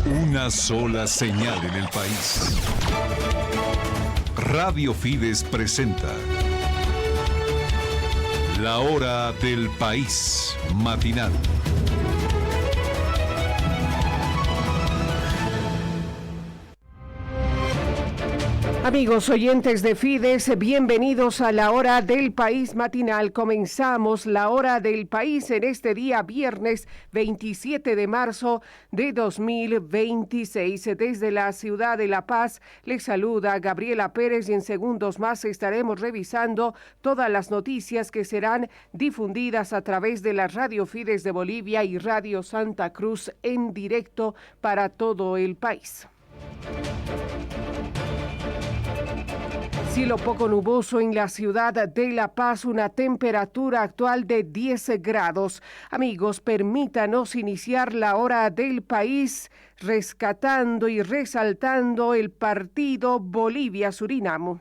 Una sola señal en el país. Radio Fides presenta La Hora del País matinal. Amigos oyentes de Fides, bienvenidos a la Hora del País matinal. Comenzamos la Hora del País en este día viernes 27 de marzo de 2026. Desde la ciudad de La Paz les saluda Gabriela Pérez y en segundos más estaremos revisando todas las noticias que serán difundidas a través de la Radio Fides de Bolivia y Radio Santa Cruz en directo para todo el país. Cielo poco nuboso en la ciudad de La Paz, una temperatura actual de 10 grados. Amigos, permítanos iniciar la Hora del País rescatando y resaltando el partido Bolivia-Surinam.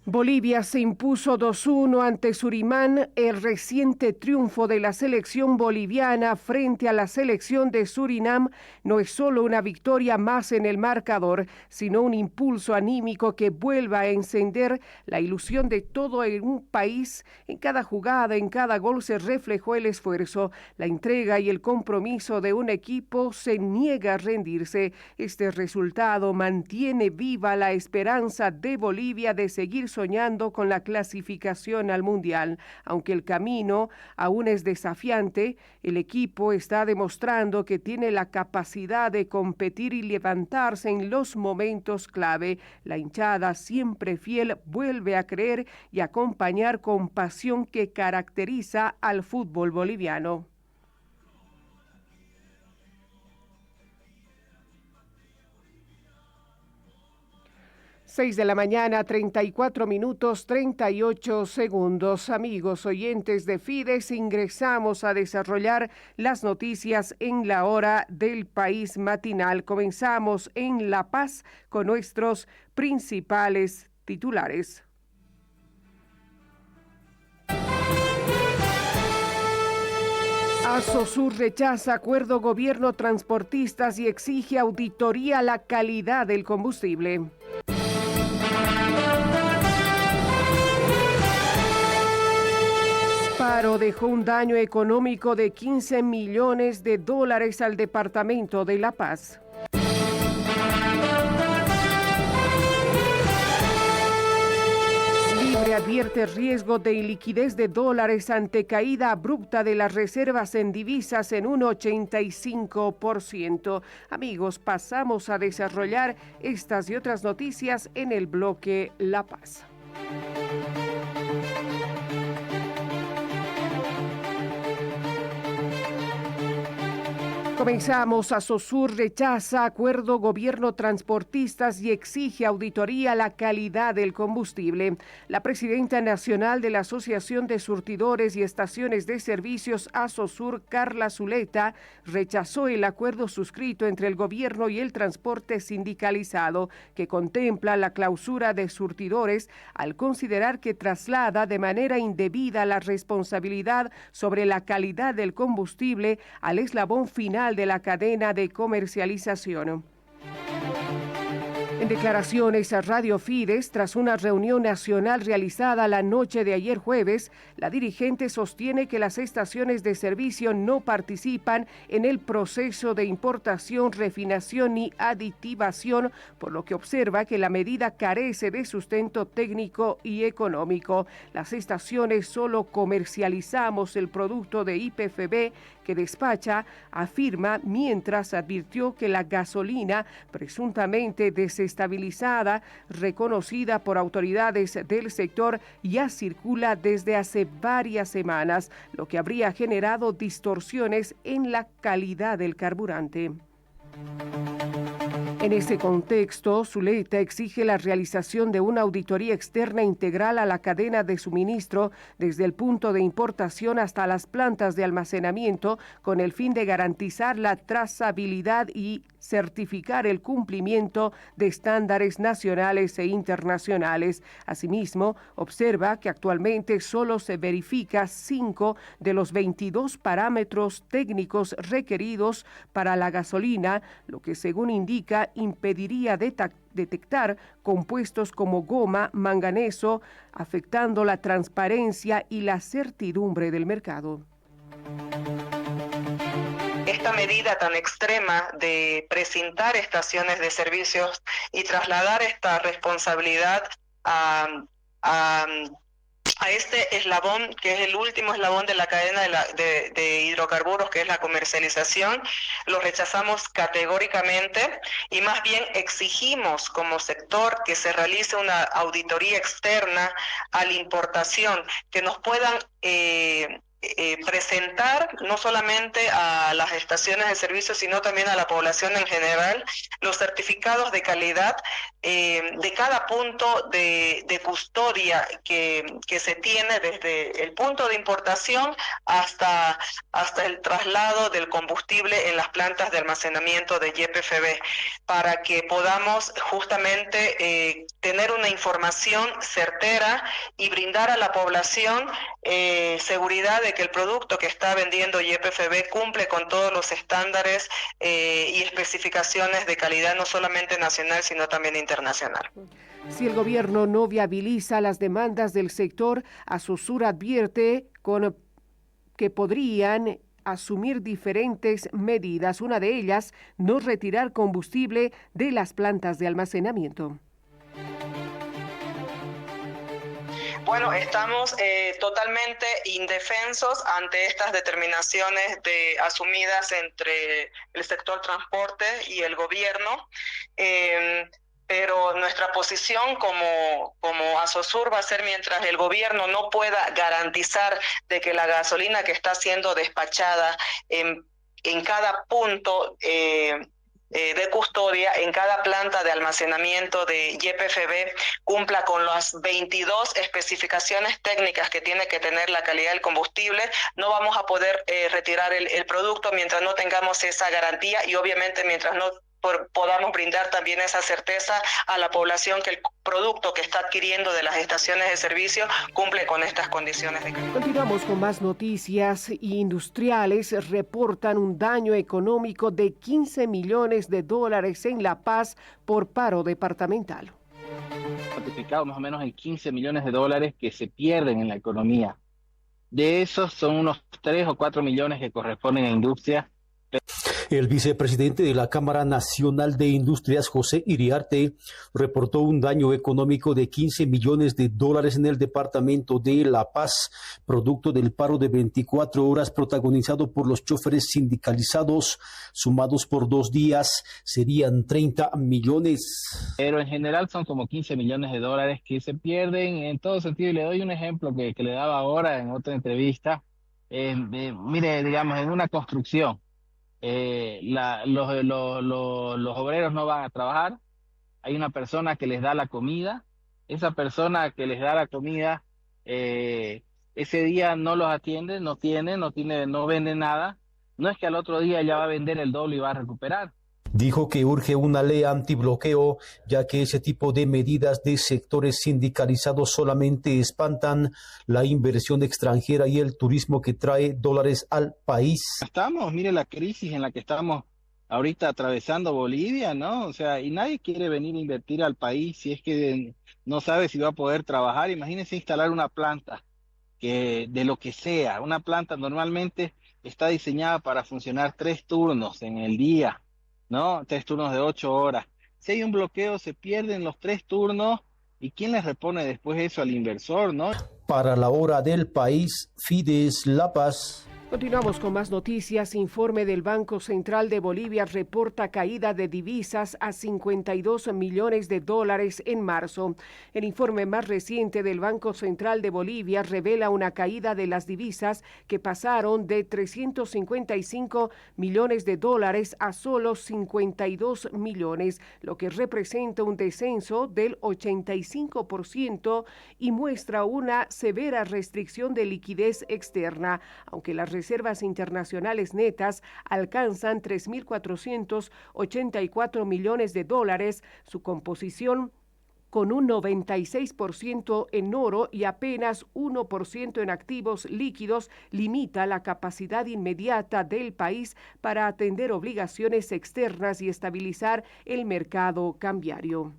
Bolivia se impuso 2-1 ante Surinam, el reciente triunfo de la selección boliviana frente a la selección de Surinam no es solo una victoria más en el marcador, sino un impulso anímico que vuelva a encender la ilusión de todo un país. En cada jugada, en cada gol se reflejó el esfuerzo, la entrega y el compromiso de un equipo se niega a rendirse. Este resultado mantiene viva la esperanza de Bolivia de seguir soñando con la clasificación al Mundial. Aunque el camino aún es desafiante, el equipo está demostrando que tiene la capacidad de competir y levantarse en los momentos clave. La hinchada, siempre fiel, vuelve a creer y acompañar con pasión que caracteriza al fútbol boliviano. 6 de la mañana, 34 minutos, 38 segundos. Amigos oyentes de Fides, ingresamos a desarrollar las noticias en la Hora del País matinal. Comenzamos en La Paz con nuestros principales titulares. Asosur rechaza acuerdo gobierno transportistas y exige auditoría a la calidad del combustible. Paro dejó un daño económico de $15 millones al departamento de La Paz. Libre advierte riesgo de iliquidez de dólares ante caída abrupta de las reservas en divisas en un 85%. Amigos, pasamos a desarrollar estas y otras noticias en el bloque La Paz. Comenzamos. Asosur rechaza acuerdo gobierno transportistas y exige auditoría a la calidad del combustible. La presidenta nacional de la Asociación de Surtidores y Estaciones de Servicios Asosur, Carla Zuleta, rechazó el acuerdo suscrito entre el gobierno y el transporte sindicalizado que contempla la clausura de surtidores al considerar que traslada de manera indebida la responsabilidad sobre la calidad del combustible al eslabón final de la cadena de comercialización. En declaraciones a Radio Fides, tras una reunión nacional realizada la noche de ayer jueves, la dirigente sostiene que las estaciones de servicio no participan en el proceso de importación, refinación ni aditivación, por lo que observa que la medida carece de sustento técnico y económico. Las estaciones solo comercializamos el producto de YPFB que despacha, afirma, mientras advirtió que la gasolina presuntamente desestabilizada, reconocida por autoridades del sector, ya circula desde hace varias semanas, lo que habría generado distorsiones en la calidad del carburante. En ese contexto, Zuleta exige la realización de una auditoría externa integral a la cadena de suministro desde el punto de importación hasta las plantas de almacenamiento con el fin de garantizar la trazabilidad y certificar el cumplimiento de estándares nacionales e internacionales. Asimismo, observa que actualmente solo se verifica 5 de los 22 parámetros técnicos requeridos para la gasolina, lo que según indica impediría detectar compuestos como goma, manganeso, afectando la transparencia y la certidumbre del mercado. Esta medida tan extrema de precintar estaciones de servicios y trasladar esta responsabilidad a este eslabón, que es el último eslabón de la cadena de hidrocarburos, que es la comercialización, lo rechazamos categóricamente y más bien exigimos como sector que se realice una auditoría externa a la importación, que nos puedan presentar no solamente a las estaciones de servicio, sino también a la población en general, los certificados de calidad de cada punto de custodia que se tiene desde el punto de importación hasta el traslado del combustible en las plantas de almacenamiento de YPFB, para que podamos justamente tener una información certera y brindar a la población seguridad de que el producto que está vendiendo YPFB cumple con todos los estándares y especificaciones de calidad, no solamente nacional, sino también internacional. Si el gobierno no viabiliza las demandas del sector, Asosur advierte que podrían asumir diferentes medidas. Una de ellas, no retirar combustible de las plantas de almacenamiento. Bueno, estamos totalmente indefensos ante estas determinaciones asumidas entre el sector transporte y el gobierno. Pero nuestra posición como Asosur va a ser, mientras el gobierno no pueda garantizar de que la gasolina que está siendo despachada en cada punto de custodia, en cada planta de almacenamiento de YPFB, cumpla con las 22 especificaciones técnicas que tiene que tener la calidad del combustible, no vamos a poder retirar el producto mientras no tengamos esa garantía y obviamente mientras no podamos brindar también esa certeza a la población que el producto que está adquiriendo de las estaciones de servicio cumple con estas condiciones de calidad. Continuamos con más noticias. Industriales reportan un daño económico de $15 millones en La Paz por paro departamental. Cuantificado más o menos en $15 millones que se pierden en la economía. De esos son unos 3 o 4 millones que corresponden a industria. El vicepresidente de la Cámara Nacional de Industrias, José Iriarte, reportó un daño económico de $15 millones en el departamento de La Paz, producto del paro de 24 horas protagonizado por los choferes sindicalizados, sumados por 2 días, serían 30 millones. Pero en general son como $15 millones que se pierden en todo sentido. Y le doy un ejemplo que le daba ahora en otra entrevista. Mire, digamos, en una construcción, los obreros no van a trabajar, hay una persona que les da la comida, esa persona que les da la comida ese día no los atiende, no vende nada, no es que al otro día ya va a vender el doble y va a recuperar. Dijo que urge una ley antibloqueo, ya que ese tipo de medidas de sectores sindicalizados solamente espantan la inversión extranjera y el turismo que trae dólares al país. Mire la crisis en la que estamos ahorita atravesando Bolivia, ¿no? O sea, y nadie quiere venir a invertir al país si es que no sabe si va a poder trabajar. Imagínense instalar una planta que de lo que sea, una planta normalmente está diseñada para funcionar 3 turnos en el día, ¿no? 3 turnos de 8 horas. Si hay un bloqueo, se pierden los 3 turnos. ¿Y quién les repone después eso al inversor, no? Para la hora del país, Fides La Paz. Continuamos con más noticias. Informe del Banco Central de Bolivia reporta caída de divisas a $52 millones en marzo. El informe más reciente del Banco Central de Bolivia revela una caída de las divisas que pasaron de $355 millones a solo 52 millones, lo que representa un descenso del 85% y muestra una severa restricción de liquidez externa, aunque las reservas internacionales netas alcanzan 3.484 millones de dólares. Su composición con un 96% en oro y apenas 1% en activos líquidos, limita la capacidad inmediata del país para atender obligaciones externas y estabilizar el mercado cambiario.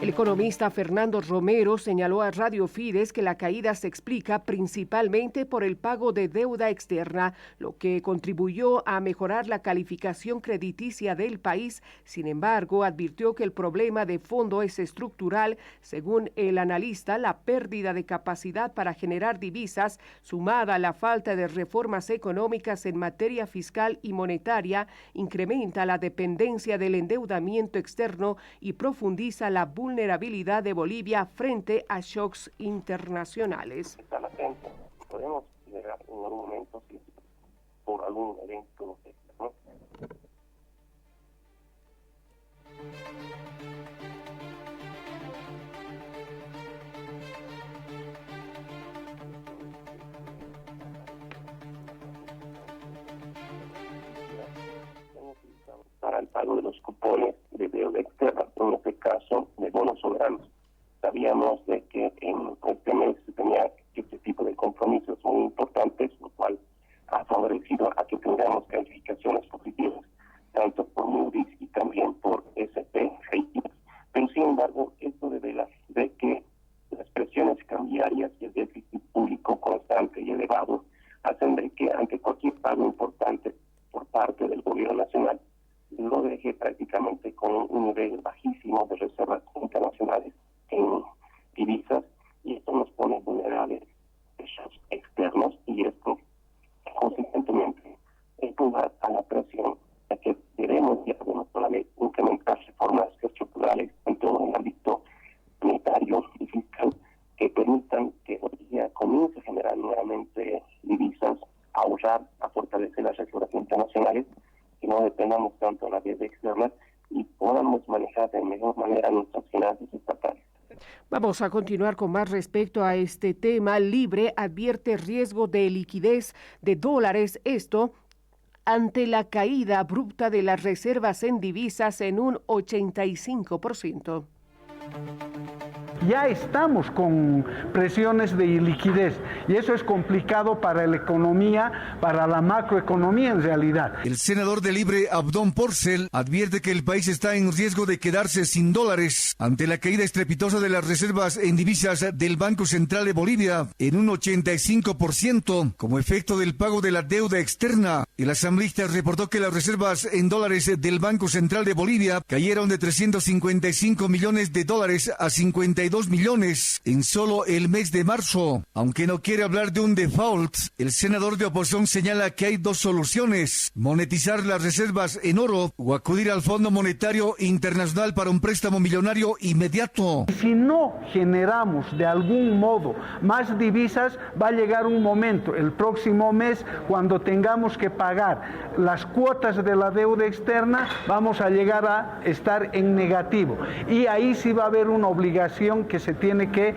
El economista Fernando Romero señaló a Radio Fides que la caída se explica principalmente por el pago de deuda externa, lo que contribuyó a mejorar la calificación crediticia del país. Sin embargo, advirtió que el problema de fondo es estructural. Según el analista, la pérdida de capacidad para generar divisas, sumada a la falta de reformas económicas en materia fiscal y monetaria, incrementa la dependencia del endeudamiento externo y profundiza la vulnerabilidad de Bolivia frente a shocks internacionales. Está latente. Podemos llegar en algún momento si por algún evento, ¿no? Para el pago de los cupones de deuda externa, en este caso de bonos soberanos. Sabíamos de que en este mes se tenía este tipo de compromisos muy importantes, lo cual ha favorecido a que tengamos calificaciones positivas, tanto por Moody's y también por S&P Ratings. Pero sin embargo, esto revela de que las presiones cambiarias y el déficit público constante y elevado hacen de que ante cualquier pago importante por parte del gobierno nacional, lo deje prácticamente con un nivel bajísimo de reservas internacionales en divisas, y esto nos pone vulnerables a shocks externos, y esto consecuentemente empuja a la presión a que debemos ya no solamente incrementar reformas estructurales en todo el ámbito monetario y fiscal que permitan que Bolivia comience a generar nuevamente divisas, a ahorrar, a fortalecer las reservas internacionales, que no dependamos tanto de la deuda externa y podamos manejar de mejor manera nuestras finanzas estatales. Vamos a continuar con más respecto a este tema. Libre advierte riesgo de liquidez de dólares, esto ante la caída abrupta de las reservas en divisas en un 85%. Ya estamos con presiones de liquidez y eso es complicado para la economía, para la macroeconomía en realidad. El senador de Libre, Abdón Porcel, advierte que el país está en riesgo de quedarse sin dólares ante la caída estrepitosa de las reservas en divisas del Banco Central de Bolivia en un 85% como efecto del pago de la deuda externa. El asambleísta reportó que las reservas en dólares del Banco Central de Bolivia cayeron de 355 millones de dólares a 52 millones en solo el mes de marzo. Aunque no quiere hablar de un default, el senador de oposición señala que hay dos soluciones: monetizar las reservas en oro o acudir al Fondo Monetario Internacional para un préstamo millonario inmediato. Si no generamos de algún modo más divisas, va a llegar un momento, el próximo mes, cuando tengamos que pagar las cuotas de la deuda externa, vamos a llegar a estar en negativo. Y ahí sí va a haber una obligación que se tiene que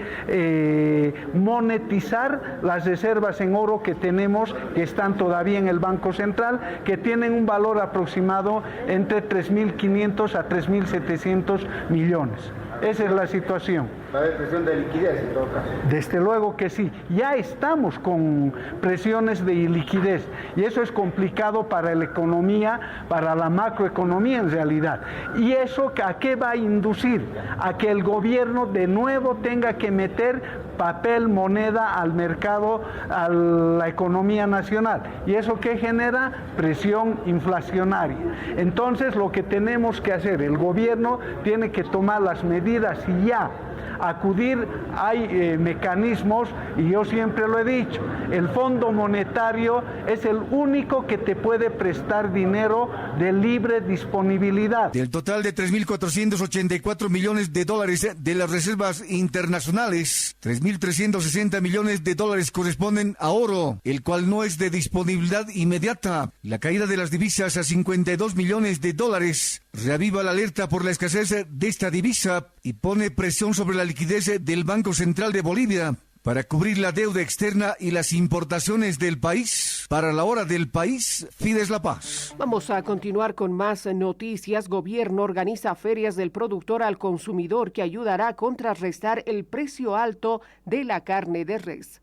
monetizar las reservas en oro que tenemos, que están todavía en el Banco Central, que tienen un valor aproximado entre 3.500 a 3.700 millones. Esa es la situación. ¿Va a haber presión de liquidez en todo caso? Desde luego que sí. Ya estamos con presiones de liquidez y eso es complicado para la economía, para la macroeconomía en realidad. ¿Y eso a qué va a inducir? A que el gobierno de nuevo tenga que meter papel, moneda al mercado, a la economía nacional. ¿Y eso qué genera? Presión inflacionaria. Entonces lo que tenemos que hacer, el gobierno tiene que tomar las medidas y ya acudir. Hay mecanismos, y yo siempre lo he dicho, el Fondo Monetario es el único que te puede prestar dinero de libre disponibilidad. Del total de 3.484 millones de dólares de las reservas internacionales, 3.360 millones de dólares corresponden a oro, el cual no es de disponibilidad inmediata. La caída de las divisas a 52 millones de dólares reaviva la alerta por la escasez de esta divisa y pone presión sobre la liquidez del Banco Central de Bolivia, para cubrir la deuda externa y las importaciones del país. Para la hora del país, Fides La Paz. Vamos a continuar con más noticias. Gobierno organiza ferias del productor al consumidor que ayudará a contrarrestar el precio alto de la carne de res.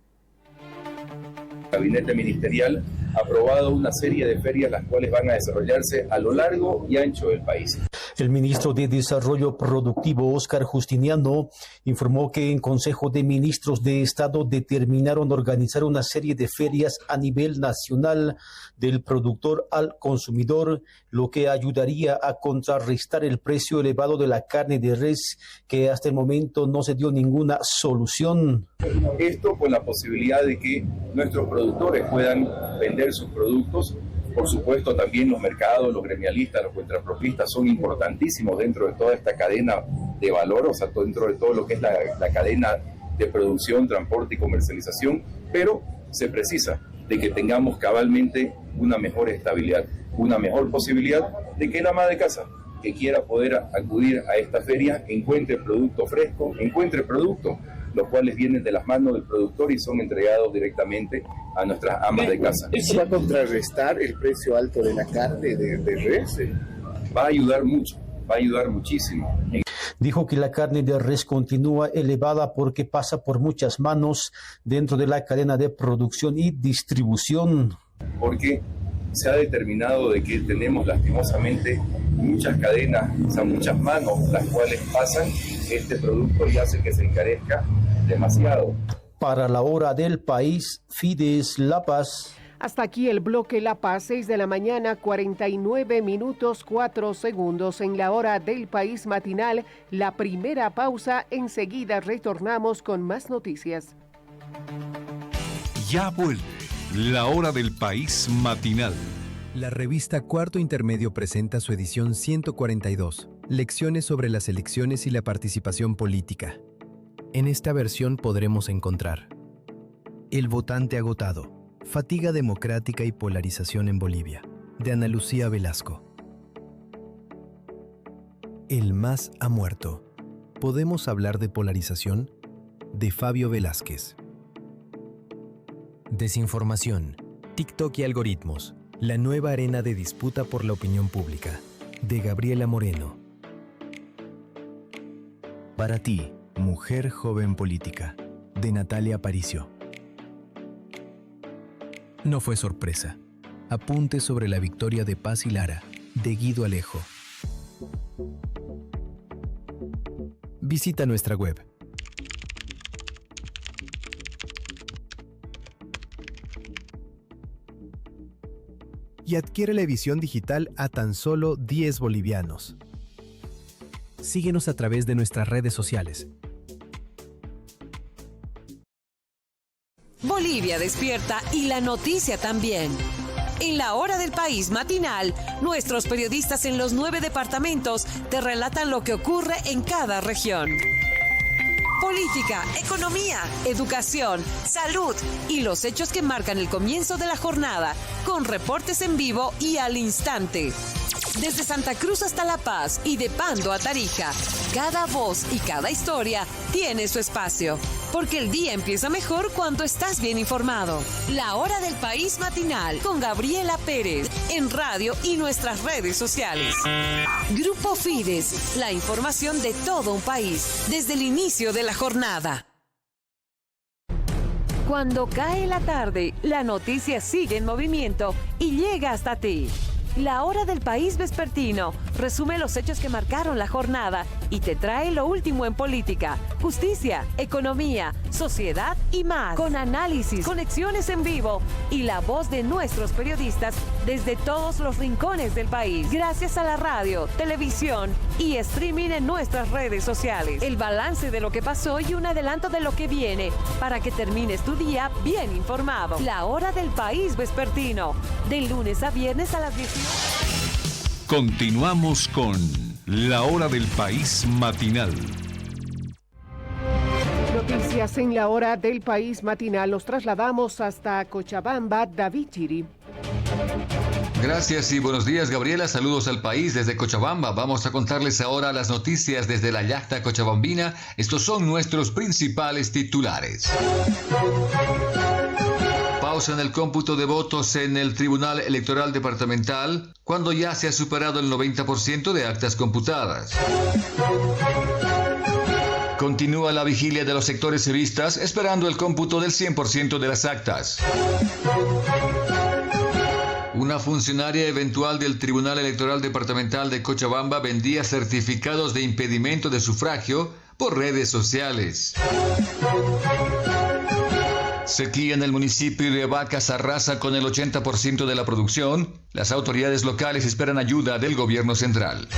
El gabinete ministerial ha aprobado una serie de ferias las cuales van a desarrollarse a lo largo y ancho del país. El ministro de Desarrollo Productivo, Óscar Justiniano, informó que en Consejo de Ministros de Estado determinaron organizar una serie de ferias a nivel nacional del productor al consumidor, lo que ayudaría a contrarrestar el precio elevado de la carne de res, que hasta el momento no se dio ninguna solución. Esto con la posibilidad de que nuestros productores puedan vender sus productos. Por supuesto, también los mercados, los gremialistas, los contrapropistas son importantísimos dentro de toda esta cadena de valor, o sea, dentro de todo lo que es la cadena de producción, transporte y comercialización, pero se precisa de que tengamos cabalmente una mejor estabilidad, una mejor posibilidad de que la ama de casa que quiera poder acudir a esta feria encuentre producto fresco, encuentre productos los cuales vienen de las manos del productor y son entregados directamente a nuestras amas de casa. ¿Eso va a contrarrestar el precio alto de la carne de res? Va a ayudar mucho, va a ayudar muchísimo. Dijo que la carne de res continúa elevada porque pasa por muchas manos dentro de la cadena de producción y distribución. Porque se ha determinado de que tenemos lastimosamente muchas cadenas, o sea, muchas manos las cuales pasan este producto y hace que se encarezca demasiado. Para la hora del país, Fides La Paz. Hasta aquí el bloque La Paz, 6 de la mañana, 49 minutos 4 segundos. En la hora del país matinal, la primera pausa. Enseguida retornamos con más noticias. Ya vuelve la hora del país matinal. La revista Cuarto Intermedio presenta su edición 142, Lecciones sobre las elecciones y la participación política. En esta versión podremos encontrar: El votante agotado, fatiga democrática y polarización en Bolivia, de Ana Lucía Velasco. El MAS ha muerto. ¿Podemos hablar de polarización? De Fabio Velázquez. Desinformación, TikTok y algoritmos, la nueva arena de disputa por la opinión pública, de Gabriela Moreno. Para ti, mujer joven política, de Natalia Aparicio. No fue sorpresa. Apunte sobre la victoria de Paz y Lara, de Guido Alejo. Visita nuestra web. Y adquiere la edición digital a tan solo 10 bolivianos. Síguenos a través de nuestras redes sociales. Bolivia despierta y la noticia también. En la hora del país matinal, nuestros periodistas en los 9 departamentos te relatan lo que ocurre en cada región. Política, economía, educación, salud y los hechos que marcan el comienzo de la jornada, con reportes en vivo y al instante. Desde Santa Cruz hasta La Paz y de Pando a Tarija, cada voz y cada historia tiene su espacio, porque el día empieza mejor cuando estás bien informado. La hora del país matinal con Gabriela Pérez, en radio y nuestras redes sociales. Grupo Fides, la información de todo un país, desde el inicio de la jornada. Cuando cae la tarde, la noticia sigue en movimiento y llega hasta ti. La hora del país vespertino resume los hechos que marcaron la jornada y te trae lo último en política, justicia, economía, sociedad y más. Con análisis, conexiones en vivo y la voz de nuestros periodistas desde todos los rincones del país. Gracias a la radio, televisión y streaming en nuestras redes sociales. El balance de lo que pasó y un adelanto de lo que viene para que termines tu día bien informado. La hora del país vespertino, de lunes a viernes a las 18. Continuamos con la hora del país matinal. Noticias en la hora del país matinal. Nos trasladamos hasta Cochabamba. David Chiri. Gracias y buenos días, Gabriela. Saludos al país desde Cochabamba. Vamos a contarles ahora las noticias desde la yacta cochabambina. Estos son nuestros principales titulares. Pausa en el cómputo de votos en el Tribunal Electoral Departamental cuando ya se ha superado el 90% de actas computadas. Continúa la vigilia de los sectores civistas esperando el cómputo del 100% de las actas. Una funcionaria eventual del Tribunal Electoral Departamental de Cochabamba vendía certificados de impedimento de sufragio por redes sociales. Sequía en el municipio de Vacas arrasa con el 80% de la producción. Las autoridades locales esperan ayuda del gobierno central.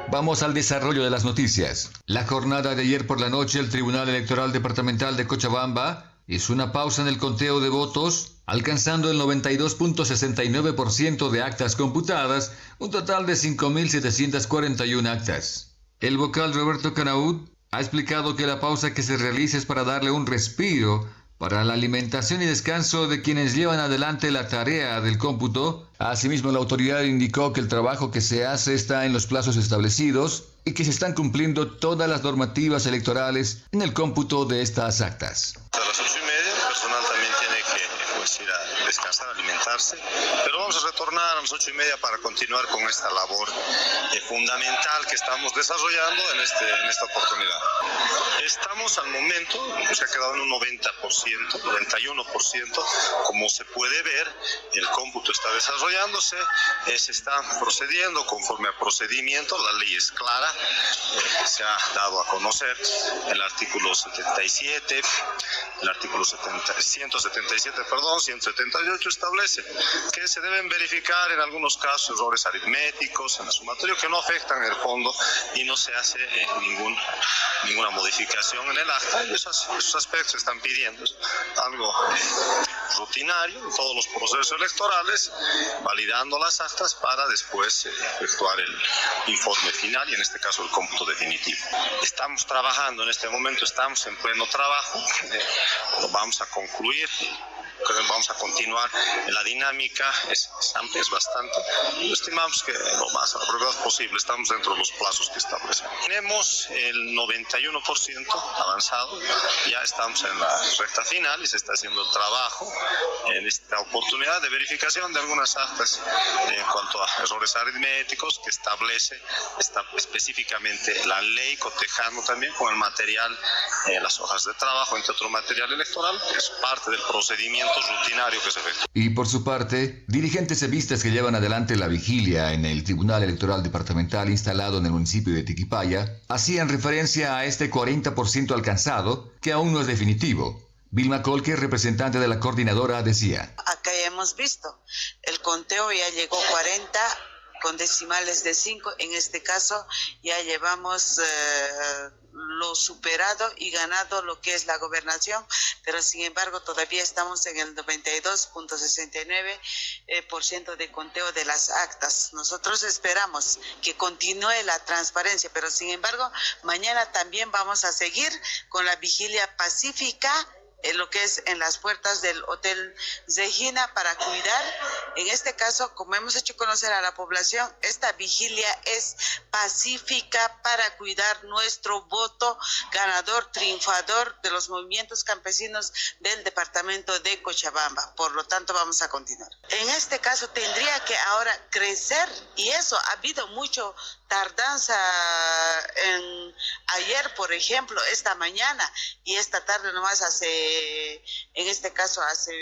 Vamos al desarrollo de las noticias. La jornada de ayer por la noche, el Tribunal Electoral Departamental de Cochabamba hizo una pausa en el conteo de votos, alcanzando el 92.69% de actas computadas, un total de 5.741 actas. El vocal Roberto Canaud ha explicado que la pausa que se realiza es para darle un respiro para la alimentación y descanso de quienes llevan adelante la tarea del cómputo. Asimismo, la autoridad indicó que el trabajo que se hace está en los plazos establecidos y que se están cumpliendo todas las normativas electorales en el cómputo de estas actas. A las 8:30 el personal también tiene que ir a descansar, alimentarse, pero vamos a retornar a las 8:30 para continuar con esta labor fundamental que estamos desarrollando en esta oportunidad. Estamos al momento, se ha quedado en un 90%, 91%, como se puede ver, el cómputo está desarrollándose, se está procediendo conforme al procedimiento, la ley es clara, se ha dado a conocer el artículo 77, el artículo 178 establece que se deben verificar en algunos casos errores aritméticos en el sumatorio que no afectan el fondo y no se hace ninguna modificación en el acta, y esos aspectos se están pidiendo. Es algo rutinario en todos los procesos electorales, validando las actas para después efectuar el informe final y en este caso el cómputo definitivo. Estamos trabajando en este momento, estamos en pleno trabajo, lo vamos a concluir. Vamos a continuar. La dinámica es amplia, es bastante. Estimamos que lo más a la brevedad posible, estamos dentro de los plazos que establecemos. Tenemos el 91% avanzado, ya estamos en la recta final y se está haciendo el trabajo en esta oportunidad de verificación de algunas actas en cuanto a errores aritméticos que establece específicamente la ley, cotejando también con el material, las hojas de trabajo, entre otro material electoral, que es parte del procedimiento rutinario que se efectúa. Y por su parte, dirigentes civistas que llevan adelante la vigilia en el Tribunal Electoral Departamental instalado en el municipio de Tiquipaya hacían referencia a este 40% alcanzado, que aún no es definitivo. Vilma Colque, representante de la coordinadora, decía: Acá ya hemos visto, el conteo ya llegó 40 con decimales de 5, en este caso ya llevamos lo superado y ganado lo que es la gobernación, pero sin embargo todavía estamos en el 92.69% de conteo de las actas. Nosotros esperamos que continúe la transparencia, pero sin embargo mañana también vamos a seguir con la vigilia pacífica en lo que es en las puertas del Hotel Zejina para cuidar, en este caso, como hemos hecho conocer a la población, esta vigilia es pacífica para cuidar nuestro voto ganador, triunfador de los movimientos campesinos del departamento de Cochabamba. Por lo tanto, vamos a continuar. En este caso, tendría que ahora crecer, y eso ha habido mucho tardanza ayer, por ejemplo, esta mañana y esta tarde nomás en este caso hace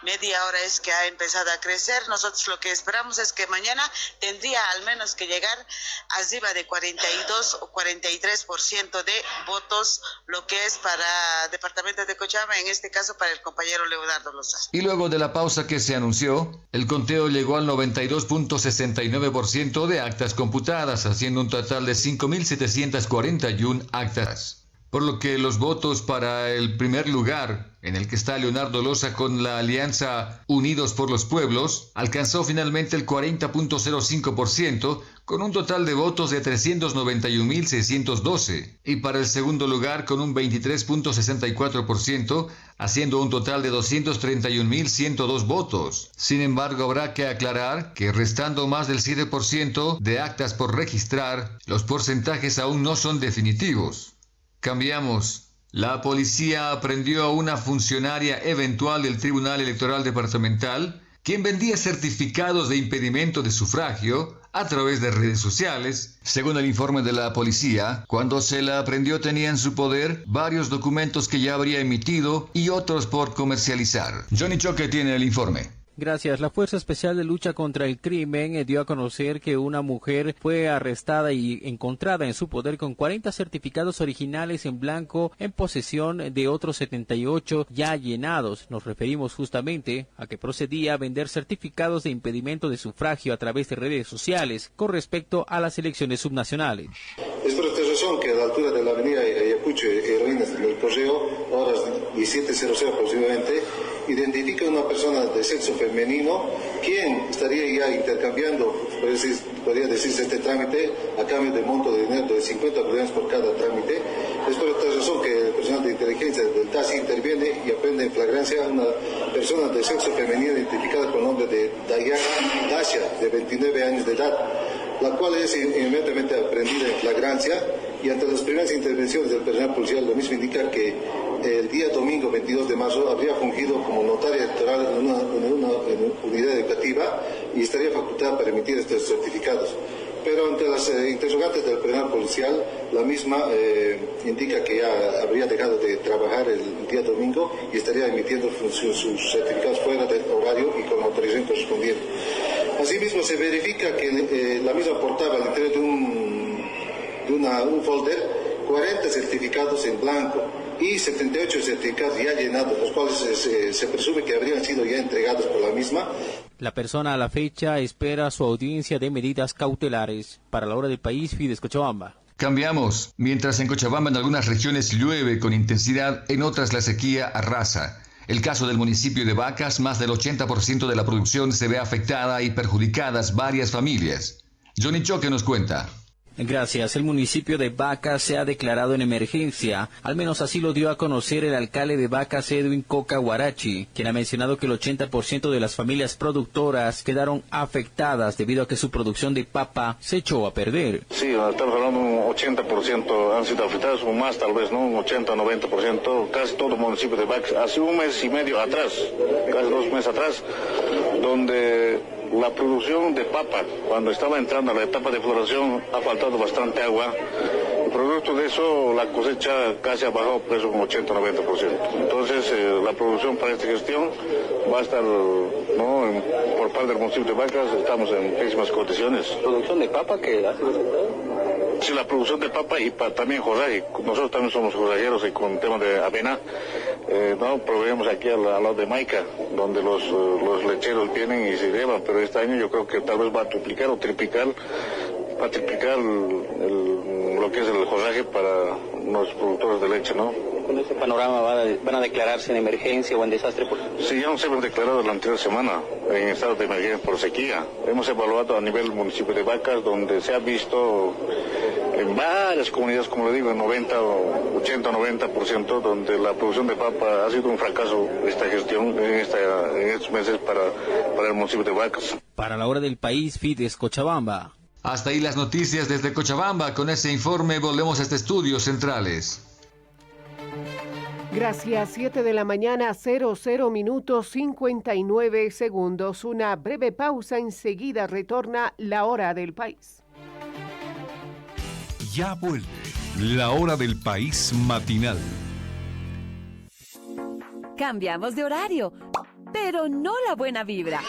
media hora es que ha empezado a crecer. Nosotros lo que esperamos es que mañana tendría al menos que llegar arriba de 42 o 43% de votos, lo que es para departamento de Cochabamba, en este caso para el compañero Leonardo Lozano. Y luego de la pausa que se anunció, el conteo llegó al 92.69% de actas computadas, haciendo un total de 5.741 actas. Por lo que los votos para el primer lugar, en el que está Leonardo Loza con la alianza Unidos por los Pueblos, alcanzó finalmente el 40.05%, con un total de votos de 391.612. Y para el segundo lugar, con un 23.64%, haciendo un total de 231.102 votos. Sin embargo, habrá que aclarar que restando más del 7% de actas por registrar, los porcentajes aún no son definitivos. Cambiamos. La policía aprendió a una funcionaria eventual del Tribunal Electoral Departamental, quien vendía certificados de impedimento de sufragio a través de redes sociales. Según el informe de la policía, cuando se la aprendió tenía en su poder varios documentos que ya habría emitido y otros por comercializar. Johnny Choque tiene el informe. Gracias. La Fuerza Especial de Lucha contra el Crimen dio a conocer que una mujer fue arrestada y encontrada en su poder con 40 certificados originales en blanco en posesión de otros 78 ya llenados. Nos referimos justamente a que procedía a vender certificados de impedimento de sufragio a través de redes sociales con respecto a las elecciones subnacionales. Es por esta razón que a la altura de la avenida Ayacucho, Heroínas del Correo, horas 17:00 aproximadamente, identifica a una persona de sexo femenino quien estaría ya intercambiando, podría decirse, este trámite a cambio de monto de dinero de 50 bolivianos por cada trámite. Es por esta razón que el personal de inteligencia del TASI interviene y aprende en flagrancia a una persona de sexo femenino identificada con el nombre de Dayana Dacia, de 29 años de edad, la cual es inmediatamente aprendida en flagrancia, y ante las primeras intervenciones del personal policial, lo mismo indica que el día domingo 22 de marzo habría fungido como notaria electoral en una unidad educativa y estaría facultada para emitir estos certificados. Pero ante las interrogantes del personal policial, la misma indica que ya habría dejado de trabajar el día domingo y estaría emitiendo sus certificados fuera del horario y con autorización correspondiente. Asimismo, se verifica que la misma portaba al interior de un folder 40 certificados en blanco y 78 certificados ya llenados, los cuales se presume que habrían sido ya entregados por la misma. La persona a la fecha espera su audiencia de medidas cautelares. Para la Hora del País, Fides Cochabamba. Cambiamos. Mientras en Cochabamba en algunas regiones llueve con intensidad, en otras la sequía arrasa. El caso del municipio de Vacas, más del 80% de la producción se ve afectada y perjudicadas varias familias. Johnny Choque nos cuenta. Gracias. El municipio de Vacas se ha declarado en emergencia. Al menos así lo dio a conocer el alcalde de Vacas, Edwin Coca Guarachi, quien ha mencionado que el 80% de las familias productoras quedaron afectadas debido a que su producción de papa se echó a perder. Sí, estamos hablando de un 80% han sido afectados, o más tal vez, ¿no? Un 80 o 90%, casi todo el municipio de Vacas. Hace un mes y medio atrás, casi 2 meses atrás, donde la producción de papa, cuando estaba entrando a la etapa de floración, ha faltado bastante agua. Y producto de eso, la cosecha casi ha bajado precio un 80-90%. Entonces, la producción para esta gestión va a estar, ¿no? Por parte del municipio de Vacas, estamos en pésimas condiciones. ¿Producción de papa que ha sido afectada? Sí, la producción de papa y también forraje. Nosotros también somos forrajeros y con tema de avena, no proveemos aquí al lado de Maica, donde los lecheros vienen y se llevan, pero este año yo creo que tal vez va a duplicar o triplicar, lo que es el forraje para los productores de leche, ¿no? ¿Con ese panorama van a declararse en emergencia o en desastre? Sí, ya nos hemos declarado la anterior semana en estado de emergencia por sequía. Hemos evaluado a nivel municipio de Vacas, donde se ha visto en varias comunidades, como le digo, en 80-90%, donde la producción de papa ha sido un fracaso esta gestión en estos meses para el municipio de Vacas. Para la Hora del País, Fides Cochabamba. Hasta ahí las noticias desde Cochabamba. Con ese informe volvemos a estudios centrales. Gracias. 7 de la mañana, 00 minutos 59 segundos. Una breve pausa. Enseguida retorna la Hora del País. Ya vuelve la Hora del País matinal. Cambiamos de horario, pero no la buena vibra.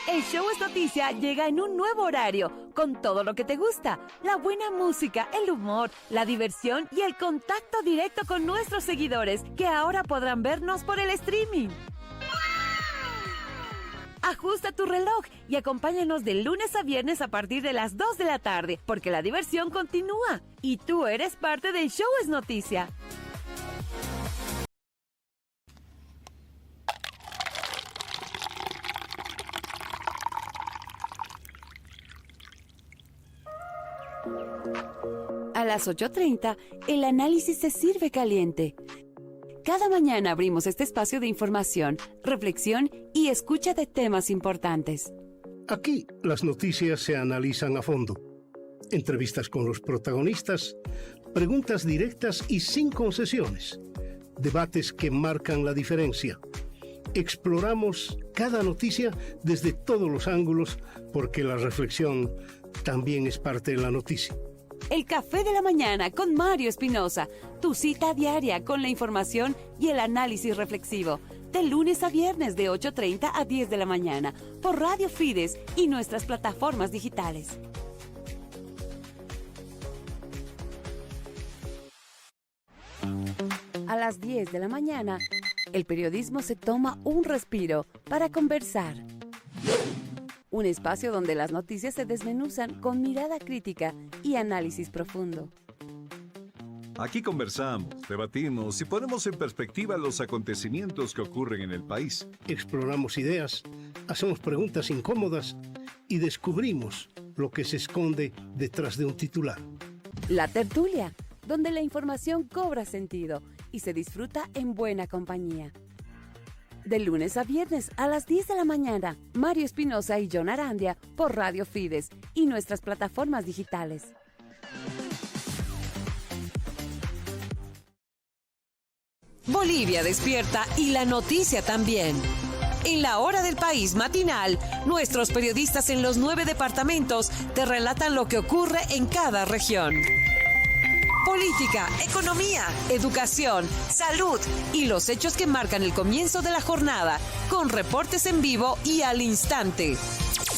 El Show es Noticia llega en un nuevo horario, con todo lo que te gusta, la buena música, el humor, la diversión y el contacto directo con nuestros seguidores, que ahora podrán vernos por el streaming. Ajusta tu reloj y acompáñanos de lunes a viernes a partir de las 2 de la tarde, porque la diversión continúa y tú eres parte del Show es Noticia. A las 8:30, el análisis se sirve caliente. Cada mañana abrimos este espacio de información, reflexión y escucha de temas importantes. Aquí las noticias se analizan a fondo. Entrevistas con los protagonistas, preguntas directas y sin concesiones. Debates que marcan la diferencia. Exploramos cada noticia desde todos los ángulos porque la reflexión también es parte de la noticia. El Café de la Mañana con Mario Espinosa, tu cita diaria con la información y el análisis reflexivo. De lunes a viernes de 8:30 a 10 de la mañana por Radio Fides y nuestras plataformas digitales. A las 10 de la mañana, el periodismo se toma un respiro para conversar. Un espacio donde las noticias se desmenuzan con mirada crítica y análisis profundo. Aquí conversamos, debatimos y ponemos en perspectiva los acontecimientos que ocurren en el país. Exploramos ideas, hacemos preguntas incómodas y descubrimos lo que se esconde detrás de un titular. La tertulia, donde la información cobra sentido y se disfruta en buena compañía. De lunes a viernes a las 10 de la mañana, Mario Espinosa y John Arandia por Radio Fides y nuestras plataformas digitales. Bolivia despierta y la noticia también. En la hora del país matinal, nuestros periodistas en los 9 departamentos te relatan lo que ocurre en cada región. Política, economía, educación, salud y los hechos que marcan el comienzo de la jornada, con reportes en vivo y al instante.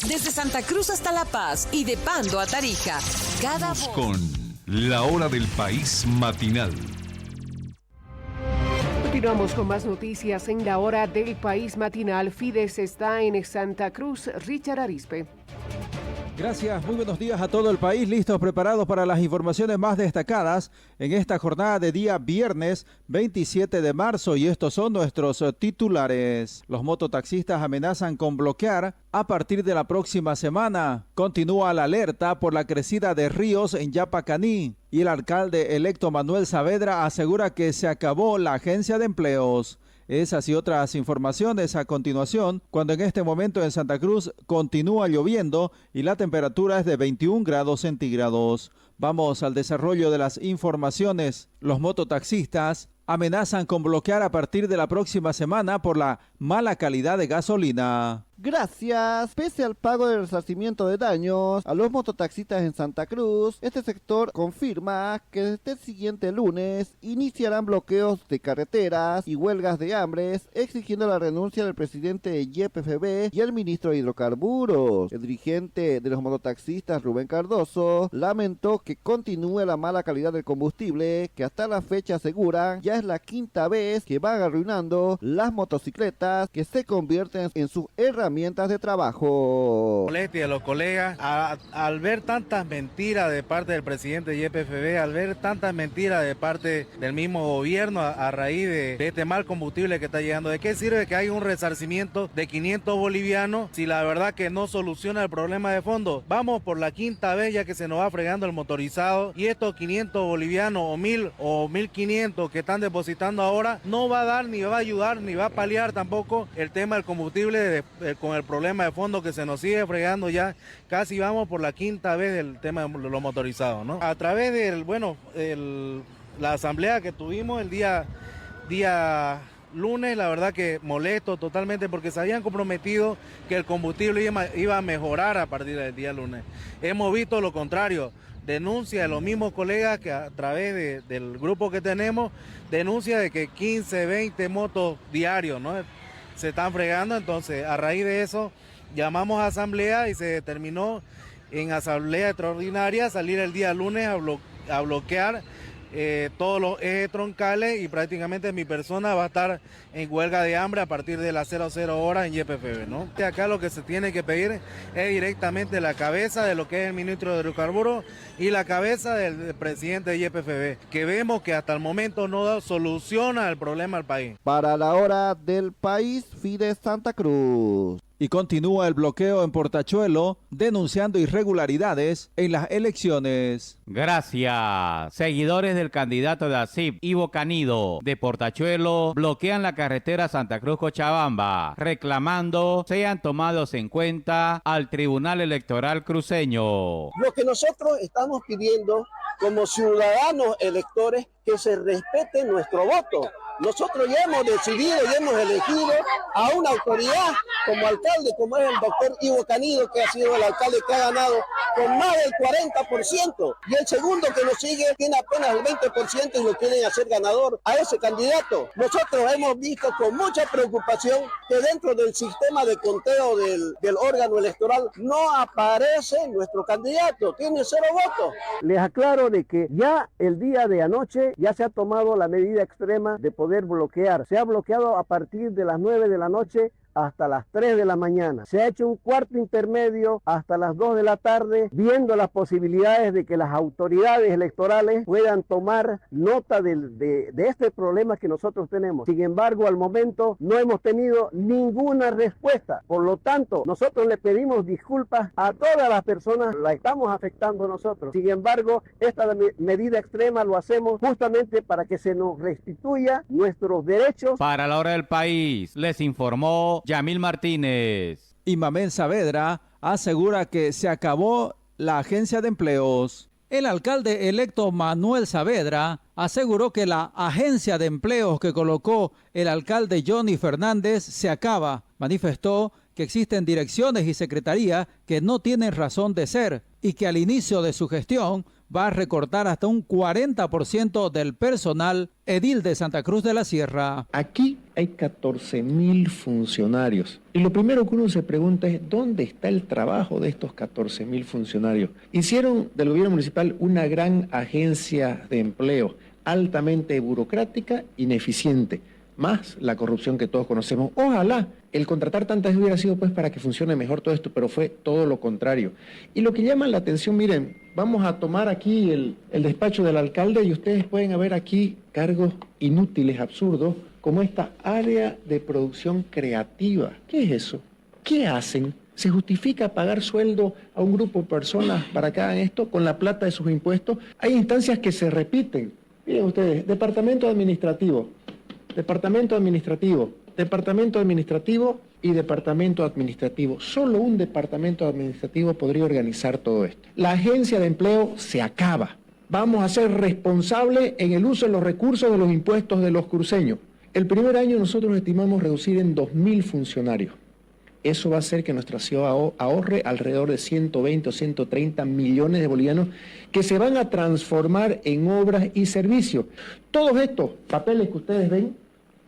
Desde Santa Cruz hasta La Paz y de Pando a Tarija, cada voz. Con la hora del país matinal. Continuamos con más noticias en la hora del país matinal. Fides está en Santa Cruz. Richard Arispe. Gracias, muy buenos días a todo el país, listos, preparados para las informaciones más destacadas en esta jornada de día viernes 27 de marzo y estos son nuestros titulares. Los mototaxistas amenazan con bloquear a partir de la próxima semana. Continúa la alerta por la crecida de ríos en Yapacaní y el alcalde electo Manuel Saavedra asegura que se acabó la agencia de empleos. Esas y otras informaciones a continuación, cuando en este momento en Santa Cruz continúa lloviendo y la temperatura es de 21 grados centígrados. Vamos al desarrollo de las informaciones. Los mototaxistas amenazan con bloquear a partir de la próxima semana por la mala calidad de gasolina. Gracias. Pese al pago del resarcimiento de daños a los mototaxistas en Santa Cruz, este sector confirma que desde el siguiente lunes iniciarán bloqueos de carreteras y huelgas de hambres, exigiendo la renuncia del presidente de YPFB y el ministro de Hidrocarburos. El dirigente de los mototaxistas, Rubén Cardoso, lamentó que continúe la mala calidad del combustible, que hasta la fecha aseguran ya es la quinta vez que van arruinando las motocicletas que se convierten en sus herramientas de trabajo. Molestia a los colegas al ver tantas mentiras de parte del presidente de YPFB, al ver tantas mentiras de parte del mismo gobierno a raíz de este mal combustible que está llegando. ¿De qué sirve que haya un resarcimiento de 500 bolivianos si la verdad que no soluciona el problema de fondo? Vamos por la quinta vez ya que se nos va fregando el motorizado y estos 500 bolivianos o 1000 o 1500 que están depositando ahora no va a dar ni va a ayudar ni va a paliar tampoco el tema del combustible con el problema de fondo que se nos sigue fregando ya casi vamos por la quinta vez del tema de los motorizados, ¿no? A través del, la asamblea que tuvimos el día lunes, la verdad que molesto totalmente porque se habían comprometido que el combustible iba a mejorar a partir del día lunes. Hemos visto lo contrario. Denuncia de los mismos colegas que a través del grupo que tenemos, denuncia de que 15, 20 motos diarios, ¿no? Se están fregando, entonces a raíz de eso llamamos a asamblea y se determinó en asamblea extraordinaria salir el día lunes a bloquear todos los ejes troncales y prácticamente mi persona va a estar en huelga de hambre a partir de las 00 horas en YPFB, ¿no? Acá lo que se tiene que pedir es directamente la cabeza de lo que es el ministro de Hidrocarburos y la cabeza del presidente de YPFB, que vemos que hasta el momento no soluciona el problema al país. Para la hora del país, Fides Santa Cruz. y continúa el bloqueo en Portachuelo, denunciando irregularidades en las elecciones. Gracias. Seguidores del candidato de ASIP, Ivo Canido, de Portachuelo, bloquean la carretera Santa Cruz-Cochabamba, reclamando sean tomados en cuenta al Tribunal Electoral cruceño. Lo que nosotros estamos pidiendo como ciudadanos electores, que se respete nuestro voto. Nosotros ya hemos decidido y hemos elegido a una autoridad como alcalde, como es el doctor Ivo Canido, que ha sido el alcalde que ha ganado con más del 40%. Y el segundo que nos sigue tiene apenas el 20% y lo quieren hacer ganador a ese candidato. Nosotros hemos visto con mucha preocupación que dentro del sistema de conteo del órgano electoral no aparece nuestro candidato, tiene 0 votos. Les aclaro de que ya el día de anoche ya se ha tomado la medida extrema de poder bloquear. Se ha bloqueado a partir de las 9 de la noche hasta las 3 de la mañana. Se ha hecho un cuarto intermedio hasta las 2 de la tarde, viendo las posibilidades de que las autoridades electorales puedan tomar nota de este problema que nosotros tenemos. Sin embargo, al momento no hemos tenido ninguna respuesta. Por lo tanto, nosotros le pedimos disculpas a todas las personas, la estamos afectando nosotros. Sin embargo, esta medida extrema lo hacemos justamente para que se nos restituya nuestros derechos. Para la hora del país, les informó Yamil Martínez. Y Mamén Saavedra asegura que se acabó la agencia de empleos. El alcalde electo Manuel Saavedra aseguró que la agencia de empleos que colocó el alcalde Johnny Fernández se acaba. Manifestó que existen direcciones y secretarías que no tienen razón de ser y que al inicio de su gestión va a recortar hasta un 40% del personal edil de Santa Cruz de la Sierra. Aquí hay 14.000 funcionarios. Y lo primero que uno se pregunta es, ¿dónde está el trabajo de estos 14.000 funcionarios? Hicieron del gobierno municipal una gran agencia de empleo, altamente burocrática, ineficiente, más la corrupción que todos conocemos. Ojalá el contratar tantas hubiera sido pues para que funcione mejor todo esto, pero fue todo lo contrario. Y lo que llama la atención, miren, vamos a tomar aquí el despacho del alcalde y ustedes pueden ver aquí cargos inútiles, absurdos, como esta área de producción creativa. ¿Qué es eso? ¿Qué hacen? ¿Se justifica pagar sueldo a un grupo de personas para que hagan esto con la plata de sus impuestos? Hay instancias que se repiten. Miren ustedes, departamento administrativo y departamento administrativo. Solo un departamento administrativo podría organizar todo esto. La agencia de empleo se acaba. Vamos a ser responsables en el uso de los recursos de los impuestos de los cruceños. El primer año nosotros estimamos reducir en 2.000 funcionarios. Eso va a hacer que nuestra ciudad ahorre alrededor de 120 o 130 millones de bolivianos que se van a transformar en obras y servicios. Todos estos papeles que ustedes ven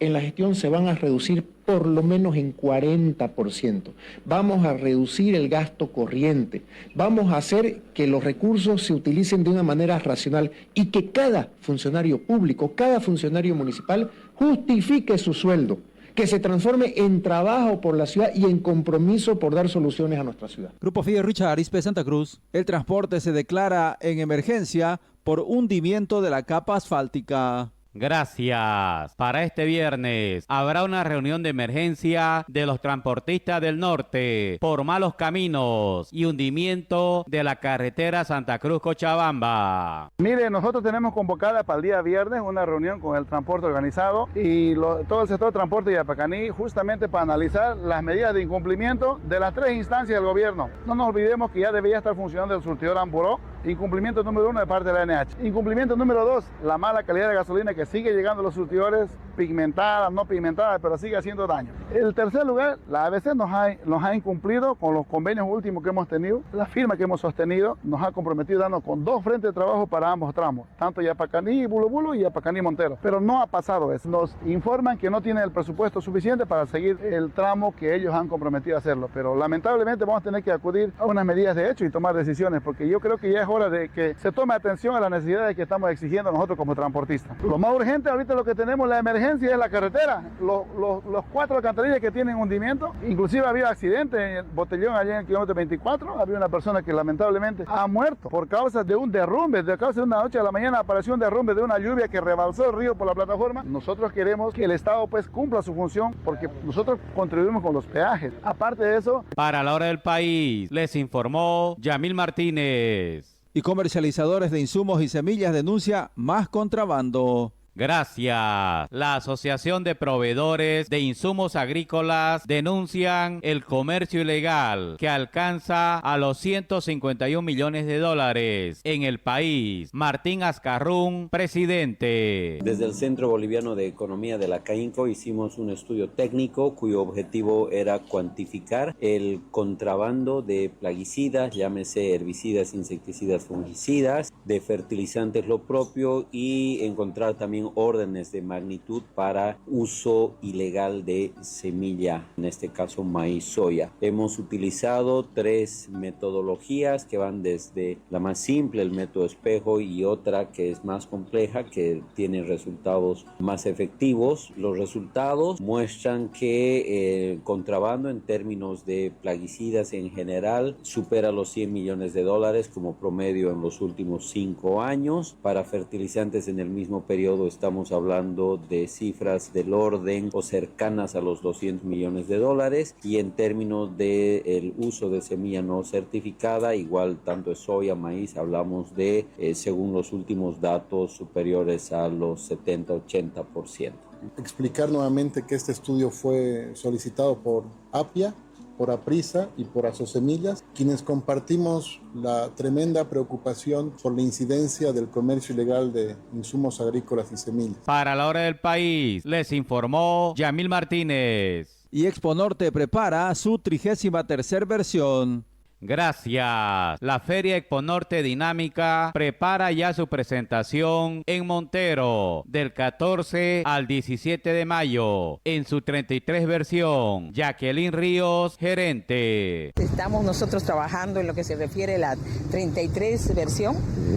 en la gestión se van a reducir por lo menos en 40%. Vamos a reducir el gasto corriente. Vamos a hacer que los recursos se utilicen de una manera racional y que cada funcionario público, cada funcionario municipal justifique su sueldo, que se transforme en trabajo por la ciudad y en compromiso por dar soluciones a nuestra ciudad. Grupo FIDE Richard Arizpe, Santa Cruz. El transporte se declara en emergencia por hundimiento de la capa asfáltica. Gracias. Para este viernes habrá una reunión de emergencia de los transportistas del norte por malos caminos y hundimiento de la carretera Santa Cruz-Cochabamba. Mire, nosotros tenemos convocada para el día viernes una reunión con el transporte organizado y todo el sector de transporte de Yapacaní, justamente para analizar las medidas de incumplimiento de las 3 instancias del gobierno. No nos olvidemos que ya debería estar funcionando el surtidor Amburó. Incumplimiento número 1 de parte de la NH. Incumplimiento número 2, la mala calidad de gasolina que sigue llegando a los surtidores, pigmentadas, no pigmentadas, pero sigue haciendo daño. En tercer lugar, la ABC nos ha incumplido con los convenios últimos que hemos tenido. La firma que hemos sostenido nos ha comprometido dando con 2 frentes de trabajo para ambos tramos, tanto Yapacaní, Bulo y Yapacaní, Montero. Pero no ha pasado eso. Nos informan que no tienen el presupuesto suficiente para seguir el tramo que ellos han comprometido a hacerlo. Pero lamentablemente vamos a tener que acudir a unas medidas de hecho y tomar decisiones, porque yo creo que ya es hora de que se tome atención a las necesidades que estamos exigiendo nosotros como transportistas. Lo más urgente ahorita, lo que tenemos, la emergencia, es la carretera. Los 4 alcantarillas que tienen hundimiento, inclusive había accidente en el Botellón, allá en el kilómetro 24, había una persona que lamentablemente ha muerto por causa de un derrumbe, de causa de una noche a la mañana apareció un derrumbe de una lluvia que rebalsó el río por la plataforma. Nosotros queremos que el Estado pues cumpla su función porque nosotros contribuimos con los peajes. Aparte de eso... Para la hora del país, les informó Yamil Martínez. Y comercializadores de insumos y semillas denuncia más contrabando. Gracias. La Asociación de Proveedores de Insumos Agrícolas denuncian el comercio ilegal que alcanza a los 151 millones de dólares en el país. Martín Azcarrún, presidente. Desde el Centro Boliviano de Economía de la CAINCO hicimos un estudio técnico cuyo objetivo era cuantificar el contrabando de plaguicidas, llámese herbicidas, insecticidas, fungicidas, de fertilizantes lo propio y encontrar también órdenes de magnitud para uso ilegal de semilla, en este caso maíz, soya. Hemos utilizado 3 metodologías que van desde la más simple, el método espejo, y otra que es más compleja, que tiene resultados más efectivos. Los resultados muestran que el contrabando en términos de plaguicidas en general supera los 100 millones de dólares como promedio en los últimos 5 años. Para fertilizantes en el mismo periodo estamos hablando de cifras del orden o cercanas a los 200 millones de dólares, y en términos del uso de semilla no certificada, igual tanto de soya, maíz, hablamos de, según los últimos datos, superiores a los 70-80%. Explicar nuevamente que este estudio fue solicitado por APIA, por APRISA y por Asosemillas, quienes compartimos la tremenda preocupación por la incidencia del comercio ilegal de insumos agrícolas y semillas. Para la hora del país, les informó Yamil Martínez. Y Expo Norte prepara su 33ª versión. Gracias. La Feria Expo Norte Dinámica prepara ya su presentación en Montero del 14 al 17 de mayo en su 33 versión. Jacqueline Ríos, gerente. Estamos nosotros trabajando en lo que se refiere a la 33 versión.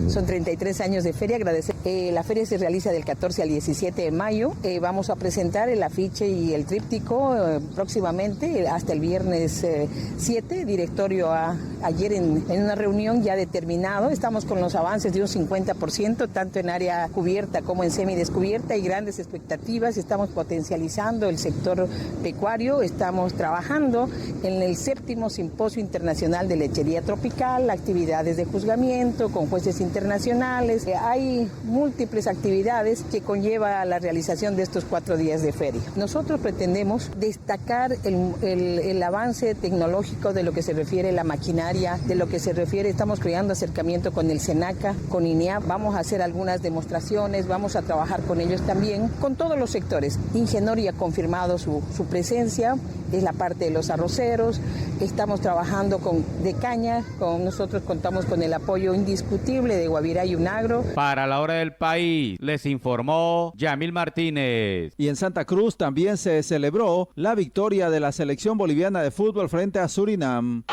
Son 33 años de feria. Agradecer. La feria se realiza del 14 al 17 de mayo. Vamos a presentar el afiche y el tríptico próximamente hasta el viernes 7. Directorio ayer en una reunión ya determinado. Estamos con los avances de un 50%, tanto en área cubierta como en semidescubierta, y grandes expectativas. Estamos potencializando el sector pecuario. Estamos trabajando en el 7º Simposio Internacional de Lechería Tropical, actividades de juzgamiento con jueces internacionales. Hay múltiples actividades que conlleva la realización de estos 4 días de feria. Nosotros pretendemos destacar el avance tecnológico de lo que se refiere a la maquinaria, de lo que se refiere, estamos creando acercamiento con el SENACA, con INEAP, vamos a hacer algunas demostraciones, vamos a trabajar con ellos también, con todos los sectores. Ingenori ha confirmado su presencia, es la parte de los arroceros, estamos trabajando de caña, nosotros contamos con el apoyo indiscutible de Guavirá y Unagro. Para la hora del país, les informó Yamil Martínez. Y en Santa Cruz también se celebró la victoria de la selección boliviana de fútbol frente a Surinam.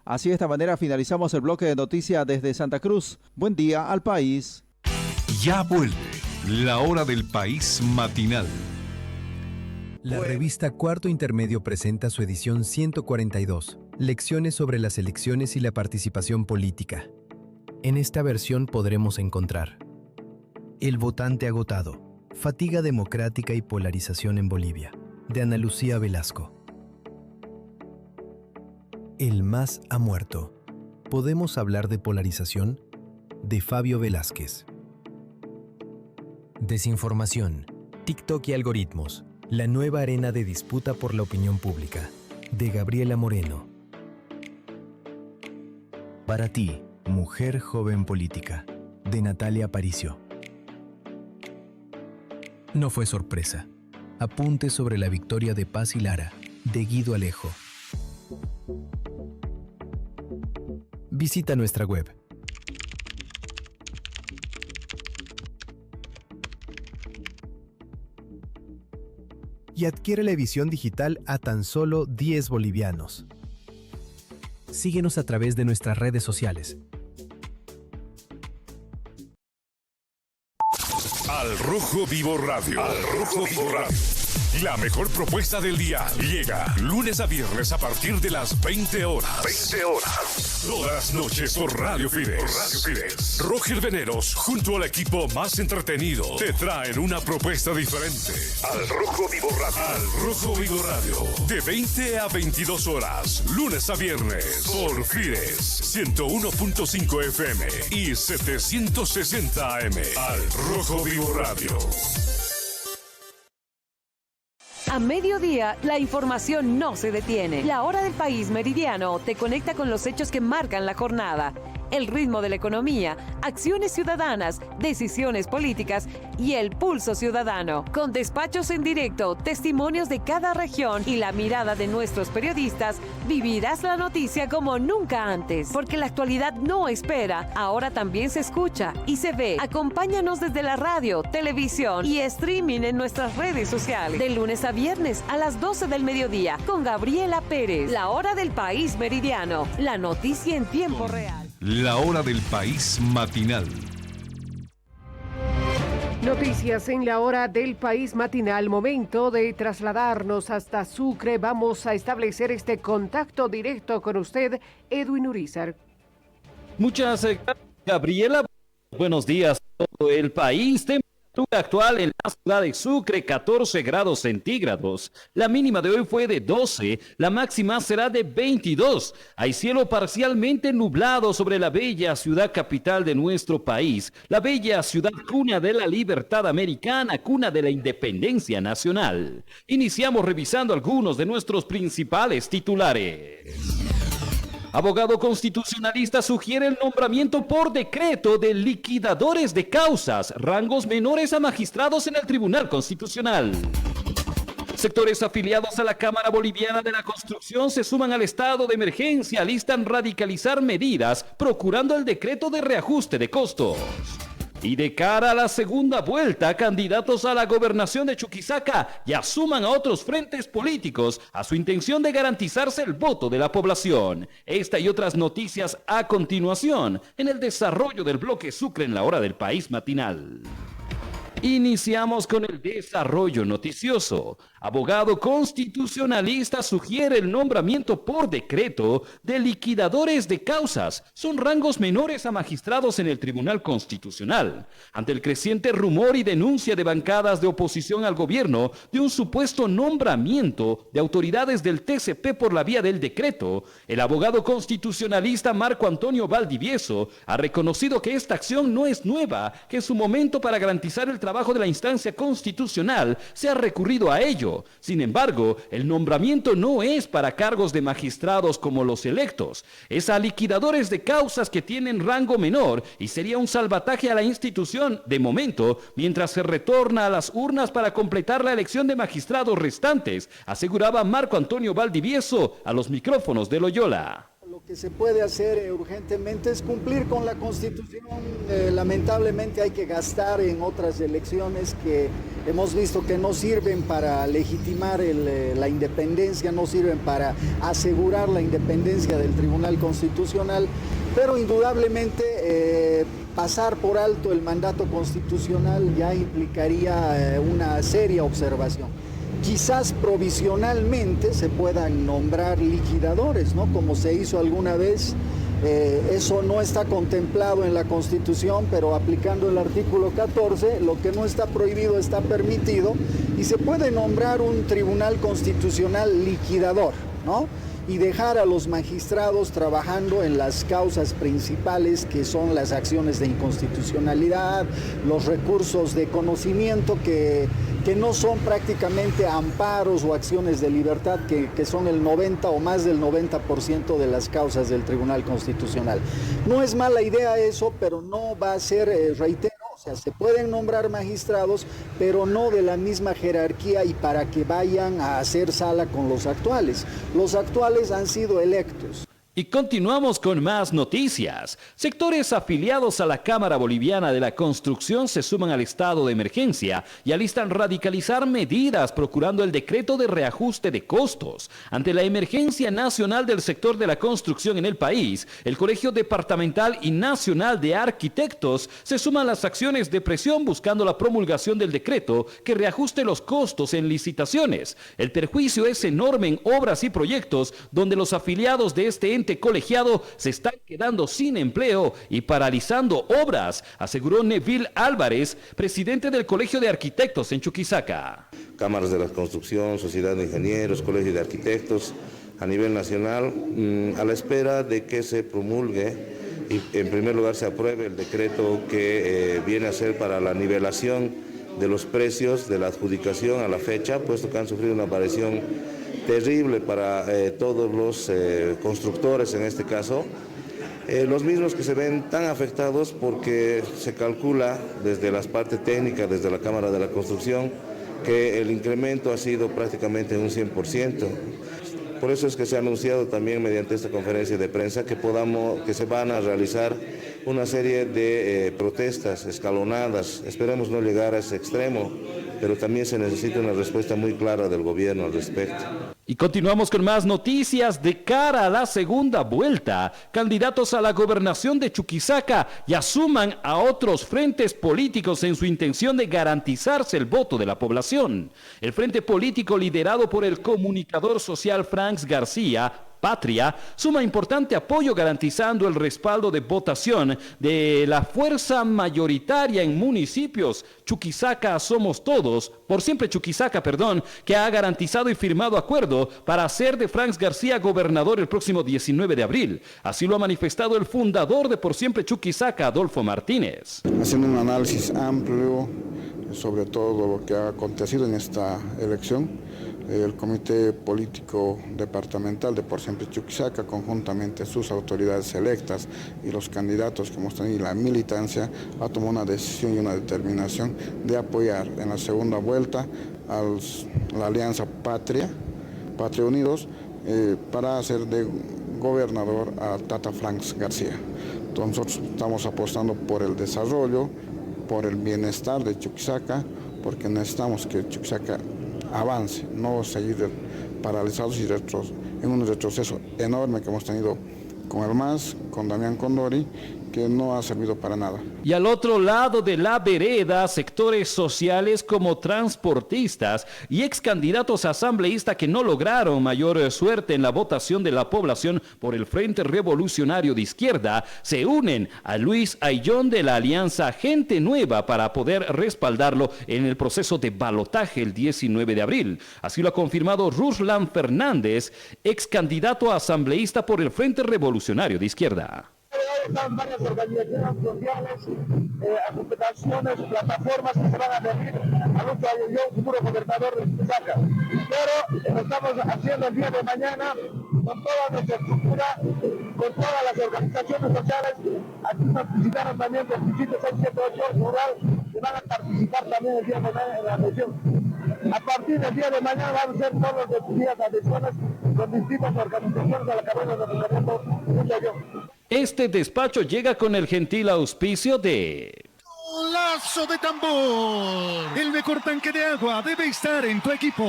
Así de esta manera finalizamos el bloque de noticias desde Santa Cruz. Buen día al país. Ya vuelve la hora del país matinal. La revista Cuarto Intermedio presenta su edición 142, Lecciones sobre las elecciones y la participación política. En esta versión podremos encontrar: El votante agotado, fatiga democrática y polarización en Bolivia, de Ana Lucía Velasco. El MAS ha muerto. ¿Podemos hablar de polarización? De Fabio Velázquez. Desinformación, TikTok y algoritmos, la nueva arena de disputa por la opinión pública, de Gabriela Moreno. Para ti, mujer joven política, de Natalia Aparicio. No fue sorpresa. Apunte sobre la victoria de Paz y Lara, de Guido Alejo. Visita nuestra web. Y adquiere la edición digital a tan solo 10 bolivianos. Síguenos a través de nuestras redes sociales. Al Rojo Vivo Radio. Al Rojo Vivo Radio. La mejor propuesta del día llega lunes a viernes a partir de las 20 horas. 20 horas. Todas las noches por Radio Fides. Roger Veneros, junto al equipo más entretenido, te traen una propuesta diferente. Al Rojo Vivo Radio. Al Rojo Vivo Radio. De 20 a 22 horas. Lunes a viernes. Por Fides. 101.5 FM y 760 AM. Al Rojo Vivo Radio. A mediodía, la información no se detiene. La Hora del País Meridiano te conecta con los hechos que marcan la jornada. El ritmo de la economía, acciones ciudadanas, decisiones políticas y el pulso ciudadano. Con despachos en directo, testimonios de cada región y la mirada de nuestros periodistas, vivirás la noticia como nunca antes. Porque la actualidad no espera, ahora también se escucha y se ve. Acompáñanos desde la radio, televisión y streaming en nuestras redes sociales. De lunes a viernes a las 12 del mediodía con Gabriela Pérez. La Hora del País Meridiano. La noticia en tiempo real. La Hora del País Matinal. Noticias en la Hora del País Matinal. Momento de trasladarnos hasta Sucre. Vamos a establecer este contacto directo con usted, Edwin Urizar. Muchas gracias, Gabriela. Buenos días a todo el país. Temperatura actual en la ciudad de Sucre, 14 grados centígrados. La mínima de hoy fue de 12, la máxima será de 22. Hay cielo parcialmente nublado sobre la bella ciudad capital de nuestro país, la bella ciudad cuna de la libertad americana, cuna de la independencia nacional. Iniciamos revisando algunos de nuestros principales titulares. Abogado constitucionalista sugiere el nombramiento por decreto de liquidadores de causas, rangos menores a magistrados en el Tribunal Constitucional. Sectores afiliados a la Cámara Boliviana de la Construcción se suman al estado de emergencia, alistan radicalizar medidas, procurando el decreto de reajuste de costos. Y de cara a la segunda vuelta, candidatos a la gobernación de Chuquisaca ya suman a otros frentes políticos a su intención de garantizarse el voto de la población. Esta y otras noticias a continuación en el desarrollo del bloque Sucre en la Hora del País Matinal. Iniciamos con el desarrollo noticioso. Abogado constitucionalista sugiere el nombramiento por decreto de liquidadores de causas. Son rangos menores a magistrados en el Tribunal Constitucional. Ante el creciente rumor y denuncia de bancadas de oposición al gobierno de un supuesto nombramiento de autoridades del TCP por la vía del decreto, el abogado constitucionalista Marco Antonio Valdivieso ha reconocido que esta acción no es nueva, que en su momento para garantizar el trabajo de la instancia constitucional se ha recurrido a ello. Sin embargo, el nombramiento no es para cargos de magistrados como los electos, es a liquidadores de causas que tienen rango menor y sería un salvataje a la institución de momento, mientras se retorna a las urnas para completar la elección de magistrados restantes, aseguraba Marco Antonio Valdivieso a los micrófonos de Loyola. Lo que se puede hacer urgentemente es cumplir con la Constitución. Lamentablemente hay que gastar en otras elecciones que hemos visto que no sirven para legitimar la independencia, no sirven para asegurar la independencia del Tribunal Constitucional, pero indudablemente pasar por alto el mandato constitucional ya implicaría una seria observación. Quizás provisionalmente se puedan nombrar liquidadores, ¿no? Como se hizo alguna vez. Eso no está contemplado en la Constitución, pero aplicando el artículo 14, lo que no está prohibido está permitido y se puede nombrar un tribunal constitucional liquidador, ¿no? Y dejar a los magistrados trabajando en las causas principales que son las acciones de inconstitucionalidad, los recursos de conocimiento que que no son prácticamente amparos o acciones de libertad, que son el 90 o más del 90% de las causas del Tribunal Constitucional. No es mala idea eso, pero no va a ser, reitero, o sea, se pueden nombrar magistrados, pero no de la misma jerarquía y para que vayan a hacer sala con los actuales. Los actuales han sido electos. Y continuamos con más noticias. Sectores afiliados a la Cámara Boliviana de la Construcción se suman al estado de emergencia y alistan radicalizar medidas procurando el decreto de reajuste de costos. Ante la emergencia nacional del sector de la construcción en el país, el Colegio Departamental y Nacional de Arquitectos se suman a las acciones de presión buscando la promulgación del decreto que reajuste los costos en licitaciones. El perjuicio es enorme en obras y proyectos donde los afiliados de este ente colegiado se están quedando sin empleo y paralizando obras, aseguró Neville Álvarez, presidente del Colegio de Arquitectos en Chuquisaca. Cámaras de la construcción, sociedad de ingenieros, colegio de arquitectos a nivel nacional, a la espera de que se promulgue y en primer lugar se apruebe el decreto que viene a ser para la nivelación de los precios de la adjudicación a la fecha, puesto que han sufrido una variación terrible para todos los constructores en este caso, los mismos que se ven tan afectados porque se calcula desde las partes técnicas, desde la Cámara de la Construcción, que el incremento ha sido prácticamente un 100%. Por eso es que se ha anunciado también mediante esta conferencia de prensa que se van a realizar una serie de protestas escalonadas. Esperemos no llegar a ese extremo, pero también se necesita una respuesta muy clara del gobierno al respecto. Y continuamos con más noticias. De cara a la segunda vuelta, candidatos a la gobernación de Chuquisaca ya suman a otros frentes políticos en su intención de garantizarse el voto de la población. El frente político liderado por el comunicador social Franks García, Patria, suma importante apoyo garantizando el respaldo de votación de la fuerza mayoritaria en municipios Chuquisaca Somos Todos, por siempre Chuquisaca, que ha garantizado y firmado acuerdo para hacer de Franks García gobernador el próximo 19 de abril. Así lo ha manifestado el fundador de Por Siempre Chuquisaca, Adolfo Martínez. Haciendo un análisis amplio sobre todo lo que ha acontecido en esta elección, el Comité Político Departamental de Por Siempre Chuquisaca, conjuntamente sus autoridades electas y los candidatos que hemos tenido y la militancia, ha tomado una decisión y una determinación de apoyar en la segunda vuelta a la Alianza Patria Unidos, para hacer de gobernador a Tata Franks García. Entonces nosotros estamos apostando por el desarrollo, por el bienestar de Chuquisaca, porque necesitamos que Chuquisaca avance, no seguir paralizados y en un retroceso enorme que hemos tenido con el MAS, con Damián Condori, que no ha servido para nada. Y al otro lado de la vereda, sectores sociales como transportistas y ex candidatos a asambleísta que no lograron mayor suerte en la votación de la población por el Frente Revolucionario de Izquierda, se unen a Luis Ayllón de la Alianza Gente Nueva para poder respaldarlo en el proceso de balotaje el 19 de abril. Así lo ha confirmado Ruslan Fernández, ex candidato a asambleísta por el Frente Revolucionario de Izquierda. Están varias organizaciones sociales, agrupaciones, plataformas que se van a venir a Luis Ayllón, futuro gobernador de Chuquisaca. Pero lo estamos haciendo el día de mañana con toda nuestra estructura, con todas las organizaciones sociales. Aquí nos visitaron también del distrito 678 rural, que van a participar también el día de mañana en la elección. A partir del día de mañana van a ser todos los días adhesiones con distintas organizaciones de la cadena de departamento Luis Ayllón. Este despacho llega con el gentil auspicio de... ¡Lazo de tambor! El mejor tanque de agua debe estar en tu equipo.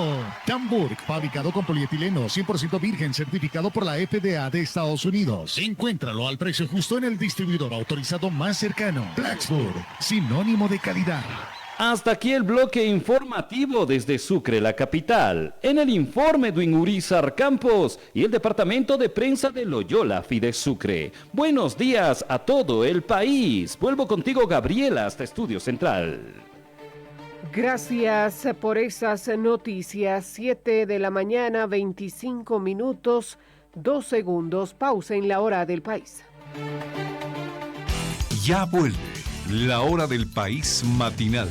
Tamburg, fabricado con polietileno 100% virgen, certificado por la FDA de Estados Unidos. Encuéntralo al precio justo en el distribuidor autorizado más cercano. Blacksburg, sinónimo de calidad. Hasta aquí el bloque informativo desde Sucre, la capital. En el informe de Urizar Campos y el departamento de prensa de Loyola Fides Sucre. Buenos días a todo el país. Vuelvo contigo, Gabriela, hasta Estudio Central. Gracias por esas noticias. 7 de la mañana, 25 minutos, 2 segundos. Pausa en la hora del país. Ya vuelve la hora del país matinal.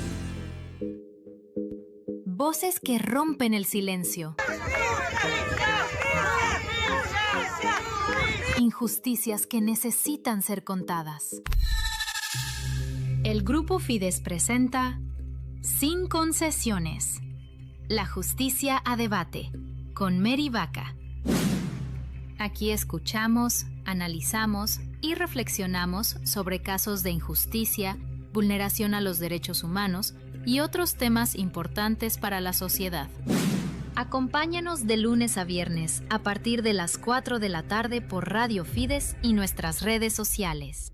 Voces que rompen el silencio. Injusticias que necesitan ser contadas. El Grupo Fides presenta Sin Concesiones. La justicia a debate, con Mary Vaca. Aquí escuchamos, analizamos y reflexionamos sobre casos de injusticia, vulneración a los derechos humanos y otros temas importantes para la sociedad. Acompáñanos de lunes a viernes a partir de las 4 de la tarde por Radio Fides y nuestras redes sociales.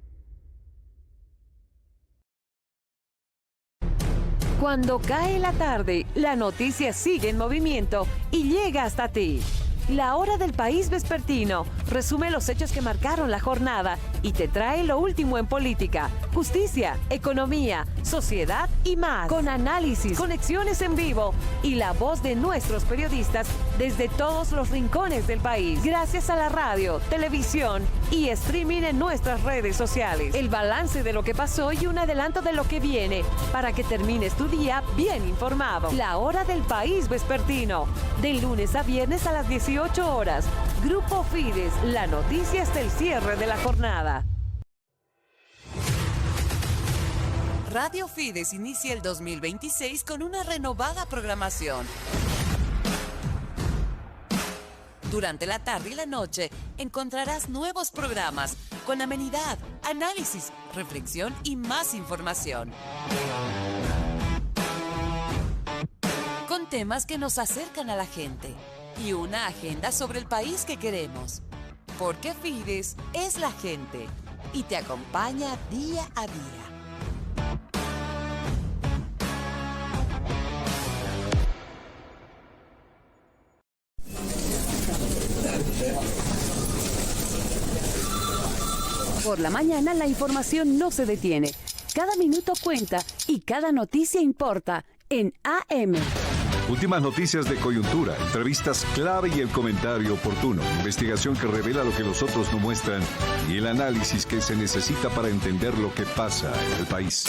Cuando cae la tarde, la noticia sigue en movimiento y llega hasta ti. La Hora del País Vespertino resume los hechos que marcaron la jornada y te trae lo último en política, justicia, economía, sociedad y más. Con análisis, conexiones en vivo y la voz de nuestros periodistas desde todos los rincones del país. Gracias a la radio, televisión y streaming en nuestras redes sociales. El balance de lo que pasó y un adelanto de lo que viene para que termines tu día bien informado. La Hora del País Vespertino, de lunes a viernes a las 18 horas. Grupo Fides, la noticia hasta el cierre de la jornada. Radio Fides inicia el 2026 con una renovada programación. Durante la tarde y la noche encontrarás nuevos programas con amenidad, análisis, reflexión y más información. Con temas que nos acercan a la gente y una agenda sobre el país que queremos. Porque Fides es la gente y te acompaña día a día. Por la mañana la información no se detiene. Cada minuto cuenta y cada noticia importa en AM. Últimas noticias de coyuntura, entrevistas clave y el comentario oportuno. Investigación que revela lo que los otros no muestran y el análisis que se necesita para entender lo que pasa en el país.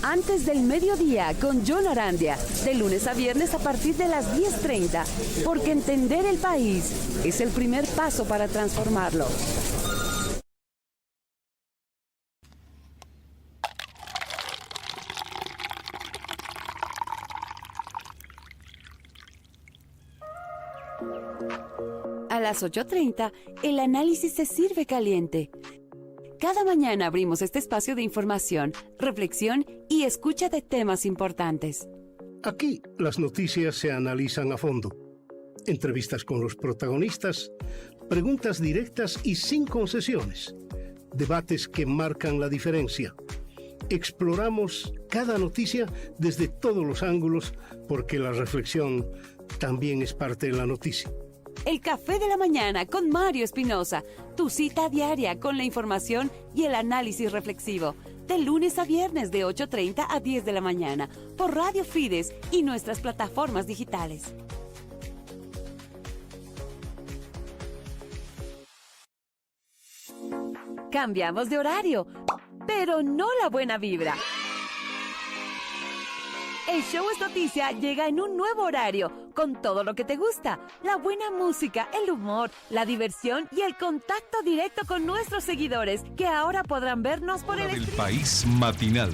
Antes del mediodía con John Arandia, de lunes a viernes a partir de las 10:30, porque entender el país es el primer paso para transformarlo. A las 8:30, el análisis se sirve caliente. Cada mañana abrimos este espacio de información, reflexión y escucha de temas importantes. Aquí las noticias se analizan a fondo. Entrevistas con los protagonistas, preguntas directas y sin concesiones. Debates que marcan la diferencia. Exploramos cada noticia desde todos los ángulos porque la reflexión también es parte de la noticia. El Café de la Mañana con Mario Espinosa, tu cita diaria con la información y el análisis reflexivo. De lunes a viernes de 8:30 a 10 de la mañana por Radio Fides y nuestras plataformas digitales. Cambiamos de horario, pero no la buena vibra. El show es noticia llega en un nuevo horario, con todo lo que te gusta, la buena música, el humor, la diversión y el contacto directo con nuestros seguidores, que ahora podrán vernos por el del País Matinal.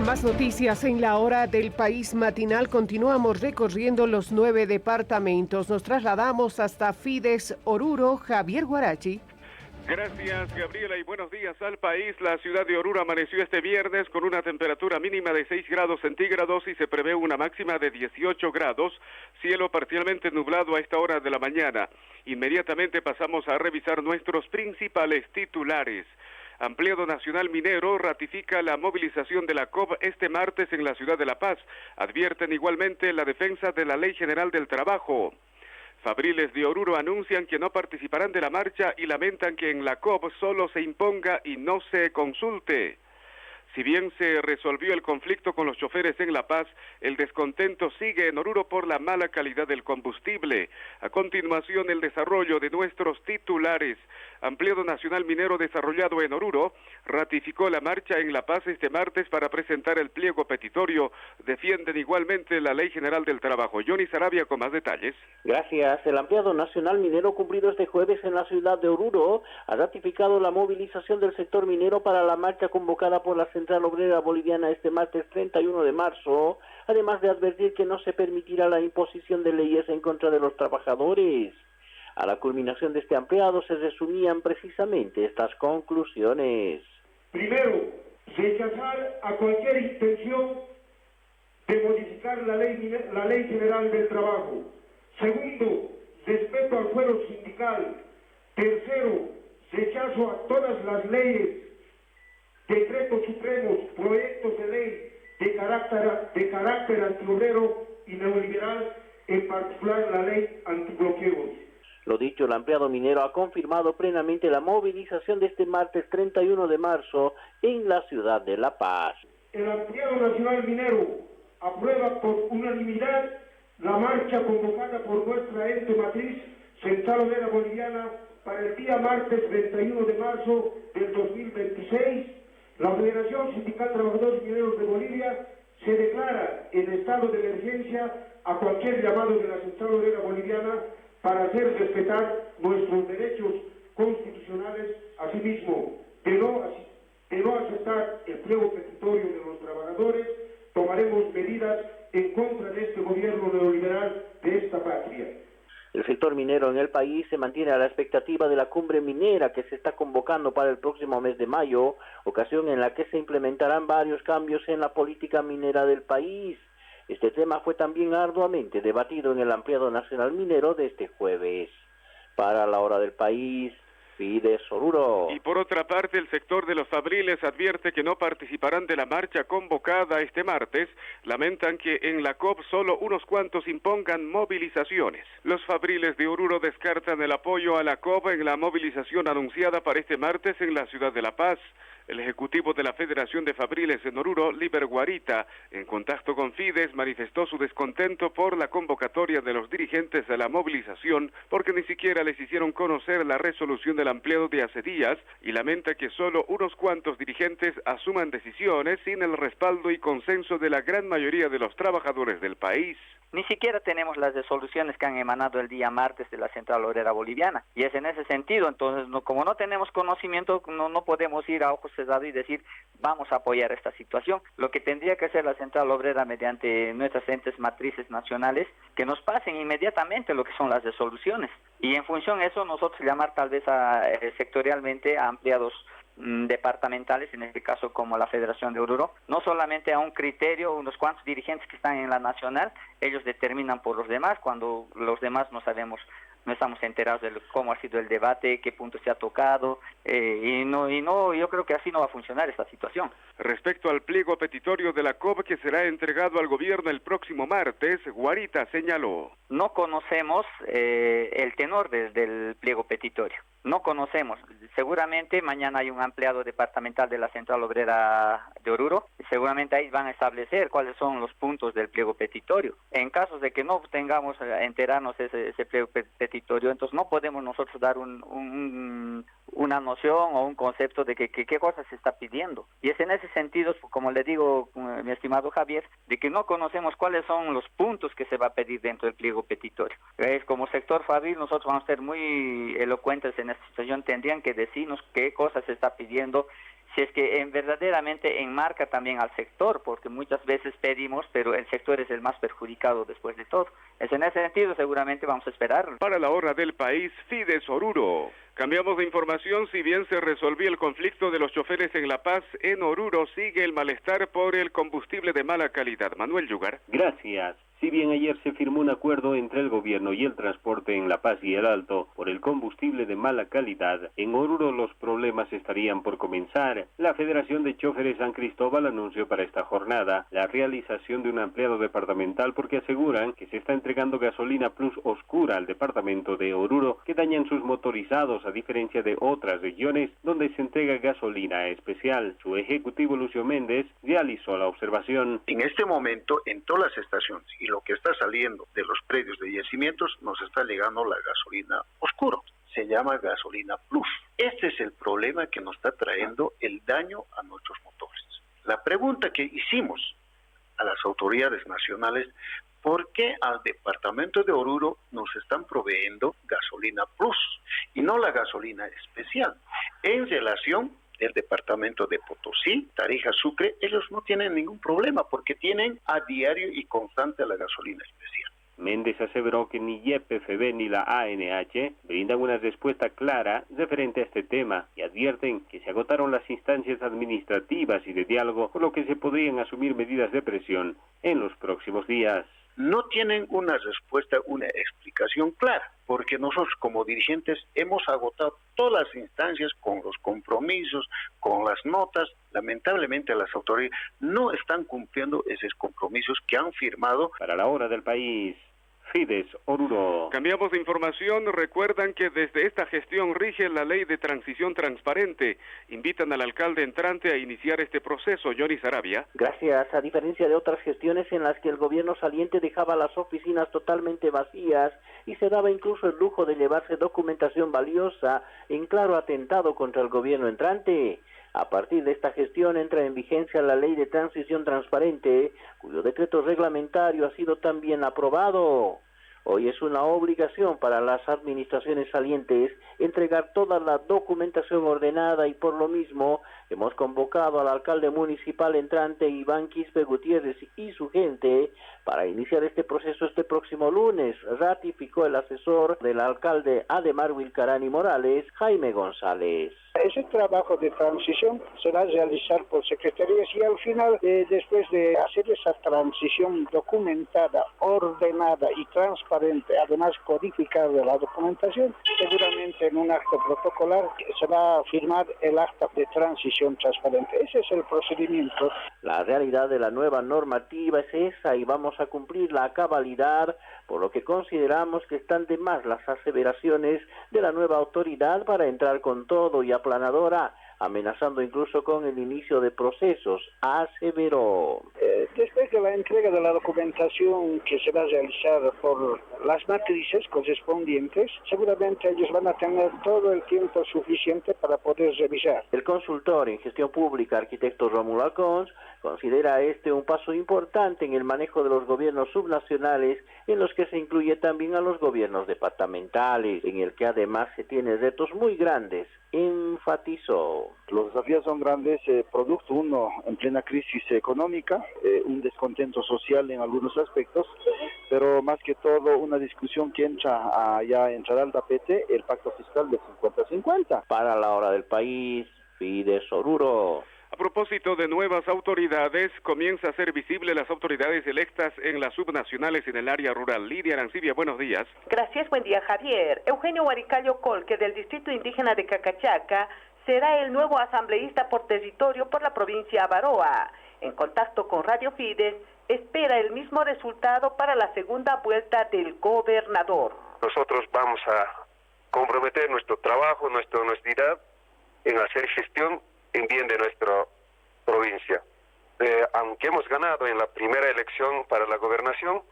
Más noticias en la Hora del País Matinal. Continuamos recorriendo los 9 departamentos. Nos trasladamos hasta Fides, Oruro. Javier Guarachi. Gracias, Gabriela, y buenos días al país. La ciudad de Oruro amaneció este viernes con una temperatura mínima de 6 grados centígrados y se prevé una máxima de 18 grados, cielo parcialmente nublado a esta hora de la mañana. Inmediatamente pasamos a revisar nuestros principales titulares. Ampliado Nacional Minero ratifica la movilización de la COP este martes en la ciudad de La Paz. Advierten igualmente la defensa de la Ley General del Trabajo. Fabriles de Oruro anuncian que no participarán de la marcha y lamentan que en la COP solo se imponga y no se consulte. Si bien se resolvió el conflicto con los choferes en La Paz, el descontento sigue en Oruro por la mala calidad del combustible. A continuación, el desarrollo de nuestros titulares. Ampliado Nacional Minero desarrollado en Oruro ratificó la marcha en La Paz este martes para presentar el pliego petitorio. Defienden igualmente la Ley General del Trabajo. Johnny Sarabia con más detalles. Gracias. El Ampliado Nacional Minero cumplido este jueves en la ciudad de Oruro ha ratificado la movilización del sector minero para la marcha convocada por la Central Obrera Boliviana este martes 31 de marzo, además de advertir que no se permitirá la imposición de leyes en contra de los trabajadores. A la culminación de este ampliado se resumían precisamente estas conclusiones. Primero, rechazar a cualquier intención de modificar la ley general del trabajo. Segundo, respeto al fuero sindical. Tercero, rechazo a todas las leyes, decretos supremos, proyectos de ley de carácter antiobrero y neoliberal, en particular la ley antibloqueos. Lo dicho, el ampliado minero ha confirmado plenamente la movilización de este martes 31 de marzo en la ciudad de La Paz. El ampliado nacional minero aprueba por unanimidad la marcha convocada por nuestra ente matriz, Central Obrera Boliviana, para el día martes 31 de marzo del 2026. La Federación Sindical Trabajadores Mineros de Bolivia se declara en estado de emergencia a cualquier llamado de la Central Obrera Boliviana para hacer respetar nuestros derechos constitucionales. Asimismo, de no aceptar el pliego petitorio de los trabajadores, tomaremos medidas en contra de este gobierno neoliberal de esta patria. El sector minero en el país se mantiene a la expectativa de la cumbre minera que se está convocando para el próximo mes de mayo, ocasión en la que se implementarán varios cambios en la política minera del país. Este tema fue también arduamente debatido en el Ampliado Nacional Minero de este jueves. Para La Hora del País, Fides Oruro. Y por otra parte, el sector de los fabriles advierte que no participarán de la marcha convocada este martes. Lamentan que en la COP solo unos cuantos impongan movilizaciones. Los fabriles de Oruro descartan el apoyo a la COP en la movilización anunciada para este martes en la ciudad de La Paz. El ejecutivo de la Federación de Fabriles en Oruro, Liber Guarita, en contacto con Fides, manifestó su descontento por la convocatoria de los dirigentes a la movilización, porque ni siquiera les hicieron conocer la resolución del ampliado de hace días, y lamenta que solo unos cuantos dirigentes asuman decisiones sin el respaldo y consenso de la gran mayoría de los trabajadores del país. Ni siquiera tenemos las resoluciones que han emanado el día martes de la Central Obrera Boliviana. Y es en ese sentido, entonces, como no tenemos conocimiento, no podemos ir a ojos cerrados y decir, vamos a apoyar esta situación. Lo que tendría que hacer la Central Obrera mediante nuestras entes matrices nacionales, que nos pasen inmediatamente lo que son las resoluciones. Y en función de eso, nosotros llamar tal vez sectorialmente a ampliados departamentales, en este caso como la Federación de Oruro, no solamente a un criterio, unos cuantos dirigentes que están en la nacional, ellos determinan por los demás, cuando los demás no estamos enterados de cómo ha sido el debate, qué punto se ha tocado, yo creo que así no va a funcionar esta situación. Respecto al pliego petitorio de la COP que será entregado al gobierno el próximo martes, Guarita señaló: no conocemos el tenor del pliego petitorio. No conocemos. Seguramente mañana hay un ampliado departamental de la Central Obrera de Oruro. Seguramente ahí van a establecer cuáles son los puntos del pliego petitorio. En casos de que no tengamos enterarnos ese pliego petitorio, entonces no podemos nosotros dar una noción o un concepto de qué cosa se está pidiendo. Y es en ese sentido, como le digo, mi estimado Javier, de que no conocemos cuáles son los puntos que se va a pedir dentro del pliego petitorio. Como sector fabril, nosotros vamos a ser muy elocuentes en esta situación, tendrían que decirnos qué cosas se está pidiendo, si es que verdaderamente enmarca también al sector, porque muchas veces pedimos, pero el sector es el más perjudicado después de todo. Es en ese sentido, seguramente vamos a esperar. Para La Hora del País, Fides Oruro. Cambiamos de información. Si bien se resolvió el conflicto de los choferes en La Paz, en Oruro sigue el malestar por el combustible de mala calidad. Manuel Yugar. Gracias. Si bien ayer se firmó un acuerdo entre el gobierno y el transporte en La Paz y el Alto por el combustible de mala calidad, en Oruro los problemas estarían por comenzar. La Federación de Choferes San Cristóbal anunció para esta jornada la realización de un ampliado departamental porque aseguran que se está entregando gasolina plus oscura al departamento de Oruro que dañan sus motorizados a diferencia de otras regiones donde se entrega gasolina especial. Su ejecutivo Lucio Méndez realizó la observación. En este momento en todas las estaciones y lo que está saliendo de los predios de yacimientos nos está llegando la gasolina oscuro. Se llama gasolina plus. Este es el problema que nos está trayendo el daño a nuestros motores. La pregunta que hicimos a las autoridades nacionales, ¿por qué al departamento de Oruro nos están proveyendo gasolina plus y no la gasolina especial? En relación del departamento de Potosí, Tarija, Sucre, ellos no tienen ningún problema porque tienen a diario y constante la gasolina especial. Méndez aseveró que ni YPFB ni la ANH brindan una respuesta clara referente a este tema y advierten que se agotaron las instancias administrativas y de diálogo, por lo que se podrían asumir medidas de presión en los próximos días. No tienen una respuesta, una explicación clara, porque nosotros como dirigentes hemos agotado todas las instancias con los compromisos, con las notas. Lamentablemente las autoridades no están cumpliendo esos compromisos que han firmado. Para la hora del país, Fides Oruro. Cambiamos de información. Recuerdan que desde esta gestión rige la ley de transición transparente. Invitan al alcalde entrante a iniciar este proceso. Johnny Sarabia. Gracias. A diferencia de otras gestiones en las que el gobierno saliente dejaba las oficinas totalmente vacías y se daba incluso el lujo de llevarse documentación valiosa en claro atentado contra el gobierno entrante. A partir de esta gestión entra en vigencia la ley de transición transparente, cuyo decreto reglamentario ha sido también aprobado. Hoy es una obligación para las administraciones salientes entregar toda la documentación ordenada y por lo mismo hemos convocado al alcalde municipal entrante Iván Quispe Gutiérrez y su gente para iniciar este proceso este próximo lunes, ratificó el asesor del alcalde Ademar Wilcarani Morales, Jaime González. Ese trabajo de transición se va a realizar por secretarías y al final, después de hacer esa transición documentada, ordenada y transparente, además codificada de la documentación, seguramente en un acto protocolar se va a firmar el acta de transición transparente. Ese es el procedimiento. La realidad de la nueva normativa es esa y vamos a cumplirla a cabalidad, por lo que consideramos que están de más las aseveraciones de la nueva autoridad para entrar con todo y aplanadora, amenazando incluso con el inicio de procesos, aseveró. Después de la entrega de la documentación que se va a realizar por las matrices correspondientes, seguramente ellos van a tener todo el tiempo suficiente para poder revisar. El consultor en gestión pública, arquitecto Rómulo Alcons, considera este un paso importante en el manejo de los gobiernos subnacionales, en los que se incluye también a los gobiernos departamentales, en el que además se tienen retos muy grandes, enfatizó. Los desafíos son grandes, producto uno en plena crisis económica, un descontento social en algunos aspectos, pero más que todo una discusión que entrará al tapete el pacto fiscal de 50-50. Para la hora del país, Fides Oruro. A propósito de nuevas autoridades, comienza a ser visible las autoridades electas en las subnacionales en el área rural. Lidia Arancibia, buenos días. Gracias, buen día, Javier. Eugenio Huaricayo Colque, del Distrito Indígena de Cacachaca, será el nuevo asambleísta por territorio por la provincia de Avaroa. En contacto con Radio Fides, espera el mismo resultado para la segunda vuelta del gobernador. Nosotros vamos a comprometer nuestro trabajo, nuestra honestidad en hacer gestión en bien de nuestra provincia. Aunque hemos ganado en la primera elección para la gobernación,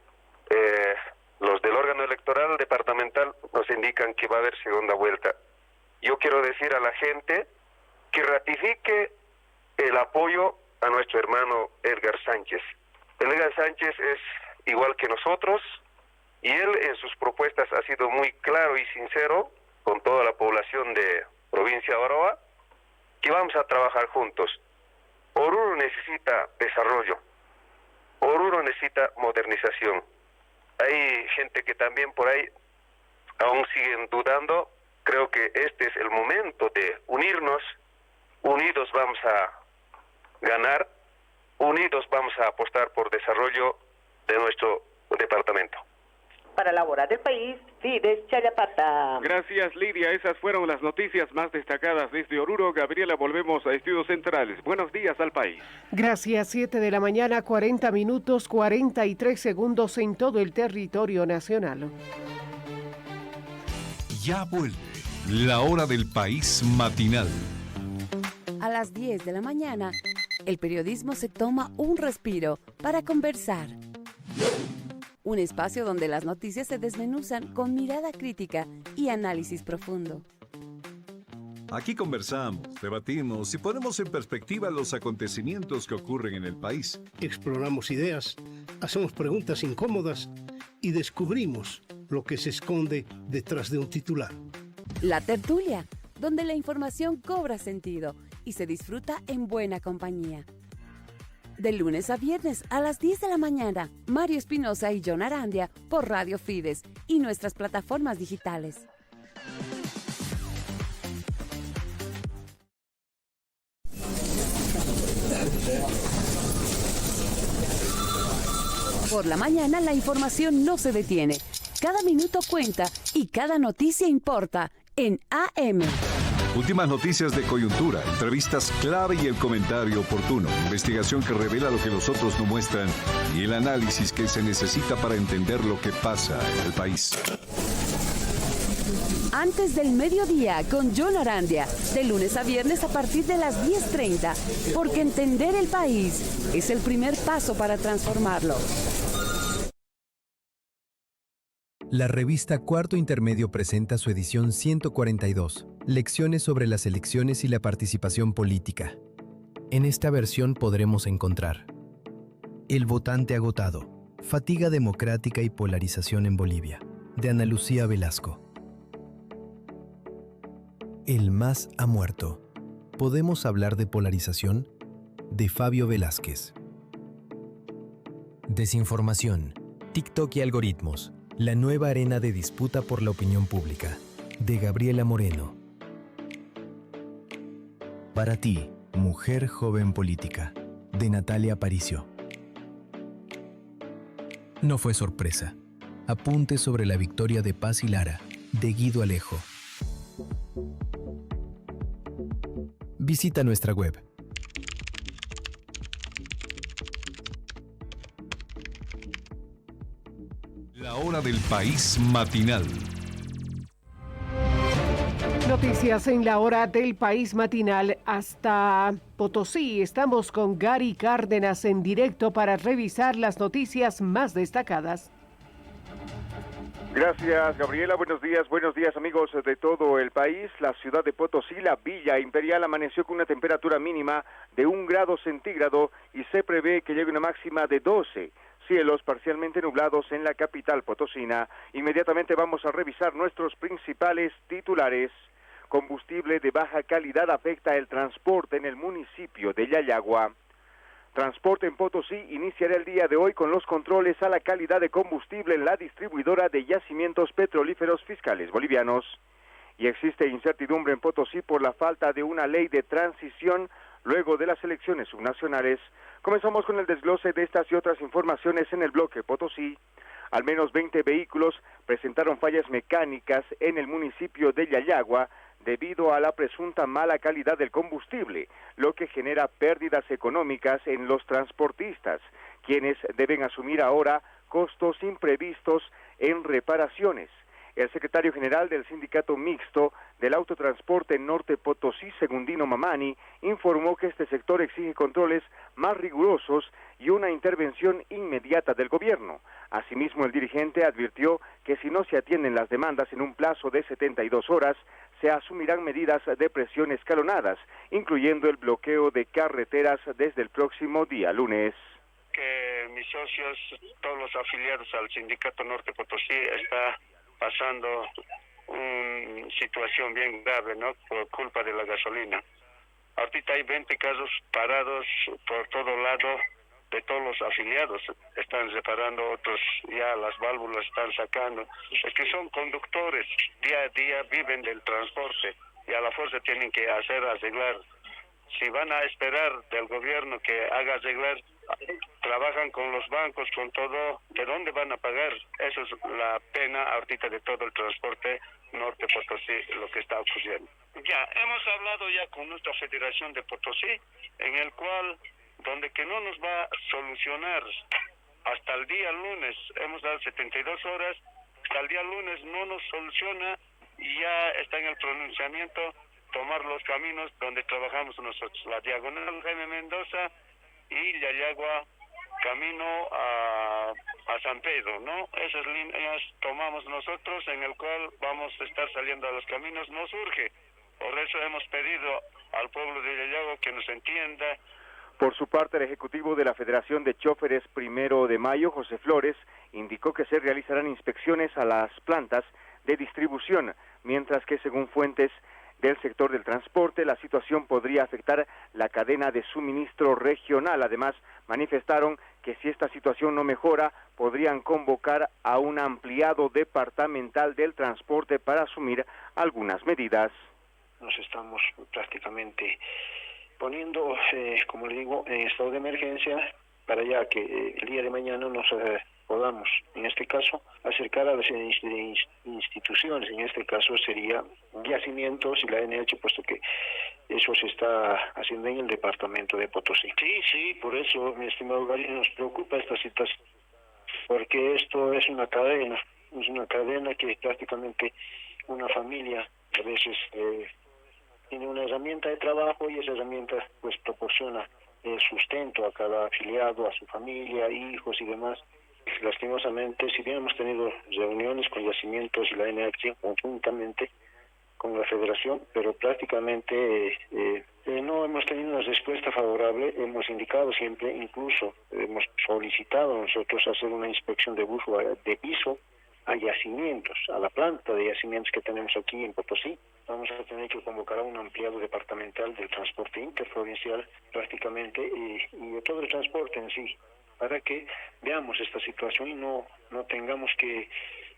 los del órgano electoral departamental nos indican que va a haber segunda vuelta. Yo quiero decir a la gente que ratifique el apoyo a nuestro hermano Edgar Sánchez. Edgar Sánchez es igual que nosotros y él en sus propuestas ha sido muy claro y sincero con toda la población de provincia de Avaroa, que vamos a trabajar juntos. Oruro necesita desarrollo, Oruro necesita modernización. Hay gente que también por ahí aún siguen dudando. Creo que este es el momento de unirnos, unidos vamos a ganar, unidos vamos a apostar por desarrollo de nuestro departamento. Para la hora del país, Fides Chayapata. Gracias, Lidia. Esas fueron las noticias más destacadas desde Oruro. Gabriela, volvemos a Estudios Centrales. Buenos días al país. Gracias. 7 de la mañana, 40 minutos, 43 segundos en todo el territorio nacional. Ya vuelve la hora del país matinal. A las 10 de la mañana, el periodismo se toma un respiro para conversar. Un espacio donde las noticias se desmenuzan con mirada crítica y análisis profundo. Aquí conversamos, debatimos y ponemos en perspectiva los acontecimientos que ocurren en el país. Exploramos ideas, hacemos preguntas incómodas y descubrimos lo que se esconde detrás de un titular. La tertulia, donde la información cobra sentido y se disfruta en buena compañía. De lunes a viernes a las 10 de la mañana, Mario Espinosa y John Arandia por Radio Fides y nuestras plataformas digitales. Por la mañana la información no se detiene. Cada minuto cuenta y cada noticia importa en AM. Últimas noticias de coyuntura, entrevistas clave y el comentario oportuno. Investigación que revela lo que los otros no muestran y el análisis que se necesita para entender lo que pasa en el país. Antes del mediodía con John Arandia, de lunes a viernes a partir de las 10:30, porque entender el país es el primer paso para transformarlo. La revista Cuarto Intermedio presenta su edición 142, Lecciones sobre las elecciones y la participación política. En esta versión podremos encontrar: El votante agotado, fatiga democrática y polarización en Bolivia, de Ana Lucía Velasco. El MAS ha muerto. ¿Podemos hablar de polarización? De Fabio Velázquez. Desinformación, TikTok y algoritmos, la nueva arena de disputa por la opinión pública, de Gabriela Moreno. Para ti, mujer joven política, de Natalia Aparicio. No fue sorpresa. Apunte sobre la victoria de Paz y Lara, de Guido Alejo. Visita nuestra web. La hora del país matinal. Noticias en la hora del país matinal hasta Potosí. Estamos con Gary Cárdenas en directo para revisar las noticias más destacadas. Gracias, Gabriela. Buenos días amigos de todo el país. La ciudad de Potosí, la Villa Imperial, amaneció con una temperatura mínima de 1 grado centígrado y se prevé que llegue una máxima de 12. Cielos parcialmente nublados en la capital potosina. Inmediatamente vamos a revisar nuestros principales titulares. Combustible de baja calidad afecta el transporte en el municipio de Yayagua. Transporte en Potosí iniciará el día de hoy con los controles a la calidad de combustible en la distribuidora de yacimientos petrolíferos fiscales bolivianos. Y existe incertidumbre en Potosí por la falta de una ley de transición luego de las elecciones subnacionales. Comenzamos con el desglose de estas y otras informaciones en el bloque Potosí. Al menos 20 vehículos presentaron fallas mecánicas en el municipio de Yayagua debido a la presunta mala calidad del combustible, lo que genera pérdidas económicas en los transportistas, quienes deben asumir ahora costos imprevistos en reparaciones. El secretario general del Sindicato Mixto del Autotransporte Norte Potosí, Segundino Mamani, informó que este sector exige controles más rigurosos y una intervención inmediata del gobierno. Asimismo, el dirigente advirtió que si no se atienden las demandas en un plazo de 72 horas, se asumirán medidas de presión escalonadas, incluyendo el bloqueo de carreteras desde el próximo día lunes. Que mis socios, todos los afiliados al Sindicato Norte Potosí, está pasando una situación bien grave, ¿no?, por culpa de la gasolina. Ahorita hay 20 casos parados por todo lado de todos los afiliados. Están reparando, otros ya las válvulas están sacando. Es que son conductores, día a día viven del transporte y a la fuerza tienen que arreglar Si van a esperar del gobierno que haga arreglar, trabajan con los bancos, con todo, ¿de dónde van a pagar? Eso es la pena ahorita de todo el transporte norte Potosí, lo que está ocurriendo. Ya, hemos hablado ya con nuestra Federación de Potosí, en el cual, donde que no nos va a solucionar hasta el día lunes, hemos dado 72 horas, hasta el día lunes no nos soluciona y ya está en el pronunciamiento tomar los caminos donde trabajamos nosotros, la diagonal Jaime Mendoza y Yayagua, camino a San Pedro, ¿no? Esas líneas tomamos nosotros, en el cual vamos a estar saliendo a los caminos, nos urge. Por eso hemos pedido al pueblo de Yayagua que nos entienda. Por su parte, el ejecutivo de la Federación de Choferes 1 de Mayo, José Flores, indicó que se realizarán inspecciones a las plantas de distribución, mientras que según fuentes del sector del transporte, la situación podría afectar la cadena de suministro regional. Además, manifestaron que si esta situación no mejora, podrían convocar a un ampliado departamental del transporte para asumir algunas medidas. Nos estamos prácticamente poniendo, como le digo, en estado de emergencia para ya que el día de mañana nos podamos, en este caso, acercar a las instituciones, en este caso sería yacimientos y la ANH, puesto que eso se está haciendo en el departamento de Potosí. Sí, por eso, mi estimado Gary, nos preocupa esta situación, porque esto es una cadena que prácticamente una familia a veces tiene una herramienta de trabajo y esa herramienta pues proporciona el sustento a cada afiliado, a su familia, hijos y demás. Lastimosamente, si bien hemos tenido reuniones con yacimientos y la NH conjuntamente con la federación, pero prácticamente no hemos tenido una respuesta favorable. Hemos indicado siempre, incluso hemos solicitado nosotros hacer una inspección de piso a yacimientos, a la planta de yacimientos que tenemos aquí en Potosí. Vamos a tener que convocar a un ampliado departamental del transporte interprovincial prácticamente y de todo el transporte en sí, para que veamos esta situación y no tengamos que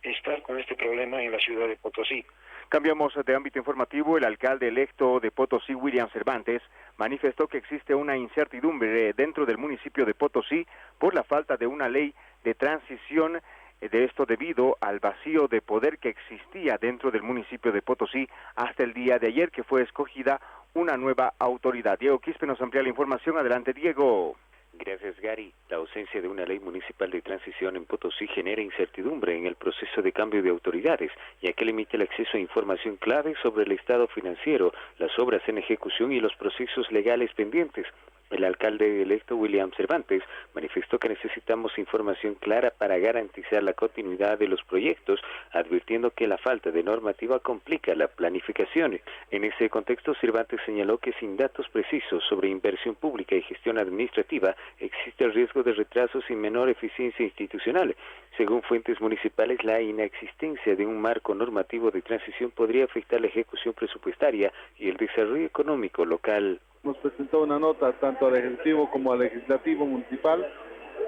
estar con este problema en la ciudad de Potosí. Cambiamos de ámbito informativo. El alcalde electo de Potosí, William Cervantes, manifestó que existe una incertidumbre dentro del municipio de Potosí por la falta de una ley de transición, de esto debido al vacío de poder que existía dentro del municipio de Potosí hasta el día de ayer que fue escogida una nueva autoridad. Diego Quispe nos amplía la información. Adelante, Diego. Gracias, Gary. La ausencia de una ley municipal de transición en Potosí genera incertidumbre en el proceso de cambio de autoridades, ya que limita el acceso a información clave sobre el estado financiero, las obras en ejecución y los procesos legales pendientes. El alcalde electo William Cervantes manifestó que necesitamos información clara para garantizar la continuidad de los proyectos, advirtiendo que la falta de normativa complica la planificación. En ese contexto, Cervantes señaló que sin datos precisos sobre inversión pública y gestión administrativa, existe el riesgo de retrasos y menor eficiencia institucional. Según fuentes municipales, la inexistencia de un marco normativo de transición podría afectar la ejecución presupuestaria y el desarrollo económico local. Hemos presentado una nota tanto al Ejecutivo como al Legislativo Municipal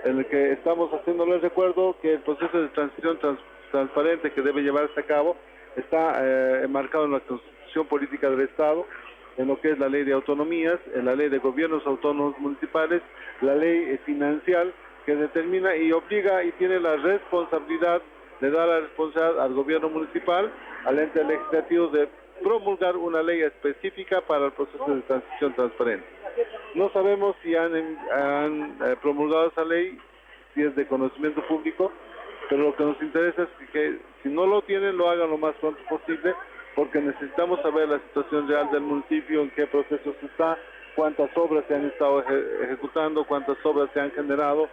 en el que estamos haciéndoles recuerdo que el proceso de transición transparente que debe llevarse a cabo está enmarcado en la Constitución Política del Estado, en lo que es la Ley de Autonomías, en la Ley de Gobiernos Autónomos Municipales, la Ley Financiera, que determina y obliga y tiene la responsabilidad de dar la responsabilidad al Gobierno Municipal, al ente legislativo de promulgar una ley específica para el proceso de transición transparente. No sabemos si han promulgado esa ley, si es de conocimiento público, pero lo que nos interesa es que si no lo tienen, lo hagan lo más pronto posible, porque necesitamos saber la situación real del municipio, en qué procesos está, cuántas obras se han estado ejecutando, cuántas obras se han generado,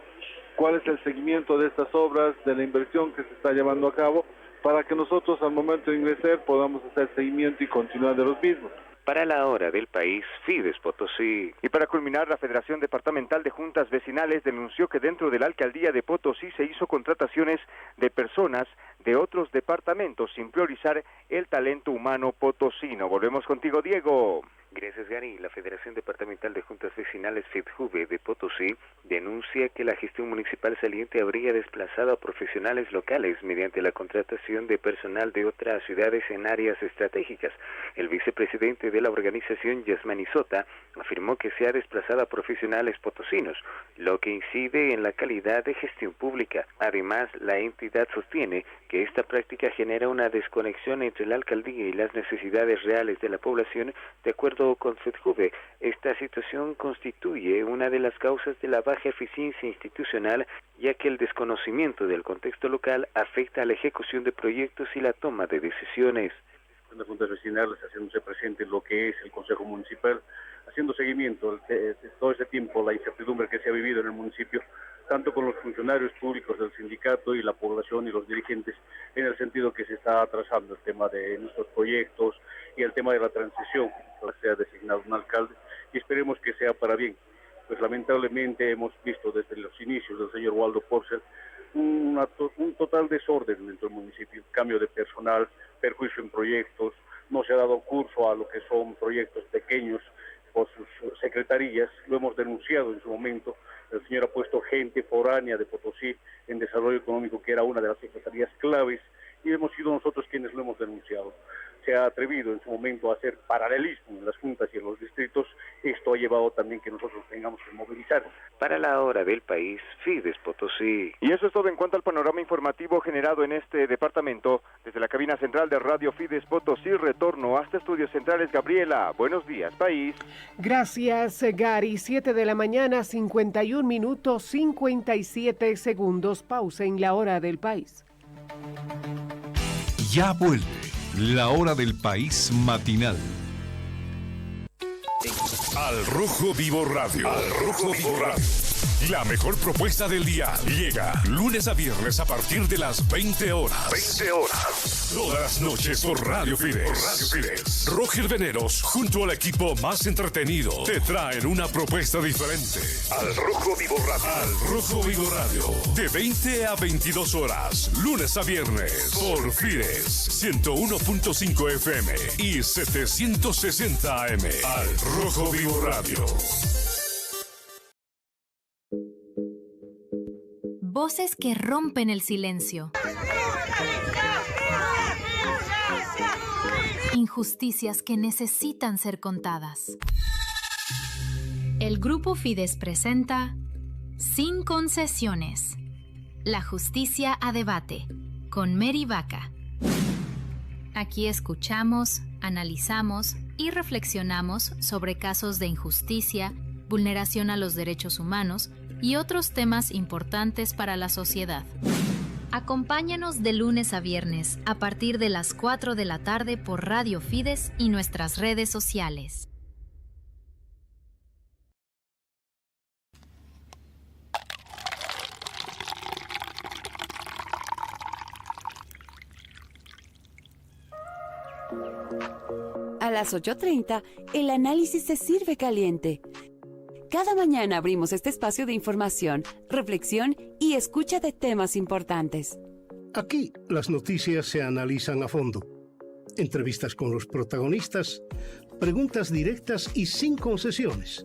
cuál es el seguimiento de estas obras, de la inversión que se está llevando a cabo, para que nosotros al momento de ingresar podamos hacer seguimiento y continuar de los mismos. Para la hora del país, Fides Potosí. Y para culminar, la Federación Departamental de Juntas Vecinales denunció que dentro de la alcaldía de Potosí se hizo contrataciones de personas de otros departamentos sin priorizar el talento humano potosino. Volvemos contigo, Diego. Gracias, Gary. La Federación Departamental de Juntas Vecinales, FEDJUVE, de Potosí, denuncia que la gestión municipal saliente habría desplazado a profesionales locales mediante la contratación de personal de otras ciudades en áreas estratégicas. El vicepresidente de la organización, Yasmani Sota, afirmó que se ha desplazado a profesionales potosinos, lo que incide en la calidad de gestión pública. Además, la entidad sostiene que esta práctica genera una desconexión entre la alcaldía y las necesidades reales de la población. De acuerdo con FEDJUVE, esta situación constituye una de las causas de la baja eficiencia institucional, ya que el desconocimiento del contexto local afecta a la ejecución de proyectos y la toma de decisiones. En las juntas vecinales, haciéndose presente lo que es el Consejo Municipal, haciendo seguimiento de todo ese tiempo, la incertidumbre que se ha vivido en el municipio, tanto con los funcionarios públicos del sindicato y la población y los dirigentes, en el sentido que se está atrasando el tema de nuestros proyectos y el tema de la transición, que sea designado un alcalde, y esperemos que sea para bien. Pues lamentablemente hemos visto desde los inicios del señor Waldo Porcel un total desorden dentro del municipio, cambio de personal, perjuicio en proyectos, no se ha dado curso a lo que son proyectos pequeños por sus secretarías, lo hemos denunciado en su momento. El señor ha puesto gente foránea de Potosí en desarrollo económico, que era una de las secretarías claves, y hemos sido nosotros quienes lo hemos denunciado. Se ha atrevido en su momento a hacer paralelismo en las juntas y en los distritos. Esto ha llevado también que nosotros tengamos que movilizar. Para la hora del país, Fides Potosí. Y eso es todo en cuanto al panorama informativo generado en este departamento. Desde la cabina central de Radio Fides Potosí, retorno hasta Estudios Centrales. Gabriela, buenos días, país. Gracias, Gary. 7 de la mañana, 51 minutos, 57 segundos. Pausa en la hora del país. Ya vuelve la hora del país matinal. Al Rojo Vivo Radio. Al Rojo Vivo Radio. La mejor propuesta del día llega lunes a viernes a partir de las 20 horas. 20 horas. Todas las noches por Radio Fides. Por Radio Fides. Roger Veneros, junto al equipo más entretenido, te traen una propuesta diferente. Al Rojo Vivo Radio. Al Rojo Vivo Radio. De 20 a 22 horas. Lunes a viernes. Por Fides. 101.5 FM y 760 AM. Al Rojo Vivo Radio. Voces que rompen el silencio. Injusticias que necesitan ser contadas. El Grupo Fides presenta Sin Concesiones. La justicia a debate, con Mary Vaca. Aquí escuchamos, analizamos y reflexionamos sobre casos de injusticia, vulneración a los derechos humanos y otros temas importantes para la sociedad. Acompáñanos de lunes a viernes a partir de las 4 de la tarde por Radio Fides y nuestras redes sociales. A las 8:30, el análisis se sirve caliente. Cada mañana abrimos este espacio de información, reflexión y escucha de temas importantes. Aquí las noticias se analizan a fondo. Entrevistas con los protagonistas, preguntas directas y sin concesiones.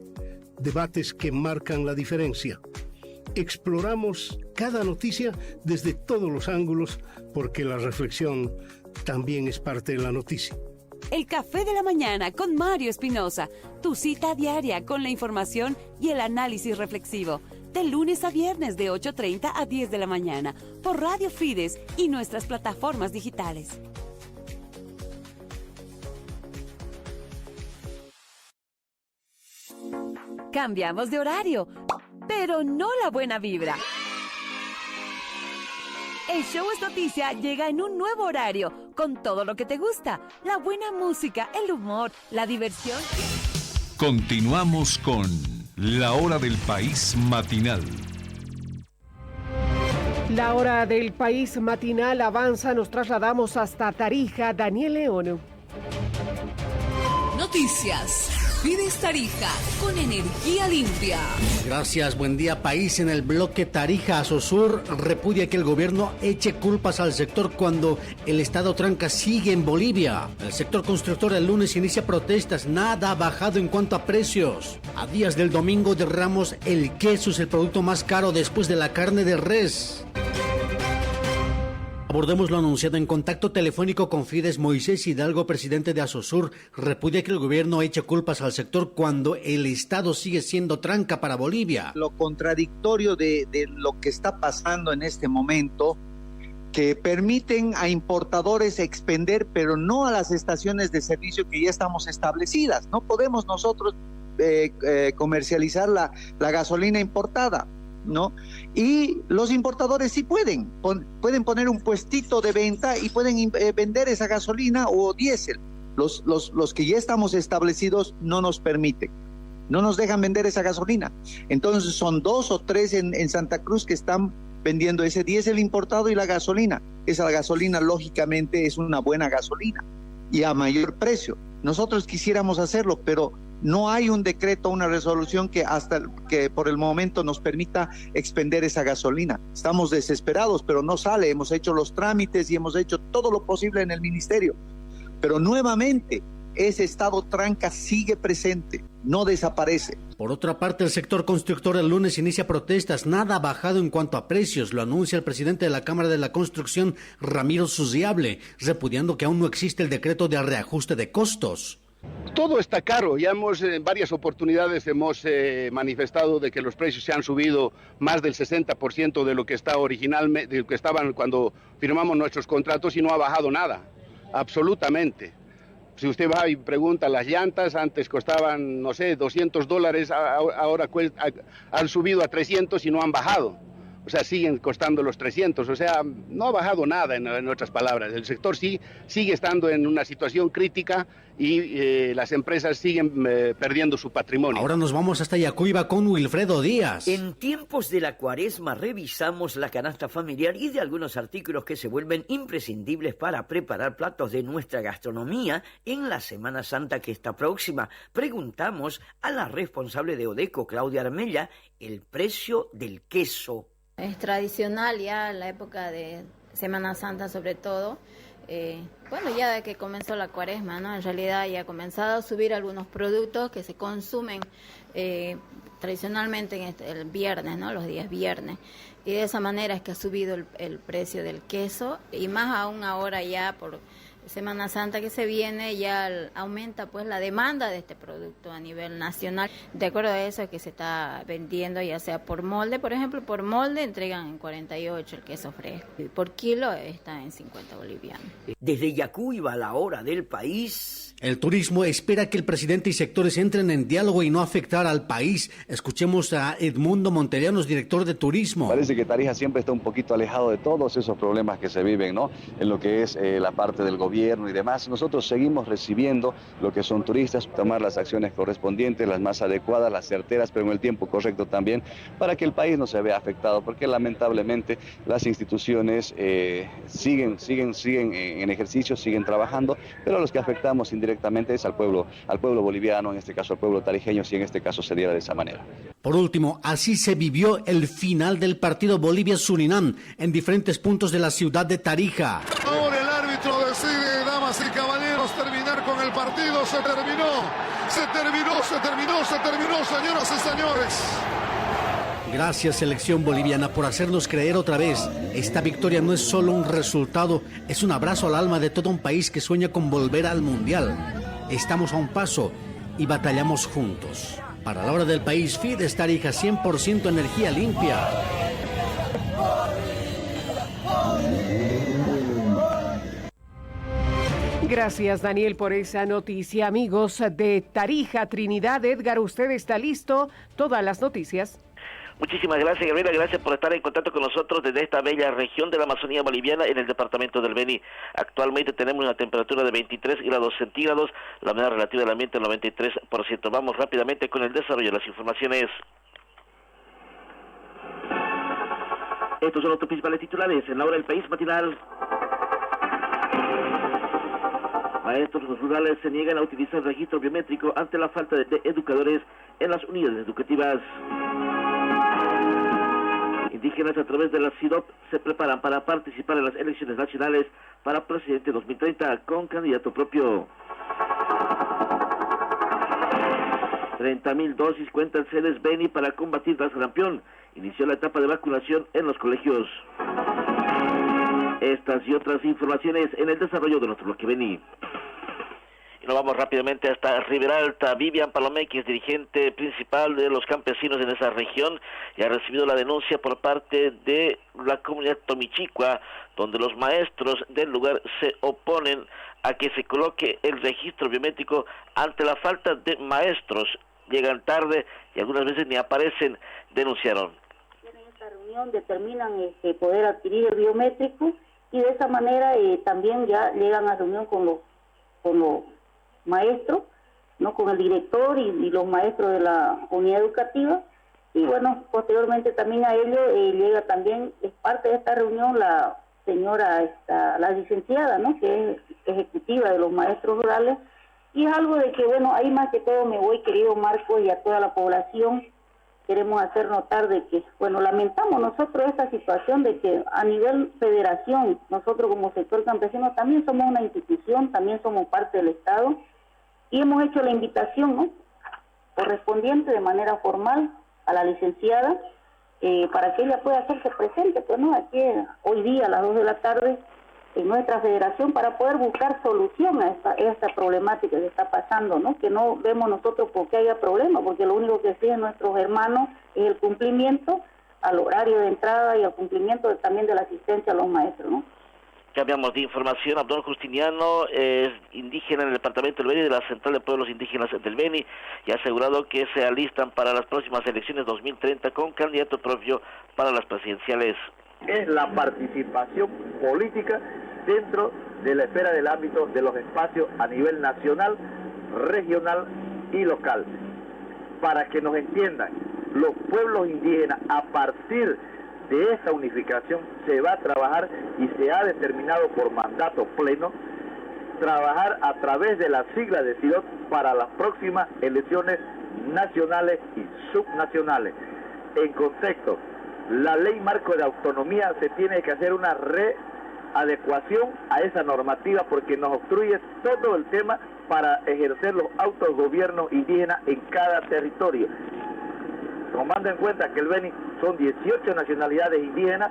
Debates que marcan la diferencia. Exploramos cada noticia desde todos los ángulos porque la reflexión también es parte de la noticia. El Café de la Mañana con Mario Espinosa, tu cita diaria con la información y el análisis reflexivo. De lunes a viernes de 8:30 a 10 de la mañana por Radio Fides y nuestras plataformas digitales. Cambiamos de horario, pero no la buena vibra. El Show es Noticia llega en un nuevo horario, con todo lo que te gusta, la buena música, el humor, la diversión. Continuamos con la hora del país matinal. La hora del país matinal avanza, nos trasladamos hasta Tarija. Daniel León. Noticias. Fides Tarija, con energía limpia. Gracias, buen día país. En el bloque Tarija, Asosur repudia que el gobierno eche culpas al sector cuando el estado tranca sigue en Bolivia. El sector constructor el lunes inicia protestas, nada ha bajado en cuanto a precios. A días del domingo de Ramos, el queso es el producto más caro después de la carne de res. Abordemos lo anunciado en contacto telefónico con Fides. Moisés Hidalgo, presidente de Asosur, repudia que el gobierno eche culpas al sector cuando el Estado sigue siendo tranca para Bolivia. Lo contradictorio de lo que está pasando en este momento, que permiten a importadores expender, pero no a las estaciones de servicio que ya estamos establecidas. No podemos nosotros comercializar la gasolina importada, ¿no? Y los importadores sí pueden poner un puestito de venta y pueden vender esa gasolina o diésel. Los que ya estamos establecidos no nos permiten, no nos dejan vender esa gasolina. Entonces son 2 o 3 en Santa Cruz que están vendiendo ese diésel importado y la gasolina. Esa gasolina lógicamente es una buena gasolina y a mayor precio. Nosotros quisiéramos hacerlo, pero no hay un decreto, una resolución que por el momento nos permita expender esa gasolina. Estamos desesperados, pero no sale. Hemos hecho los trámites y hemos hecho todo lo posible en el ministerio. Pero nuevamente, ese estado tranca sigue presente, no desaparece. Por otra parte, el sector constructor el lunes inicia protestas. Nada ha bajado en cuanto a precios, lo anuncia el presidente de la Cámara de la Construcción, Ramiro Suziable, repudiando que aún no existe el decreto de reajuste de costos. Todo está caro, ya en varias oportunidades hemos manifestado de que los precios se han subido más del 60% de lo que está originalmente, de lo que estaban cuando firmamos nuestros contratos, y no ha bajado nada, absolutamente. Si usted va y pregunta, las llantas antes costaban, no sé, $200, ahora han subido a 300 y no han bajado. O sea, siguen costando los 300, o sea, no ha bajado nada en otras palabras. El sector sí sigue estando en una situación crítica y las empresas siguen perdiendo su patrimonio. Ahora nos vamos hasta Yacuiba con Wilfredo Díaz. En tiempos de la cuaresma revisamos la canasta familiar y de algunos artículos que se vuelven imprescindibles para preparar platos de nuestra gastronomía en la Semana Santa que está próxima. Preguntamos a la responsable de Odeco, Claudia Armella, el precio del queso. Es tradicional ya en la época de Semana Santa sobre todo, ya de que comenzó la cuaresma, ¿no? En realidad ya ha comenzado a subir algunos productos que se consumen tradicionalmente en el viernes, ¿no? Los días viernes. Y de esa manera es que ha subido el precio del queso, y más aún ahora ya por Semana Santa que se viene, ya aumenta pues la demanda de este producto a nivel nacional. De acuerdo a eso es que se está vendiendo, ya sea por molde, por ejemplo, por molde entregan en 48 el queso fresco, y por kilo está en 50 bolivianos. Desde Yacuiba, a la hora del país. El turismo espera que el presidente y sectores entren en diálogo y no afectar al país. Escuchemos a Edmundo Montelianos, director de turismo. Parece que Tarija siempre está un poquito alejado de todos esos problemas que se viven, ¿no? En lo que es la parte del gobierno y demás. Nosotros seguimos recibiendo lo que son turistas, tomar las acciones correspondientes, las más adecuadas, las certeras, pero en el tiempo correcto también, para que el país no se vea afectado, porque lamentablemente las instituciones siguen en ejercicio, siguen trabajando, pero los que afectamos indirectamente es al pueblo boliviano, en este caso al pueblo tarijeño, si en este caso se diera de esa manera. Por último, así se vivió el final del partido Bolivia-Surinam en diferentes puntos de la ciudad de Tarija. Ahora el árbitro decide, damas y caballeros, terminar con el partido. Se terminó, señoras y señores. Gracias, selección boliviana, por hacernos creer otra vez. Esta victoria no es solo un resultado, es un abrazo al alma de todo un país que sueña con volver al Mundial. Estamos a un paso y batallamos juntos. Para la hora del país, Fides Tarija, 100% energía limpia. Gracias, Daniel, por esa noticia. Amigos de Tarija, Trinidad, Edgar, ¿usted está listo? Todas las noticias. Muchísimas gracias, Gabriela. Gracias por estar en contacto con nosotros desde esta bella región de la Amazonía boliviana en el departamento del Beni. Actualmente tenemos una temperatura de 23 grados centígrados, la humedad relativa del ambiente del 93%. Vamos rápidamente con el desarrollo de las informaciones. Estos son los principales titulares en la hora del país matinal. Maestros rurales se niegan a utilizar el registro biométrico ante la falta de educadores en las unidades educativas. Indígenas a través de la CIDOP se preparan para participar en las elecciones nacionales para presidente 2030 con candidato propio. 30.000 dosis cuenta el CEDES Beni para combatir la sarampión. Inició la etapa de vacunación en los colegios. Estas y otras informaciones en el desarrollo de nuestro bloque Beni. Y nos vamos rápidamente hasta Ribera Alta. Vivian Palomé, que es dirigente principal de los campesinos en esa región, y ha recibido la denuncia por parte de la comunidad Tomichicua, donde los maestros del lugar se oponen a que se coloque el registro biométrico ante la falta de maestros. Llegan tarde y algunas veces ni aparecen, denunciaron. En esta reunión determinan poder adquirir el biométrico y de esa manera también ya llegan a reunión con los maestros, no, con el director y los maestros de la unidad educativa, y bueno, posteriormente también a ello llega también, es parte de esta reunión la señora, la licenciada, ¿no?, que es ejecutiva de los maestros rurales, y es algo de que, bueno, ahí más que todo me voy, querido Marcos, y a toda la población, queremos hacer notar de que, bueno, lamentamos nosotros esta situación de que a nivel federación, nosotros como sector campesino también somos una institución, también somos parte del Estado, y hemos hecho la invitación, ¿no?, correspondiente de manera formal a la licenciada, para que ella pueda hacerse presente, pues, ¿no?, aquí hoy día a las 2 de la tarde en nuestra federación para poder buscar solución a esta problemática que está pasando, ¿no?, que no vemos nosotros porque haya problema, porque lo único que exigen nuestros hermanos es el cumplimiento al horario de entrada y al cumplimiento también de la asistencia a los maestros, ¿no? Cambiamos de información. Abdón Justiniano es indígena en el departamento del Beni, de la Central de Pueblos Indígenas del Beni, y ha asegurado que se alistan para las próximas elecciones 2030 con candidato propio para las presidenciales. Es la participación política dentro de la esfera del ámbito de los espacios a nivel nacional, regional y local. Para que nos entiendan, los pueblos indígenas, a partir de esta unificación, se va a trabajar y se ha determinado por mandato pleno trabajar a través de la sigla de CIDOT para las próximas elecciones nacionales y subnacionales. En contexto, la ley marco de autonomía se tiene que hacer una readecuación a esa normativa porque nos obstruye todo el tema para ejercer los autogobiernos indígenas en cada territorio. Tomando en cuenta que el Beni son 18 nacionalidades indígenas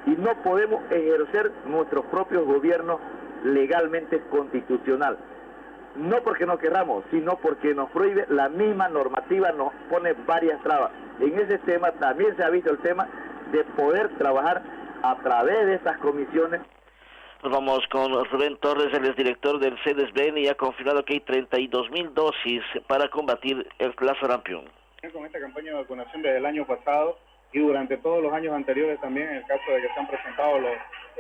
y no podemos ejercer nuestros propios gobiernos legalmente constitucional. No porque no querramos, sino porque nos prohíbe la misma normativa, nos pone varias trabas. En ese tema también se ha visto el tema de poder trabajar a través de estas comisiones. Nos vamos con Rubén Torres, el exdirector del CEDES Beni, y ha confirmado que hay 32.000 dosis para combatir la sarampión. Con esta campaña de vacunación desde el año pasado y durante todos los años anteriores también, en el caso de que se han presentado los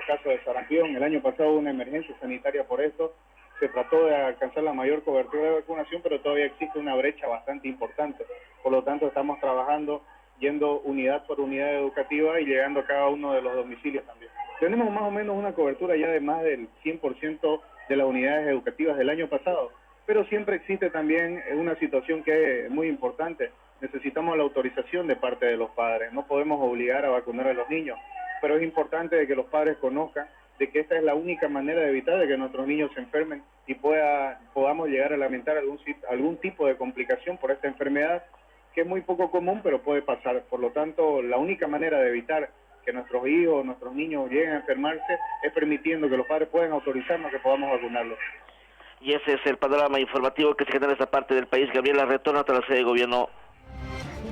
casos de sarampión, el año pasado hubo una emergencia sanitaria por esto, se trató de alcanzar la mayor cobertura de vacunación, pero todavía existe una brecha bastante importante, por lo tanto estamos trabajando, yendo unidad por unidad educativa y llegando a cada uno de los domicilios también. Tenemos más o menos una cobertura ya de más del 100% de las unidades educativas del año pasado, pero siempre existe también una situación que es muy importante. Necesitamos la autorización de parte de los padres, no podemos obligar a vacunar a los niños, pero es importante de que los padres conozcan de que esta es la única manera de evitar de que nuestros niños se enfermen y podamos llegar a lamentar algún tipo de complicación por esta enfermedad, que es muy poco común, pero puede pasar. Por lo tanto, la única manera de evitar que nuestros hijos, nuestros niños lleguen a enfermarse es permitiendo que los padres puedan autorizarnos que podamos vacunarlos. Y ese es el panorama informativo que se genera en esta parte del país. Gabriela, retorna hasta la sede de gobierno.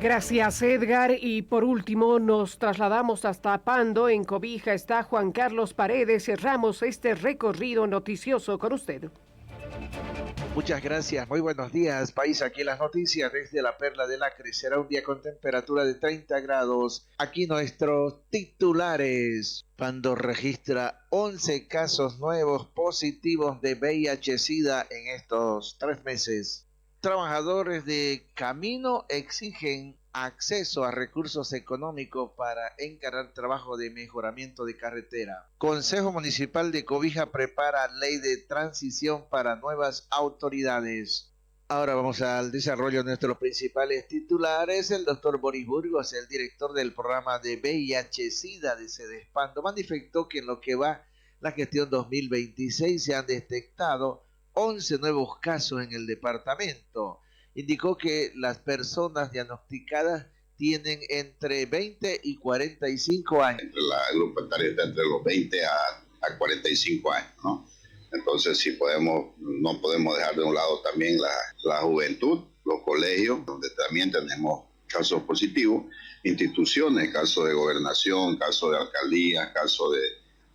Gracias, Edgar. Y por último, nos trasladamos hasta Pando. En Cobija está Juan Carlos Paredes. Cerramos este recorrido noticioso con usted. Muchas gracias, muy buenos días, país. Aquí las noticias desde la Perla del Acre. Será un día con temperatura de 30 grados. Aquí nuestros titulares. Pando registra 11 casos nuevos positivos de VIH-Sida en estos 3 meses. Trabajadores de Camino exigen acceso a recursos económicos para encarar trabajo de mejoramiento de carretera. Consejo Municipal de Cobija prepara ley de transición para nuevas autoridades. Ahora vamos al desarrollo de nuestros principales titulares. El doctor Boris Burgos, el director del programa de VIH-Sida de Sedespando, manifestó que en lo que va la gestión 2026 se han detectado 11 nuevos casos en el departamento. Indicó que las personas diagnosticadas tienen entre 20 y 45 años. La grupo etario está entre los 20 a 45 años, ¿no? Entonces, no podemos dejar de un lado también la juventud, los colegios, donde también tenemos casos positivos, instituciones, casos de gobernación, casos de alcaldía, casos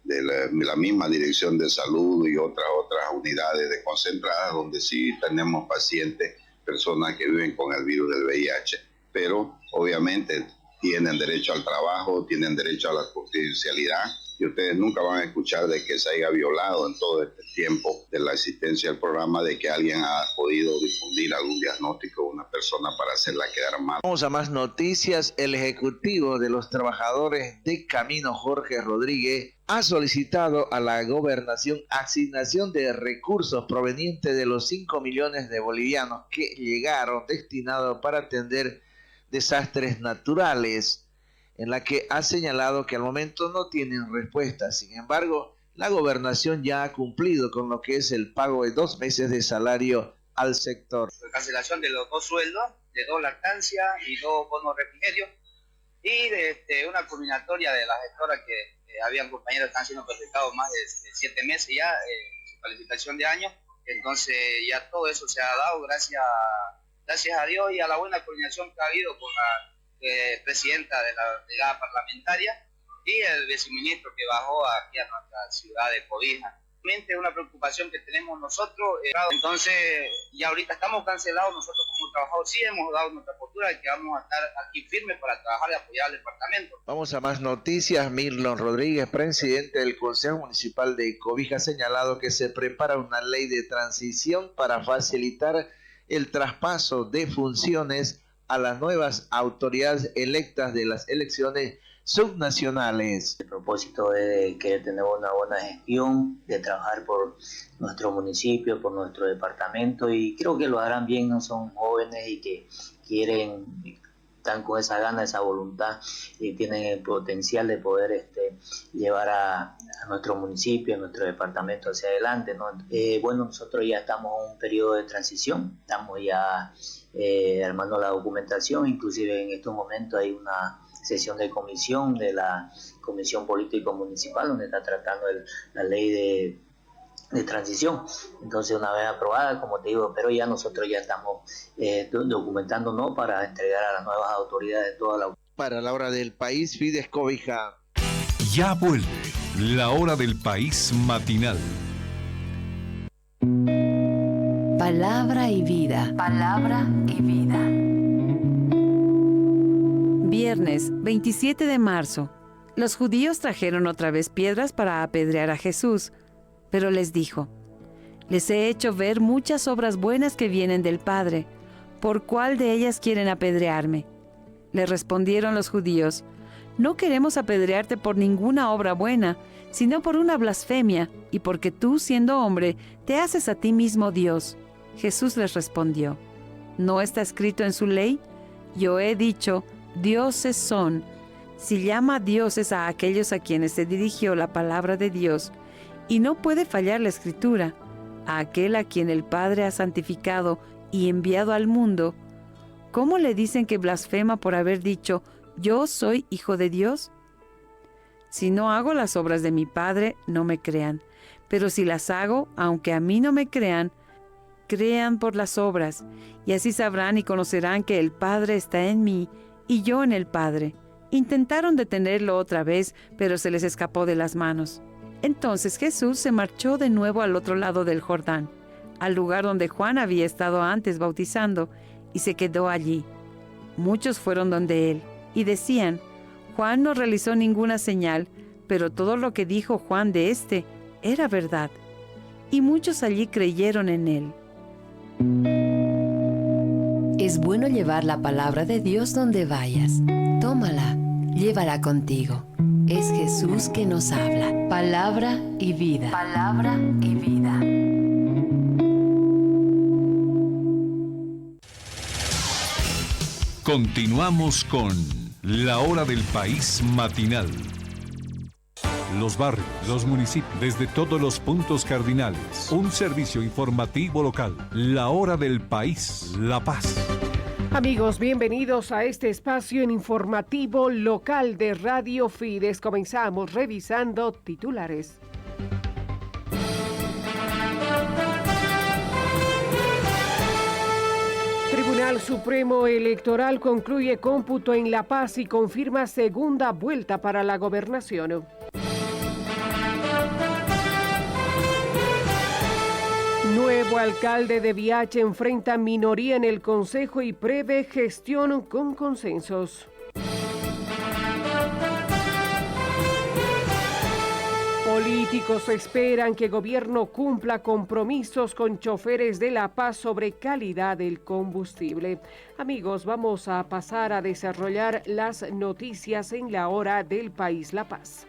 de la misma dirección de salud y otras unidades desconcentradas, donde sí tenemos pacientes, personas que viven con el virus del VIH, pero obviamente tienen derecho al trabajo, tienen derecho a la confidencialidad, y ustedes nunca van a escuchar de que se haya violado en todo este tiempo de la existencia del programa, de que alguien ha podido difundir algún diagnóstico de una persona para hacerla quedar mal. Vamos a más noticias. El ejecutivo de los trabajadores de Camino, Jorge Rodríguez, ha solicitado a la gobernación asignación de recursos provenientes de los 5 millones de bolivianos que llegaron destinados para atender desastres naturales, en la que ha señalado que al momento no tienen respuesta. Sin embargo, la gobernación ya ha cumplido con lo que es el pago de 2 meses de salario al sector. Cancelación de los 2 sueldos, de 2 lactancias y 2 bonos refrigerios, y de una culminatoria de la gestora que habían compañeros que están siendo perjudicados más de 7 meses ya, su calificación de año. Entonces ya todo eso se ha dado gracias a Dios y a la buena coordinación que ha habido con la presidenta de la brigada parlamentaria y el viceministro que bajó aquí a nuestra ciudad de Cobija. Realmente es una preocupación que tenemos nosotros, entonces ya ahorita estamos cancelados. Nosotros como trabajadores sí hemos dado nuestra postura de que vamos a estar aquí firmes para trabajar y apoyar al departamento. Vamos a más noticias. Mirlon Rodríguez, presidente del Consejo Municipal de Cobija, ha señalado que se prepara una ley de transición para facilitar el traspaso de funciones a las nuevas autoridades electas de las elecciones subnacionales. El propósito es que tenemos una buena gestión, de trabajar por nuestro municipio, por nuestro departamento, y creo que lo harán bien. No son jóvenes y que están con esa gana, esa voluntad, y tienen el potencial de poder llevar a nuestro municipio, a nuestro departamento hacia adelante, ¿no? Bueno, nosotros ya estamos en un periodo de transición, estamos ya armando la documentación. Inclusive en estos momentos hay una sesión de comisión de la Comisión Político Municipal donde está tratando la ley de transición. Entonces, una vez aprobada, como te digo, pero ya nosotros ya estamos documentándonos para entregar a las nuevas autoridades toda la... Para la hora del país, Fides Cobija. Ya vuelve la hora del país matinal. Palabra y vida. Palabra y vida. Viernes 27 de marzo. Los judíos trajeron otra vez piedras para apedrear a Jesús, pero les dijo: les he hecho ver muchas obras buenas que vienen del Padre. ¿Por cuál de ellas quieren apedrearme? Le respondieron los judíos: no queremos apedrearte por ninguna obra buena, sino por una blasfemia, y porque tú, siendo hombre, te haces a ti mismo Dios. Jesús les respondió: ¿no está escrito en su ley? Yo he dicho, dioses son. Si llama dioses a aquellos a quienes se dirigió la palabra de Dios, y no puede fallar la Escritura, a aquel a quien el Padre ha santificado y enviado al mundo, ¿cómo le dicen que blasfema por haber dicho, yo soy hijo de Dios? Si no hago las obras de mi Padre, no me crean, pero si las hago, aunque a mí no me crean, crean por las obras, y así sabrán y conocerán que el Padre está en mí y yo en el Padre. Intentaron detenerlo otra vez, pero se les escapó de las manos. Entonces Jesús se marchó de nuevo al otro lado del Jordán, al lugar donde Juan había estado antes bautizando, y se quedó allí. Muchos fueron donde él, y decían: Juan no realizó ninguna señal, pero todo lo que dijo Juan de éste era verdad. Y muchos allí creyeron en él. Es bueno llevar la palabra de Dios donde vayas. Tómala, llévala contigo. Es Jesús que nos habla. Palabra y vida. Palabra y vida. Continuamos con La Hora del País matinal. Los barrios, los municipios, desde todos los puntos cardinales. Un servicio informativo local. La Hora del País, La Paz. Amigos, bienvenidos a este espacio en informativo local de Radio Fides. Comenzamos revisando titulares. Tribunal Supremo Electoral concluye cómputo en La Paz y confirma segunda vuelta para la gobernación. Nuevo alcalde de Viacha enfrenta minoría en el Consejo y prevé gestión con consensos. Políticos esperan que gobierno cumpla compromisos con choferes de La Paz sobre calidad del combustible. Amigos, vamos a pasar a desarrollar las noticias en la Hora del País, La Paz.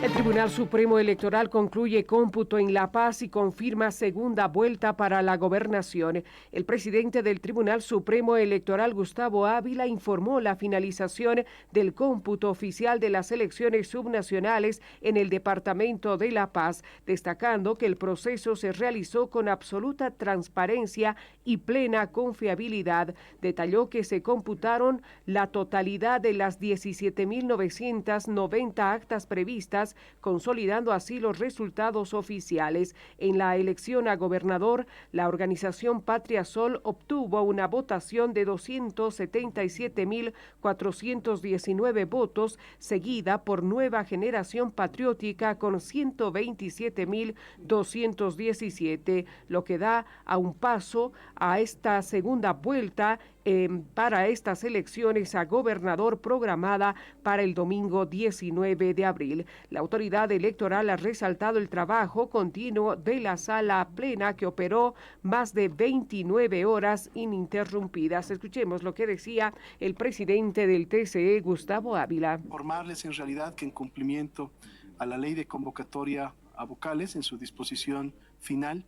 El Tribunal Supremo Electoral concluye cómputo en La Paz y confirma segunda vuelta para la gobernación. El presidente del Tribunal Supremo Electoral, Gustavo Ávila, informó la finalización del cómputo oficial de las elecciones subnacionales en el departamento de La Paz, destacando que el proceso se realizó con absoluta transparencia y plena confiabilidad. Detalló que se computaron la totalidad de las 17.990 actas previstas, consolidando así los resultados oficiales. En la elección a gobernador, la organización Patria Sol obtuvo una votación de 277.419 votos, seguida por Nueva Generación Patriótica con 127.217, lo que da a un paso a esta segunda vuelta para estas elecciones a gobernador programada para el domingo 19 de abril. La autoridad electoral ha resaltado el trabajo continuo de la sala plena que operó más de 29 horas ininterrumpidas. Escuchemos lo que decía el presidente del TCE, Gustavo Ávila. Informarles en realidad que en cumplimiento a la ley de convocatoria a vocales en su disposición final,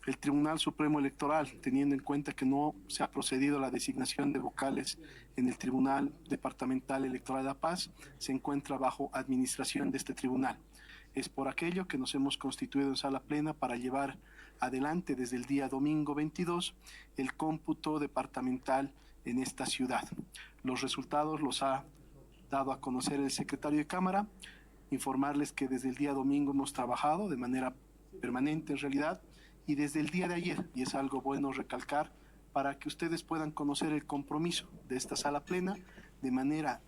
el Tribunal Supremo Electoral, teniendo en cuenta que no se ha procedido a la designación de vocales en el Tribunal Departamental Electoral de La Paz, se encuentra bajo administración de este tribunal. Es por aquello que nos hemos constituido en sala plena para llevar adelante desde el día domingo 22 el cómputo departamental en esta ciudad. Los resultados los ha dado a conocer el secretario de Cámara. Informarles que desde el día domingo hemos trabajado de manera permanente en realidad, y desde el día de ayer, y es algo bueno recalcar, para que ustedes puedan conocer el compromiso de esta sala plena de manera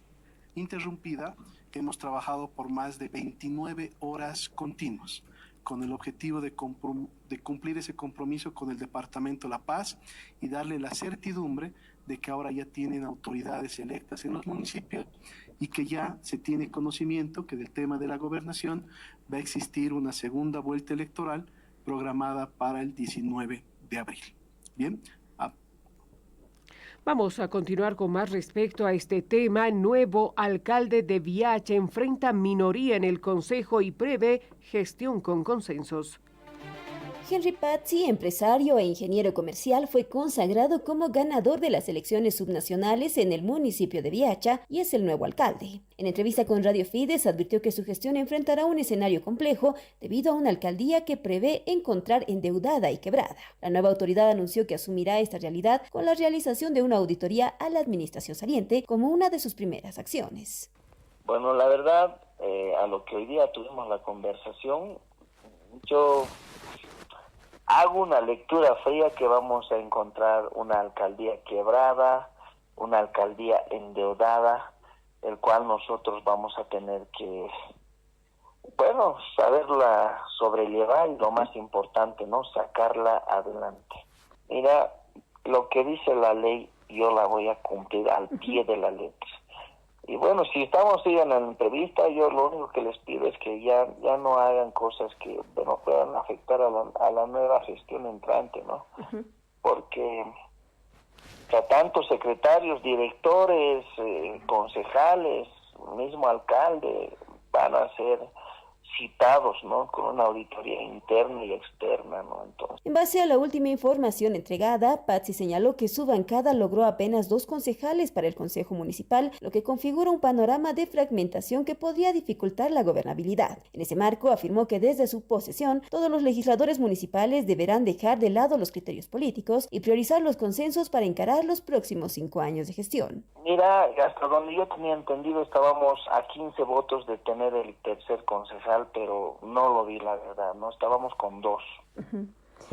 interrumpida, que hemos trabajado por más de 29 horas continuas, con el objetivo de cumplir ese compromiso con el Departamento La Paz y darle la certidumbre de que ahora ya tienen autoridades electas en los municipios y que ya se tiene conocimiento que del tema de la gobernación va a existir una segunda vuelta electoral programada para el 19 de abril. Bien. Vamos a continuar con más respecto a este tema. Nuevo alcalde de Viacha enfrenta minoría en el Consejo y prevé gestión con consensos. Henry Pazzi, empresario e ingeniero comercial, fue consagrado como ganador de las elecciones subnacionales en el municipio de Viacha y es el nuevo alcalde. En entrevista con Radio Fides advirtió que su gestión enfrentará un escenario complejo debido a una alcaldía que prevé encontrar endeudada y quebrada. La nueva autoridad anunció que asumirá esta realidad con la realización de una auditoría a la administración saliente como una de sus primeras acciones. Bueno, la verdad, a lo que hoy día tuvimos la conversación, yo hago una lectura fría que vamos a encontrar una alcaldía quebrada, una alcaldía endeudada, el cual nosotros vamos a tener que, saberla sobrellevar y lo más importante, ¿no? Sacarla adelante. Mira, lo que dice la ley, yo la voy a cumplir al pie de la letra. Y bueno, si estamos en la entrevista, yo lo único que les pido es que ya no hagan cosas que puedan afectar a la nueva gestión entrante, ¿no? porque tanto secretarios, directores, concejales, mismo alcalde, van a ser citados, ¿no?, con una auditoría interna y externa, ¿no? Entonces, en base a la última información entregada, Pazzi señaló que su bancada logró apenas 2 concejales para el Consejo Municipal, lo que configura un panorama de fragmentación que podría dificultar la gobernabilidad. En ese marco, afirmó que desde su posesión, todos los legisladores municipales deberán dejar de lado los criterios políticos y priorizar los consensos para encarar los próximos 5 años de gestión. Mira, hasta donde yo tenía entendido, estábamos a 15 votos de tener el tercer concejal, pero no lo vi, la verdad, no estábamos con 2.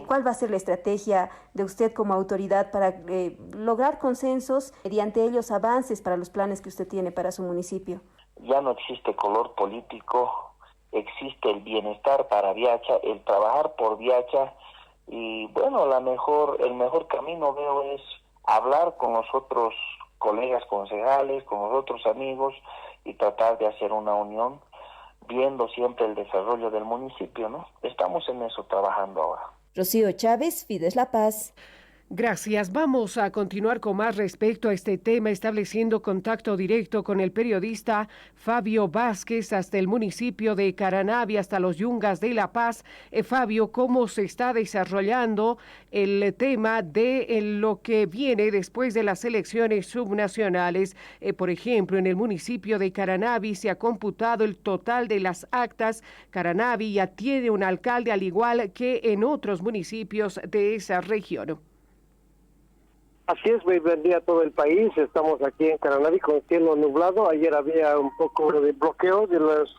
¿Cuál va a ser la estrategia de usted como autoridad para lograr consensos, mediante ellos avances para los planes que usted tiene para su municipio? Ya no existe color político, existe el bienestar para Viacha, el trabajar por Viacha, y bueno, el mejor camino veo es hablar con los otros colegas concejales, con los otros amigos, y tratar de hacer una unión, viendo siempre el desarrollo del municipio, ¿no? Estamos en eso trabajando ahora. Rocío Chávez, Fides La Paz. Gracias. Vamos a continuar con más respecto a este tema, estableciendo contacto directo con el periodista Fabio Vázquez hasta el municipio de Caranavi, hasta los Yungas de La Paz. Fabio, ¿cómo se está desarrollando el tema de lo que viene después de las elecciones subnacionales? Por ejemplo, en el municipio de Caranavi se ha computado el total de las actas. Caranavi ya tiene un alcalde, al igual que en otros municipios de esa región. Así es, muy buen día a todo el país. Estamos aquí en Caranavi con cielo nublado. Ayer había un poco de bloqueo de los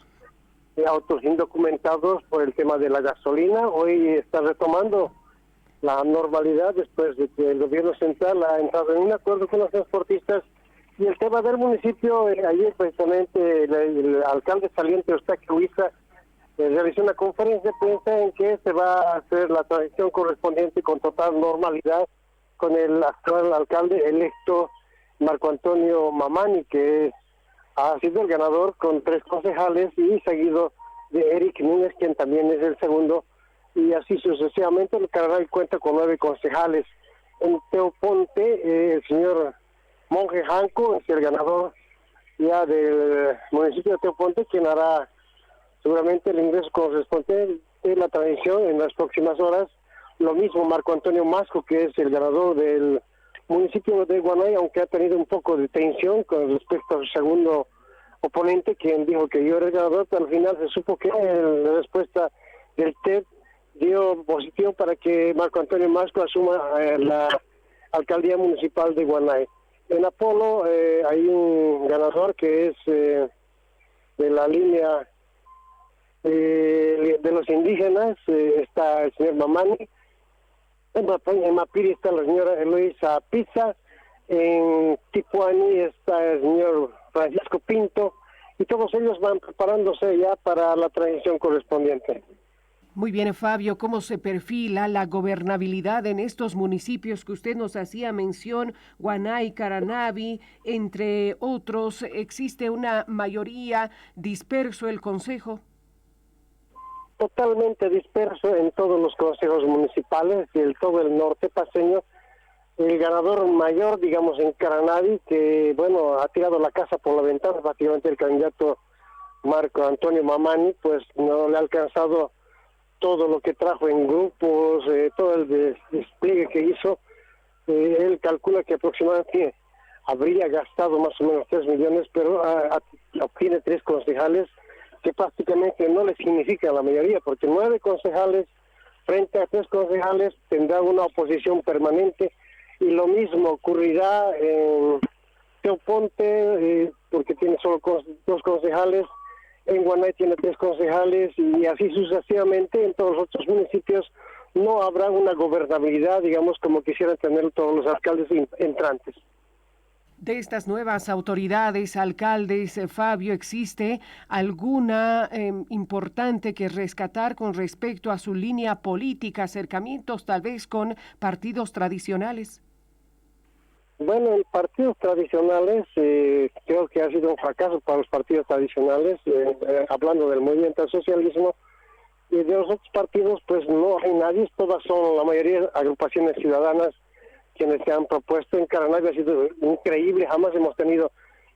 autos indocumentados por el tema de la gasolina. Hoy está retomando la normalidad después de que el gobierno central ha entrado en un acuerdo con los transportistas. Y el tema del municipio, ayer precisamente el alcalde saliente Eustaquio Huiza realizó una conferencia de prensa en que se va a hacer la transición correspondiente con total normalidad con el actual alcalde electo Marco Antonio Mamani, que ha sido el ganador con 3 concejales, y seguido de Eric Núñez, quien también es el segundo, y así sucesivamente. El Caranavi cuenta con 9 concejales. En Teoponte, el señor Monje Janco es el ganador ya del municipio de Teoponte, quien hará seguramente el ingreso correspondiente de la transición en las próximas horas. Lo mismo Marco Antonio Masco, que es el ganador del municipio de Guanay, aunque ha tenido un poco de tensión con respecto a su segundo oponente, quien dijo que yo era el ganador, pero al final se supo que la respuesta del TED dio positivo para que Marco Antonio Masco asuma la alcaldía municipal de Guanay. En Apolo hay un ganador que es de la línea de los indígenas, está el señor Mamani. En Mapiri está la señora Eloisa Pizza, en Tipuani está el señor Francisco Pinto, y todos ellos van preparándose ya para la transición correspondiente. Muy bien, Fabio, ¿cómo se perfila la gobernabilidad en estos municipios que usted nos hacía mención, Guanay, Caranavi, entre otros? ¿Existe una mayoría, disperso el consejo? Totalmente disperso en todos los consejos municipales y todo el norte paseño. El ganador mayor, digamos, en Caranavi, que bueno, ha tirado la casa por la ventana, prácticamente el candidato Marco Antonio Mamani, pues no le ha alcanzado todo lo que trajo en grupos, todo el despliegue que hizo. Él calcula que aproximadamente habría gastado más o menos 3 millones, pero obtiene 3 concejales, que prácticamente no le significa la mayoría, porque 9 concejales frente a 3 concejales tendrá una oposición permanente, y lo mismo ocurrirá en Teoponte, porque tiene solo 2 concejales, en Guanay tiene 3 concejales, y así sucesivamente en todos los otros municipios no habrá una gobernabilidad, digamos, como quisieran tener todos los alcaldes entrantes. De estas nuevas autoridades, alcaldes, Fabio, ¿existe alguna importante que rescatar con respecto a su línea política, acercamientos tal vez con partidos tradicionales? Bueno, en partidos tradicionales creo que ha sido un fracaso para los partidos tradicionales, hablando del movimiento al socialismo, de los otros partidos, pues no hay nadie, todas son la mayoría agrupaciones ciudadanas quienes se han propuesto. En Caranavi ha sido increíble, jamás hemos tenido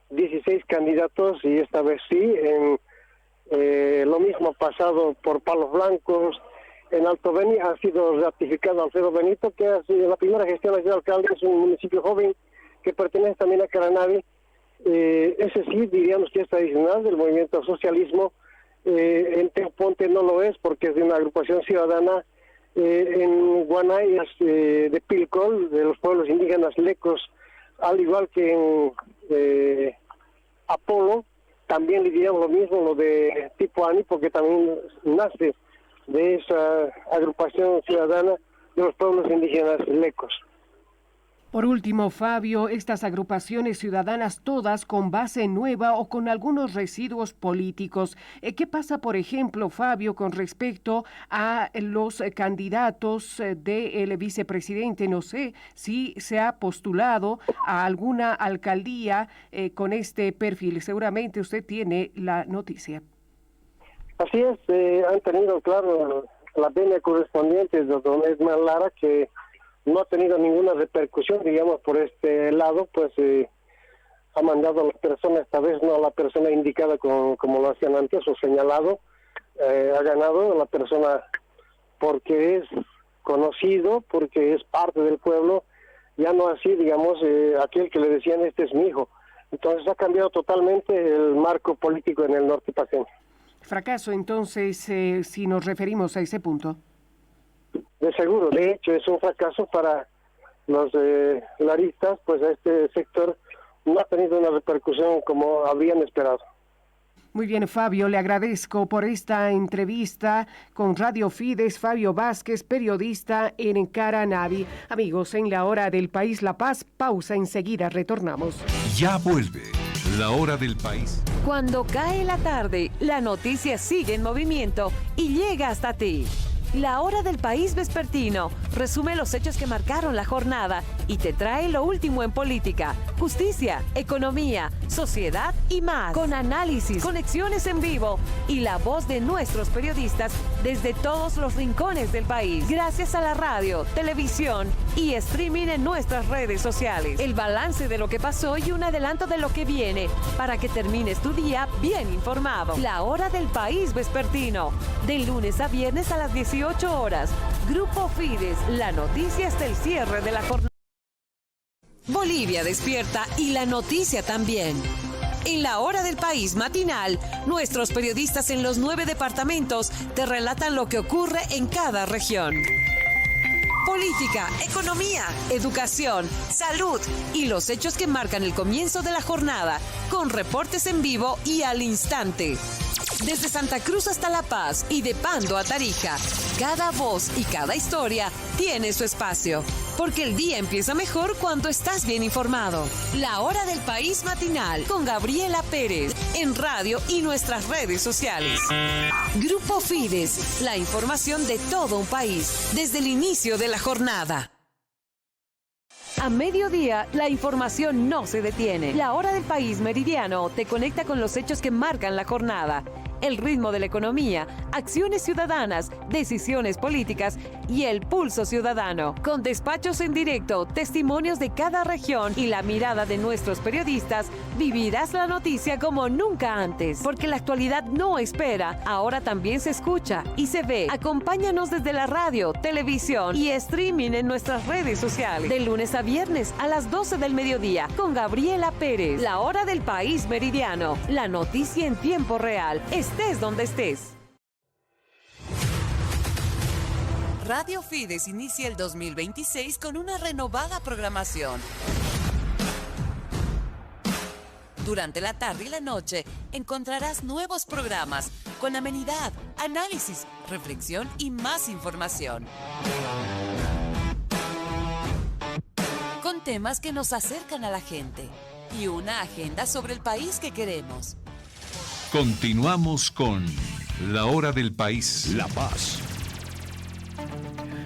16 candidatos y esta vez sí. Lo mismo ha pasado por Palos Blancos. En Alto Beni ha sido ratificado Alfredo Benito, que ha sido la primera gestión de alcalde, es un municipio joven que pertenece también a Caranavi. Ese sí, diríamos que es tradicional del movimiento socialismo. En Teoponte no lo es porque es de una agrupación ciudadana. En Guanay es de Pilcol, de los pueblos indígenas lecos, al igual que en Apolo, también le diríamos lo mismo, lo de Tipo Ani, porque también nace de esa agrupación ciudadana de los pueblos indígenas lecos. Por último, Fabio, estas agrupaciones ciudadanas todas con base nueva o con algunos residuos políticos. ¿Qué pasa, por ejemplo, Fabio, con respecto a los candidatos del vicepresidente? No sé si se ha postulado a alguna alcaldía con este perfil. Seguramente usted tiene la noticia. Así es, han tenido, claro, la venia correspondiente de don Edman Lara, que no ha tenido ninguna repercusión, digamos, por este lado, pues ha mandado a la persona, esta vez no a la persona indicada como lo hacían antes o señalado, ha ganado a la persona porque es conocido, porque es parte del pueblo, ya no así, digamos, aquel que le decían este es mi hijo. Entonces ha cambiado totalmente el marco político en el norte paceño. Fracaso, entonces, si nos referimos a ese punto. De seguro, de hecho es un fracaso para los laristas, pues este sector no ha tenido una repercusión como habrían esperado. Muy bien, Fabio, le agradezco por esta entrevista con Radio Fides. Fabio Vázquez, periodista en Caranavi. Amigos, en La Hora del País La Paz, pausa, enseguida retornamos. Ya vuelve La Hora del País. Cuando cae la tarde, la noticia sigue en movimiento y llega hasta ti. La Hora del País Vespertino resume los hechos que marcaron la jornada y te trae lo último en política, justicia, economía, sociedad y más. Con análisis, conexiones en vivo y la voz de nuestros periodistas desde todos los rincones del país. Gracias a la radio, televisión y streaming en nuestras redes sociales. El balance de lo que pasó y un adelanto de lo que viene para que termines tu día bien informado. La Hora del País Vespertino, de lunes a viernes a las 18 horas. Grupo Fides, la noticia hasta el cierre de la jornada. Bolivia despierta y la noticia también. En La Hora del País matinal, nuestros periodistas en los 9 departamentos te relatan lo que ocurre en cada región. Política, economía, educación, salud y los hechos que marcan el comienzo de la jornada, con reportes en vivo y al instante. Desde Santa Cruz hasta La Paz y de Pando a Tarija, cada voz y cada historia tiene su espacio, porque el día empieza mejor cuando estás bien informado. La Hora del País matinal con Gabriela Pérez en radio y nuestras redes sociales. Grupo Fides, la información de todo un país desde el inicio de la jornada. A mediodía, la información no se detiene. La Hora del País meridiano te conecta con los hechos que marcan la jornada, el ritmo de la economía, acciones ciudadanas, decisiones políticas y el pulso ciudadano. Con despachos en directo, testimonios de cada región y la mirada de nuestros periodistas, vivirás la noticia como nunca antes. Porque la actualidad no espera, ahora también se escucha y se ve. Acompáñanos desde la radio, televisión y streaming en nuestras redes sociales. De lunes a viernes a las 12 del mediodía con Gabriela Pérez. La Hora del País meridiano. La noticia en tiempo real. Estés donde estés. Radio Fides inicia el 2026 con una renovada programación. Durante la tarde y la noche encontrarás nuevos programas con amenidad, análisis, reflexión y más información. Con temas que nos acercan a la gente y una agenda sobre el país que queremos. Continuamos con La Hora del País. La Paz.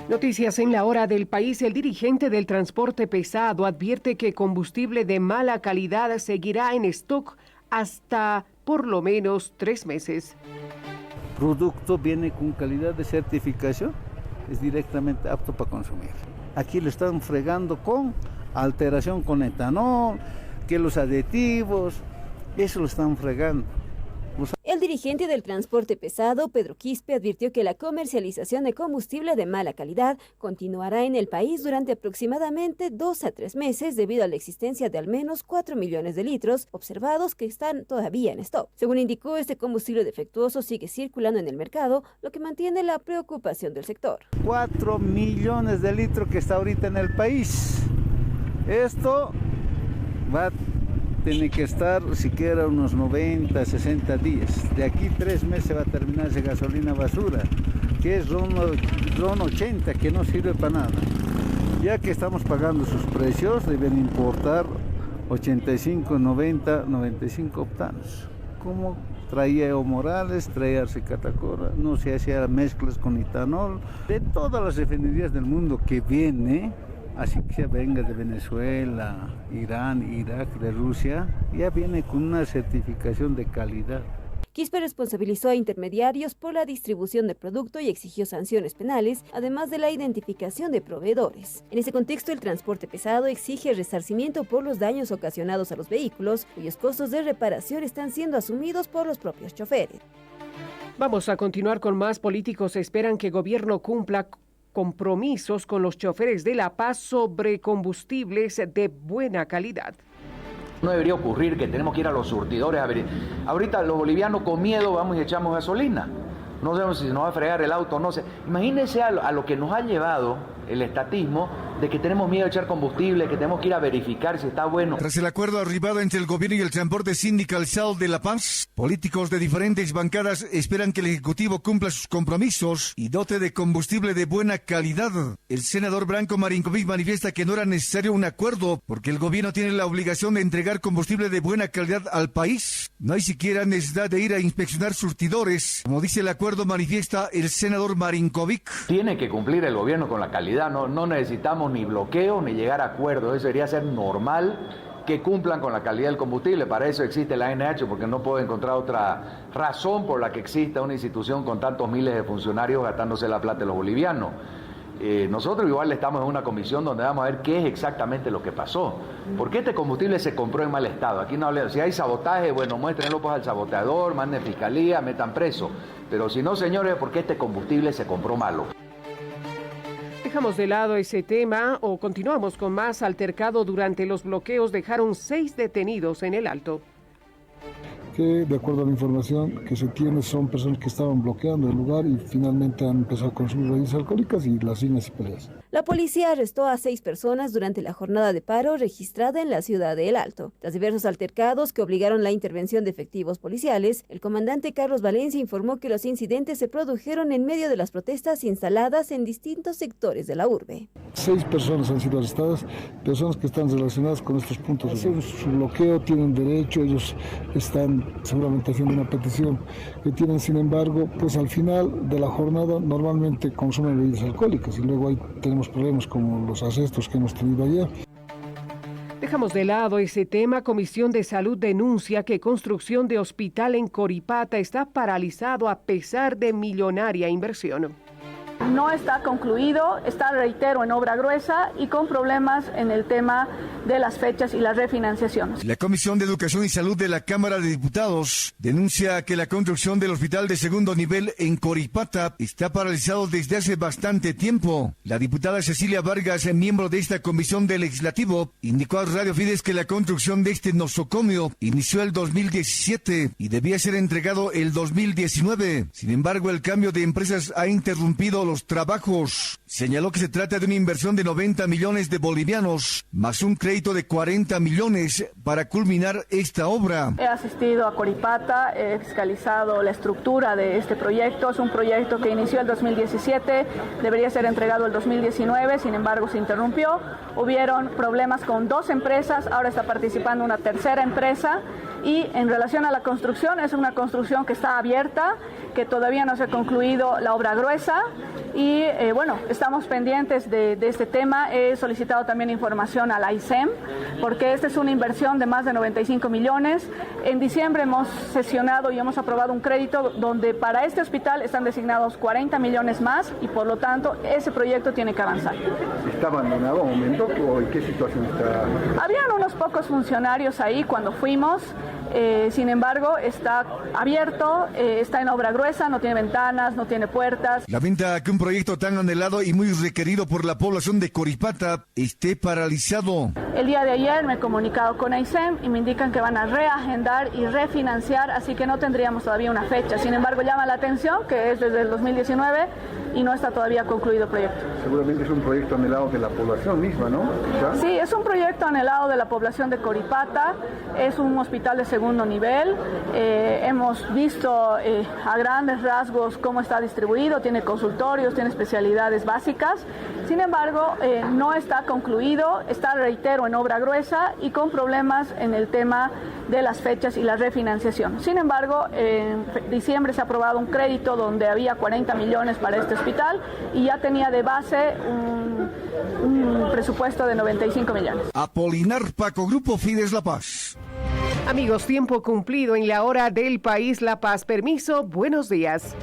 Noticias en La Hora del País. El dirigente del transporte pesado advierte que combustible de mala calidad seguirá en stock hasta por lo menos 3 meses. producto viene con calidad de certificación, es directamente apto para consumir. Aquí lo están fregando con alteración con etanol, que los aditivos, eso lo están fregando. El dirigente del transporte pesado, Pedro Quispe, advirtió que la comercialización de combustible de mala calidad continuará en el país durante aproximadamente 2 a 3 meses debido a la existencia de al menos 4 millones de litros observados que están todavía en stock. Según indicó, este combustible defectuoso sigue circulando en el mercado, lo que mantiene la preocupación del sector. 4 millones de litros que está ahorita en el país. Esto va a tiene que estar siquiera unos 90, 60 días. De aquí 3 meses va a terminar esa gasolina basura, que es RON 80, que no sirve para nada. Ya que estamos pagando sus precios, deben importar 85, 90, 95 octanos. Como traía Evo Morales, traía Arce Catacora, no se hacía mezclas con etanol. De todas las refinerías del mundo que viene, así que venga de Venezuela, Irán, Irak, de Rusia, ya viene con una certificación de calidad. Quispe responsabilizó a intermediarios por la distribución del producto y exigió sanciones penales, además de la identificación de proveedores. En ese contexto, el transporte pesado exige resarcimiento por los daños ocasionados a los vehículos, cuyos costos de reparación están siendo asumidos por los propios choferes. Vamos a continuar con más. Políticos esperan que el gobierno cumpla compromisos con los choferes de La Paz sobre combustibles de buena calidad. No debería ocurrir que tenemos que ir a los surtidores a ver. Ahorita los bolivianos con miedo vamos y echamos gasolina. No sabemos si nos va a fregar el auto o no sé. Imagínense a lo que nos ha llevado el estatismo de que tenemos miedo de echar combustible, que tenemos que ir a verificar si está bueno. Tras el acuerdo arribado entre el gobierno y el transporte sindicalizado de La Paz, políticos de diferentes bancadas esperan que el Ejecutivo cumpla sus compromisos y dote de combustible de buena calidad. El senador Branco Marinkovic manifiesta que no era necesario un acuerdo porque el gobierno tiene la obligación de entregar combustible de buena calidad al país. No hay siquiera necesidad de ir a inspeccionar surtidores. Como dice el acuerdo, manifiesta el senador Marinkovic. Tiene que cumplir el gobierno con la calidad. No necesitamos ni bloqueo ni llegar a acuerdos. Eso debería ser normal, que cumplan con la calidad del combustible. Para eso existe la ANH, porque no puedo encontrar otra razón por la que exista una institución con tantos miles de funcionarios gastándose la plata de los bolivianos. Nosotros igual estamos en una comisión donde vamos a ver qué es exactamente lo que pasó. ¿Por qué este combustible se compró en mal estado? Aquí no hablamos. Si hay sabotaje, bueno, muéstrenlo pues al saboteador, manden fiscalía, metan preso. Pero si no, señores, ¿por qué este combustible se compró malo? Dejamos de lado ese tema o continuamos con más. Altercado durante los bloqueos dejaron 6 detenidos en el Alto. Que de acuerdo a la información que se tiene son personas que estaban bloqueando el lugar y finalmente han empezado a consumir bebidas alcohólicas y las riñas y peleas. La policía arrestó a 6 personas durante la jornada de paro registrada en la ciudad de El Alto. Tras diversos altercados que obligaron la intervención de efectivos policiales, el comandante Carlos Valencia informó que los incidentes se produjeron en medio de las protestas instaladas en distintos sectores de la urbe. 6 personas han sido arrestadas, personas que están relacionadas con estos puntos. Hacen su bloqueo, tienen derecho, ellos están seguramente haciendo una petición que tienen, sin embargo, pues al final de la jornada normalmente consumen bebidas alcohólicas y luego ahí tenemos problemas como los arrestos que hemos tenido ayer. Dejamos de lado ese tema. Comisión de Salud denuncia que construcción de hospital en Coripata está paralizado a pesar de millonaria inversión. No está concluido, está, reitero, en obra gruesa y con problemas en el tema de las fechas y la refinanciación. La Comisión de Educación y Salud de la Cámara de Diputados denuncia que la construcción del hospital de segundo nivel en Coripata está paralizado desde hace bastante tiempo. La diputada Cecilia Vargas, miembro de esta comisión del Legislativo, indicó a Radio Fides que la construcción de este nosocomio inició el 2017 y debía ser entregado el 2019. Sin embargo, el cambio de empresas ha interrumpido los trabajos. Señaló que se trata de una inversión de 90 millones de bolivianos, más un crédito de 40 millones para culminar esta obra. He asistido a Coripata, he fiscalizado la estructura de este proyecto. Es un proyecto que inició el 2017, debería ser entregado el 2019, sin embargo se interrumpió. Hubieron problemas con 2 empresas, ahora está participando una tercera empresa. Y en relación a la construcción, es una construcción que está abierta, que todavía no se ha concluido la obra gruesa y bueno, estamos pendientes de este tema. He solicitado también información a la ICEM porque esta es una inversión de más de 95 millones. En diciembre hemos sesionado y hemos aprobado un crédito donde para este hospital están designados 40 millones más y por lo tanto ese proyecto tiene que avanzar. ¿Está abandonado un momento o en qué situación está? Habían unos pocos funcionarios ahí cuando fuimos. Sin embargo, está abierto, está en obra gruesa, no tiene ventanas, no tiene puertas. Lamenta que un proyecto tan anhelado y muy requerido por la población de Coripata esté paralizado. El día de ayer me he comunicado con AICEM y me indican que van a reagendar y refinanciar, así que no tendríamos todavía una fecha. Sin embargo, llama la atención que es desde el 2019 y no está todavía concluido el proyecto. Seguramente es un proyecto anhelado de la población misma, ¿no? ¿Ya? Sí, es un proyecto anhelado de la población de Coripata, es un hospital de segundo nivel. Hemos visto a grandes rasgos cómo está distribuido, tiene consultorios, tiene especialidades básicas. Sin embargo, no está concluido, está, reitero, en obra gruesa y con problemas en el tema de las fechas y la refinanciación. Sin embargo, en diciembre se ha aprobado un crédito donde había 40 millones para este hospital y ya tenía de base un presupuesto de 95 millones. Apolinar Paco, Grupo Fides La Paz. Amigos, tiempo cumplido en la hora del país La Paz. Permiso, buenos días.